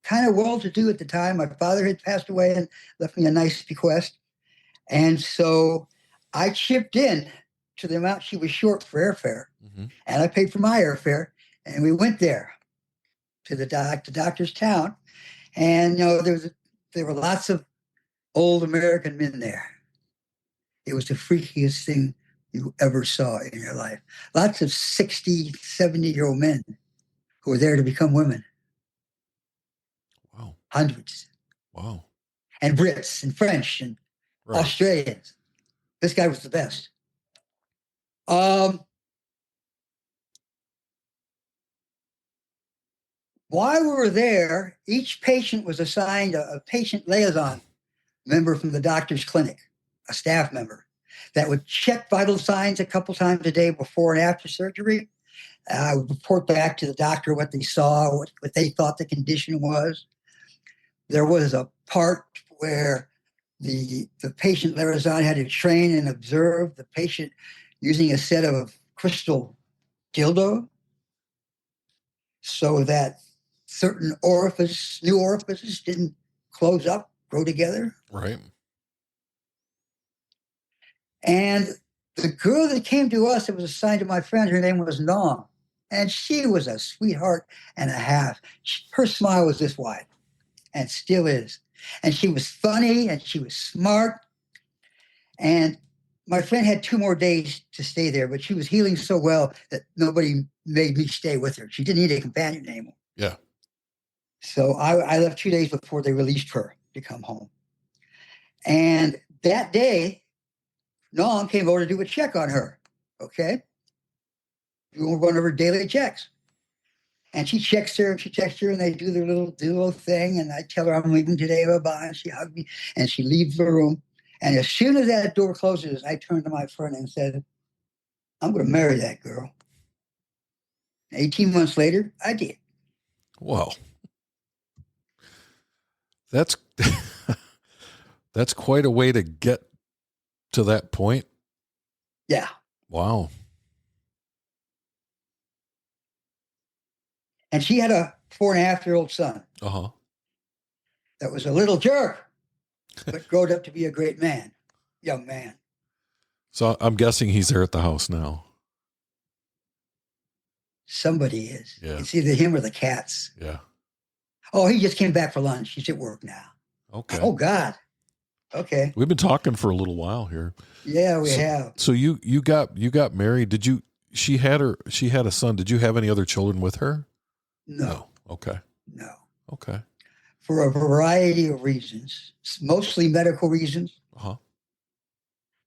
kind of well-to-do at the time. My father had passed away and left me a nice bequest. And so I chipped in to the amount she was short for airfare. And I paid for my airfare. And we went there to the doctor's town. And, you know, there were lots of old American men there. It was the freakiest thing you ever saw in your life. Lots of 60, 70-year-old men who were there to become women. Wow. Hundreds. Wow. And Brits and French and Australians. This guy was the best. While we were there, each patient was assigned a patient liaison member from the doctor's clinic, a staff member, that would check vital signs a couple times a day before and after surgery. I would report back to the doctor what they saw, what they thought the condition was. There was a part where the patient liaison had to train and observe the patient using a set of crystal dildo so that certain new orifices didn't close up, grow together. Right. And the girl that came to us, that was assigned to my friend, her name was Nam. And she was a sweetheart and a half. Her smile was this wide and still is. And she was funny and she was smart. And my friend had 2 more days to stay there, but she was healing so well that nobody made me stay with her. She didn't need a companion anymore. Yeah. So I left 2 days before they released her to come home. And that day, Nam came over to do a check on her. Okay. We were one of her daily checks. And she checks her and she checks her and they do their little thing. And I tell her I'm leaving today, bye-bye. And she hugged me and she leaves the room. And as soon as that door closes, I turned to my friend and said, I'm going to marry that girl. 18 months later, I did. Well, that's that's quite a way to get to that point. Yeah. Wow. And she had a 4.5-year-old son Uh-huh. that was a little jerk, but growed up to be a great man, young man. So I'm guessing he's there at the house now. Somebody is. Yeah. It's either him or the cats. Yeah. Oh, he just came back for lunch. He's at work now. Okay. Oh, God. Okay. We've been talking for a little while here. Yeah, we have. So you got married. She had a son. Did you have any other children with her? No. Okay. No. Okay. For a variety of reasons, mostly medical reasons. Uh-huh.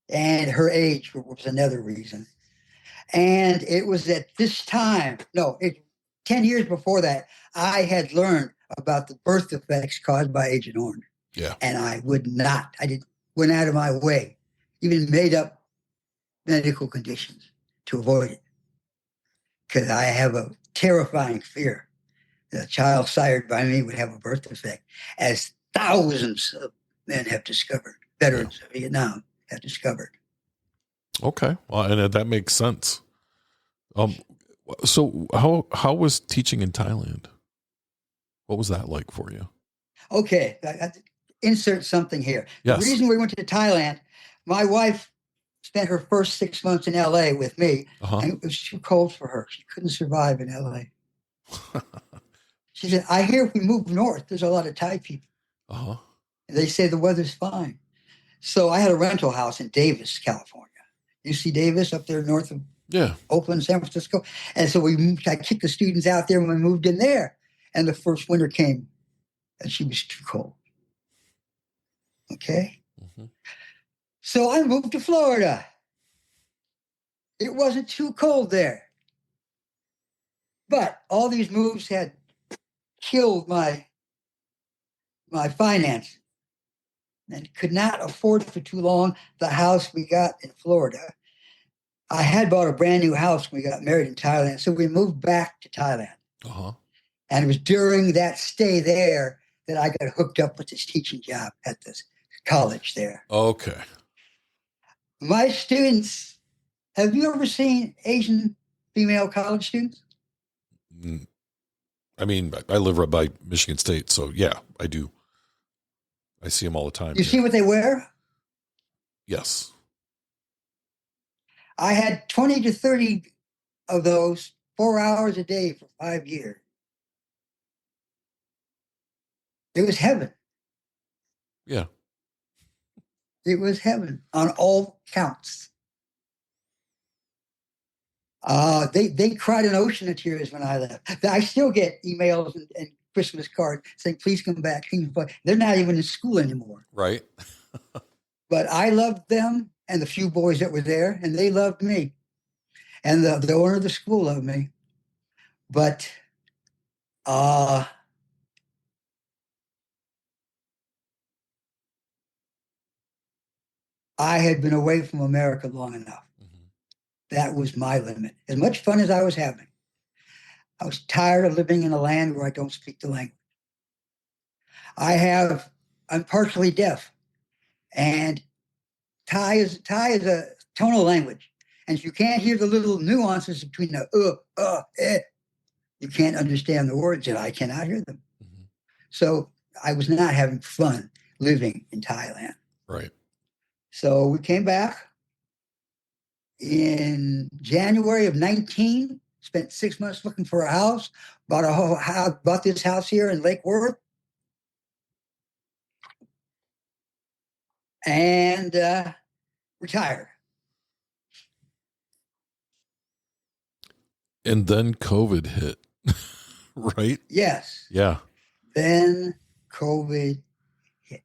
And her age was another reason. And it was at this time, 10 years before that, I had learned about the birth defects caused by Agent Orange. Yeah. And I went out of my way, even made up medical conditions to avoid it. Because I have a terrifying fear that a child sired by me would have a birth defect, as thousands of men have discovered, veterans of Vietnam have discovered. Okay. Well, and that makes sense. So how was teaching in Thailand? What was that like for you? Okay. Insert something here. Yes. The reason we went to Thailand, my wife spent her first 6 months in LA with me, and it was too cold for her. She couldn't survive in LA. She said, I hear if we move north, there's a lot of Thai people. Uh-huh. And they say the weather's fine. So I had a rental house in Davis, California. UC Davis up there north of Oakland, San Francisco. And so I kicked the students out there when we moved in there. And the first winter came and she was too cold. Okay. Mm-hmm. So I moved to Florida. It wasn't too cold there. But all these moves had killed my finance and could not afford for too long the house we got in Florida. I had bought a brand new house when we got married in Thailand. So we moved back to Thailand. Uh-huh. And it was during that stay there that I got hooked up with this teaching job at this college there. Okay. My students, have you ever seen Asian female college students? I mean, I live right by Michigan State, so yeah, I do. I see them all the time. You see what they wear? Yes. I had 20 to 30 of those 4 hours a day for 5 years. It was heaven. Yeah. It was heaven on all counts. They cried an ocean of tears when I left. I still get emails and Christmas cards saying, please come back. They're not even in school anymore. Right. But I loved them and the few boys that were there, and they loved me. And the owner of the school loved me. But I had been away from America long enough. That was my limit. As much fun as I was having, I was tired of living in a land where I don't speak the language. I'm partially deaf, and Thai is a tonal language. And if you can't hear the little nuances between the you can't understand the words, and I cannot hear them. Mm-hmm. So I was not having fun living in Thailand. Right. So we came back in January of 19, spent 6 months looking for a house, bought this house here in Lake Worth, and retired. And then COVID hit, right? Yes. Yeah. Then COVID hit.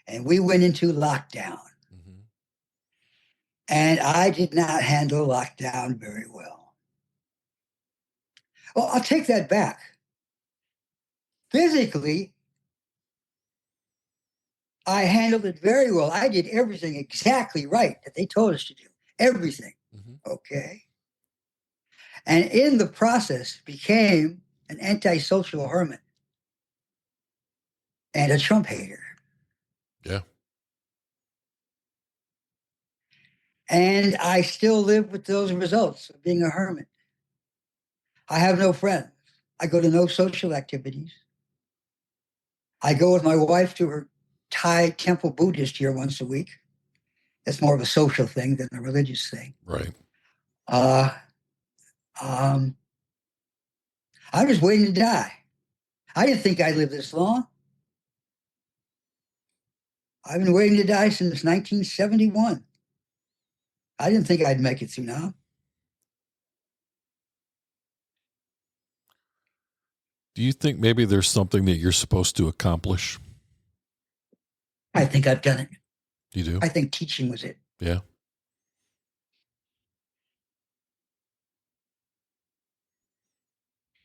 And we went into lockdown. Mm-hmm. And I did not handle lockdown very well. Well, I'll take that back. Physically, I handled it very well. I did everything exactly right that they told us to do. Everything. Mm-hmm. Okay. and in the process became an antisocial hermit and a Trump hater. Yeah. And I still live with those results of being a hermit. I have no friends. I go to no social activities. I go with my wife to her Thai temple Buddhist here once a week. It's more of a social thing than a religious thing. Right. Uh, um, I'm just waiting to die. I didn't think I'd live this long. I've been waiting to die since 1971. I didn't think I'd make it through now. Do you think maybe there's something that you're supposed to accomplish? I think I've done it. You do? I think teaching was it. Yeah.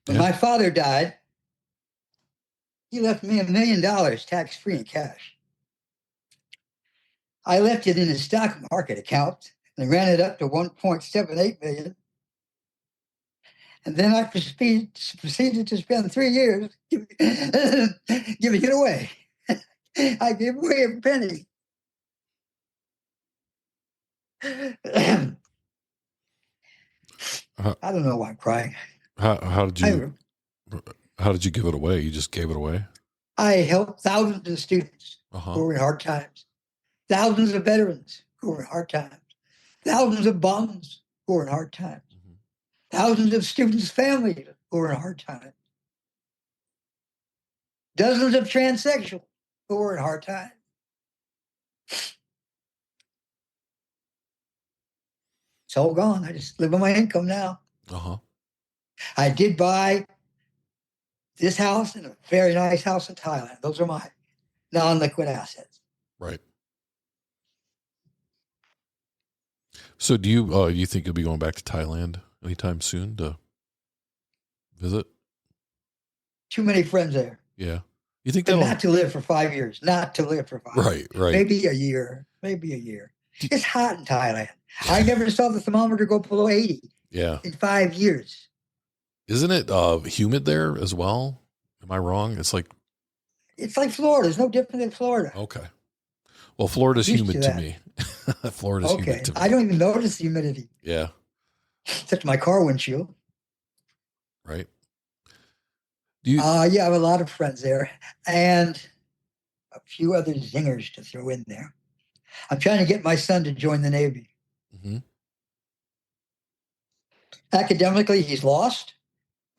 When my father died, he left me $1 million tax-free in cash. I left it in his stock market account and ran it up to 1.78 million. And then I proceeded to spend 3 years giving it away. I gave away a penny. I don't know why I'm crying. How did you give it away? You just gave it away? I helped thousands of students who were in hard times, thousands of veterans who were in hard times, thousands of bums who were in hard times, thousands of students' families who were in hard times, dozens of transsexuals who were in hard times. It's all gone. I just live on my income now. I did buy this house and a very nice house in Thailand. Those are my non-liquid assets. Right. So do you think you'll be going back to Thailand anytime soon to visit? Too many friends there. Yeah. You think And that'll... not to live for 5 years. Not to live for 5 years. Right. Maybe a year. It's hot in Thailand. I never saw the thermometer go below 80 in 5 years. Isn't it humid there as well? Am I wrong? It's like Florida. It's no different than Florida. Okay. Well, Florida's humid to me. Florida's humid to me. I don't even notice the humidity. Yeah. Except my car windshield. Right. Yeah, I have a lot of friends there and a few other zingers to throw in there. I'm trying to get my son to join the Navy. Academically, he's lost.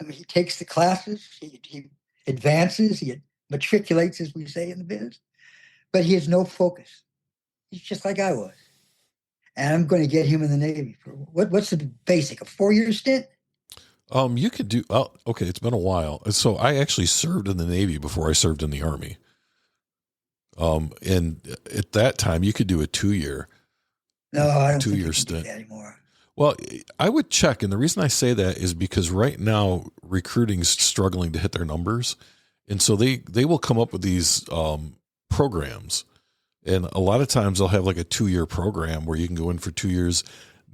I mean, he takes the classes, he advances, he matriculates, as we say in the biz, but he has no focus. He's just like I was. And I'm going to get him in the Navy. What's the basic, a 4-year stint? You could do, okay, it's been a while. So I actually served in the Navy before I served in the Army. And at that time, you could do a 2-year. No, I don't 2-year think stint do that anymore. Well, I would check. And the reason I say that is because right now recruiting's struggling to hit their numbers. And so they will come up with these programs. And a lot of times they'll have like a 2-year program where you can go in for 2 years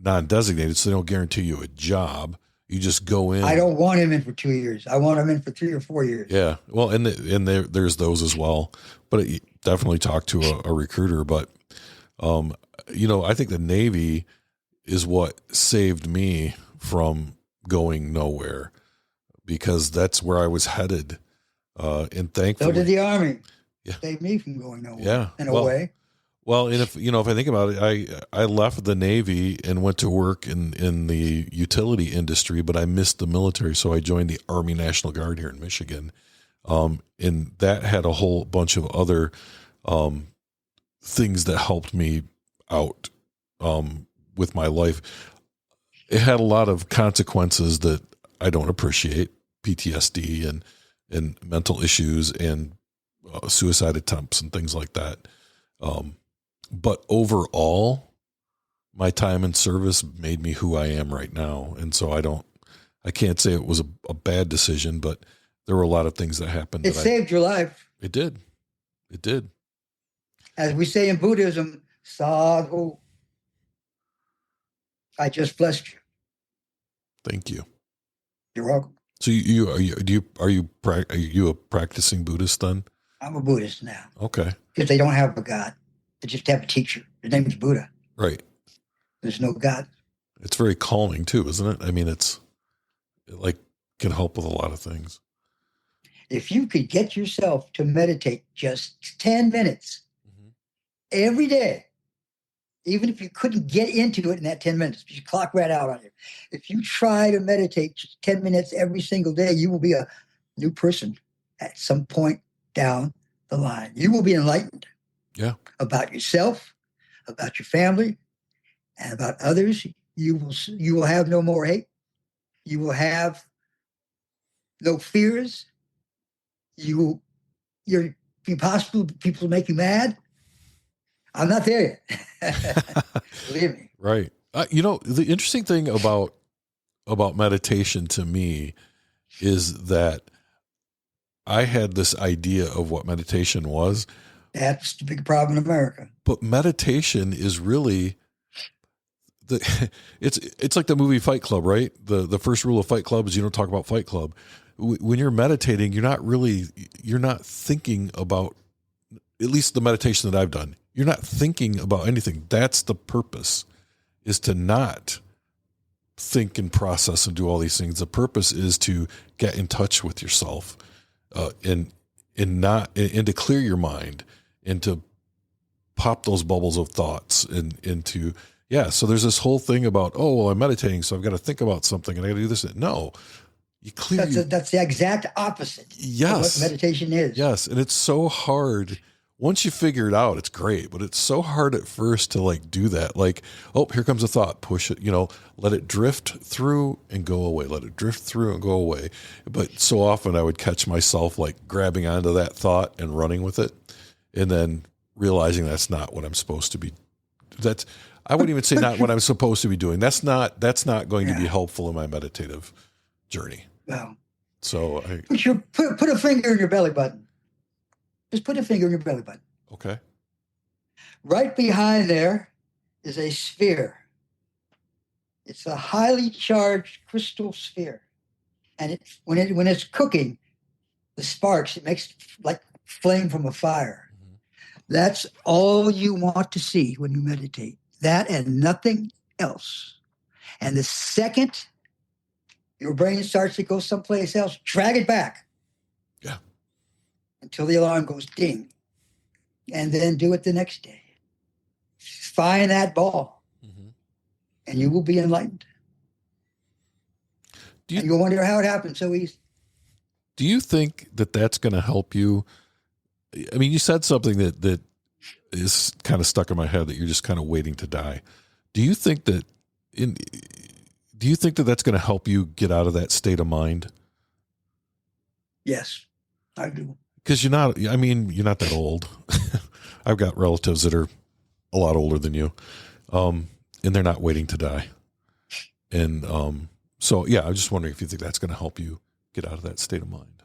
non-designated. So they don't guarantee you a job. You just go in. I don't want him in for 2 years. I want him in for 3 or 4 years. Yeah. Well, and there's those as well, but definitely talk to a recruiter. But, I think the Navy is what saved me from going nowhere, because that's where I was headed. And thankfully, So did the Army. Yeah. Saved me from going nowhere. Yeah. In a way. Well, and if I think about it, I left the Navy and went to work in the utility industry, but I missed the military. So I joined the Army National Guard here in Michigan. And that had a whole bunch of other, things that helped me out, with my life. It had a lot of consequences that I don't appreciate, PTSD and mental issues and suicide attempts and things like that. But overall, my time in service made me who I am right now. And so I can't say it was a bad decision, but there were a lot of things that happened. It saved your life. It did. It did. As we say in Buddhism, sadhu. I just blessed you. Thank you. You're welcome. So are you a practicing Buddhist then? I'm a Buddhist now Okay. because they don't have a God. They just have a teacher. His name is Buddha. Right. There's no God. It's very calming too, isn't it? I mean, it like can help with a lot of things. If you could get yourself to meditate just 10 minutes Mhm. every day, even if you couldn't get into it in that 10 minutes, you clock right out on you. If you try to meditate just 10 minutes every single day, you will be a new person at some point down the line. You will be enlightened about yourself, about your family, and about others. You will have no more hate. You will have no fears. You're impossible. People make you mad. I'm not there yet. Believe me. Right. The interesting thing about meditation to me is that I had this idea of what meditation was. That's the big problem in America. But meditation is really it's like the movie Fight Club, right? The first rule of Fight Club is you don't talk about Fight Club. When you're meditating, you're not thinking about, at least the meditation that I've done, you're not thinking about anything. That's the purpose, is to not think and process and do all these things. The purpose is to get in touch with yourself, and to clear your mind and to pop those bubbles of thoughts into. So there's this whole thing about, I'm meditating, so I've got to think about something and I got to do this. No, you clear. That's the exact opposite. Yes. Of what meditation is. Yes. And it's so hard. Once you figure it out, it's great, but it's so hard at first to like do that. Like, here comes a thought, push it, let it drift through and go away. Let it drift through and go away. But so often I would catch myself like grabbing onto that thought and running with it, and then realizing that's not what I'm supposed to be. I wouldn't even say not what I'm supposed to be doing. That's not going to be helpful in my meditative journey. Well, so put a finger in your belly button. Just put a finger in your belly button. Okay. Right behind there is a sphere. It's a highly charged crystal sphere. And when it's cooking, the sparks, it makes like flame from a fire. Mm-hmm. That's all you want to see when you meditate. That and nothing else. And the second your brain starts to go someplace else, drag it back. Yeah. Until the alarm goes ding. And then do it the next day. Find that ball. Mm-hmm. And you will be enlightened. And you'll wonder how it happened so easy. Do you think that that's going to help you? I mean, you said something that is kind of stuck in my head, that you're just kind of waiting to die. Do you think that that's going to help you get out of that state of mind? Yes, I do. Because you're not that old. I've got relatives that are a lot older than you, and they're not waiting to die. And I'm just wondering if you think that's going to help you get out of that state of mind.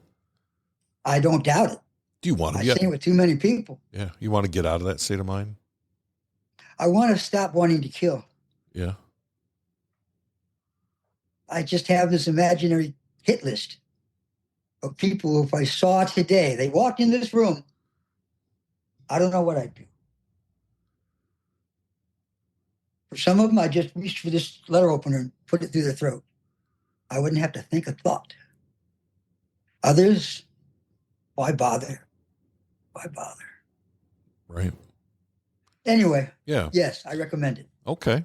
I don't doubt it. Do you want to? I've seen it with too many people. Yeah, you want to get out of that state of mind? I want to stop wanting to kill. Yeah. I just have this imaginary hit list of people who, if I saw today, they walked in this room, I don't know what I'd do. For some of them, I just reached for this letter opener and put it through their throat. I wouldn't have to think a thought. Others, why bother? Why bother? Right. Anyway. Yeah. Yes, I recommend it. Okay.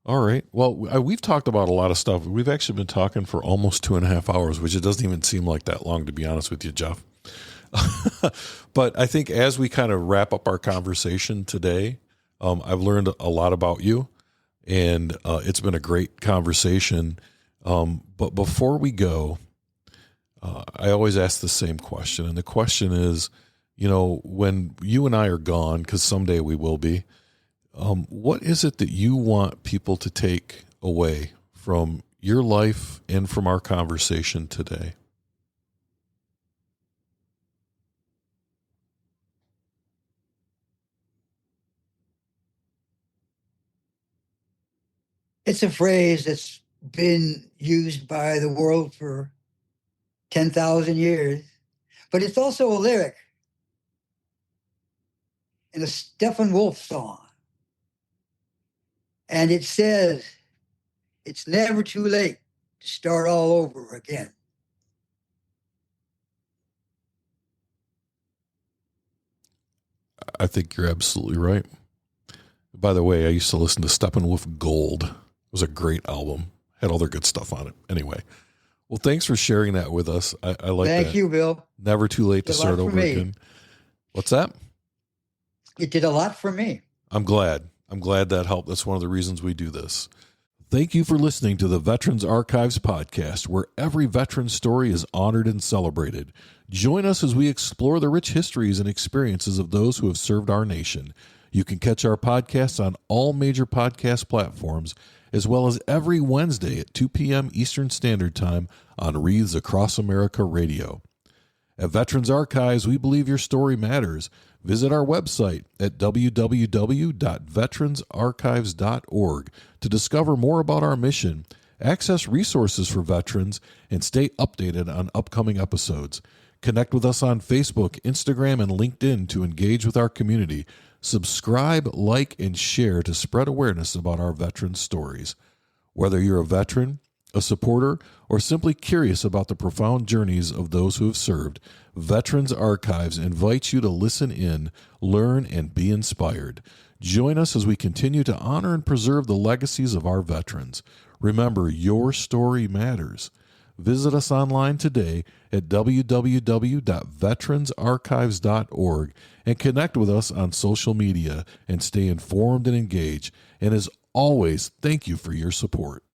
All right. Well, we've talked about a lot of stuff. We've actually been talking for almost 2.5 hours, which it doesn't even seem like that long, to be honest with you, Jeff. But I think as we kind of wrap up our conversation today, I've learned a lot about you, and it's been a great conversation. But before we go, I always ask the same question. And the question is, when you and I are gone, because someday we will be, what is it that you want people to take away from your life and from our conversation today? It's a phrase that's been used by the world for 10,000 years, but it's also a lyric in a Steppenwolf song. And it says, it's never too late to start all over again. I think you're absolutely right. By the way, I used to listen to Steppenwolf Gold. It was a great album. Had all their good stuff on it. Anyway, well, thanks for sharing that with us. I like that. Thank you, Bill. Never too late to start over again. What's that? It did a lot for me. I'm glad. I'm glad that helped. That's one of the reasons we do this. Thank you for listening to the Veterans Archives podcast, where every veteran story is honored and celebrated. Join us as we explore the rich histories and experiences of those who have served our nation. You can catch our podcasts on all major podcast platforms, as well as every Wednesday at 2 p.m. Eastern Standard Time on Wreaths Across America Radio. At Veterans Archives, we believe your story matters. Visit our website at www.veteransarchives.org to discover more about our mission, access resources for veterans, and stay updated on upcoming episodes. Connect with us on Facebook, Instagram, and LinkedIn to engage with our community. Subscribe, like, and share to spread awareness about our veterans' stories. Whether you're a veteran, a supporter, or simply curious about the profound journeys of those who have served, Veterans Archives invites you to listen in, learn, and be inspired. Join us as we continue to honor and preserve the legacies of our veterans. Remember, your story matters. Visit us online today at www.veteransarchives.org and connect with us on social media and stay informed and engaged. And as always, thank you for your support.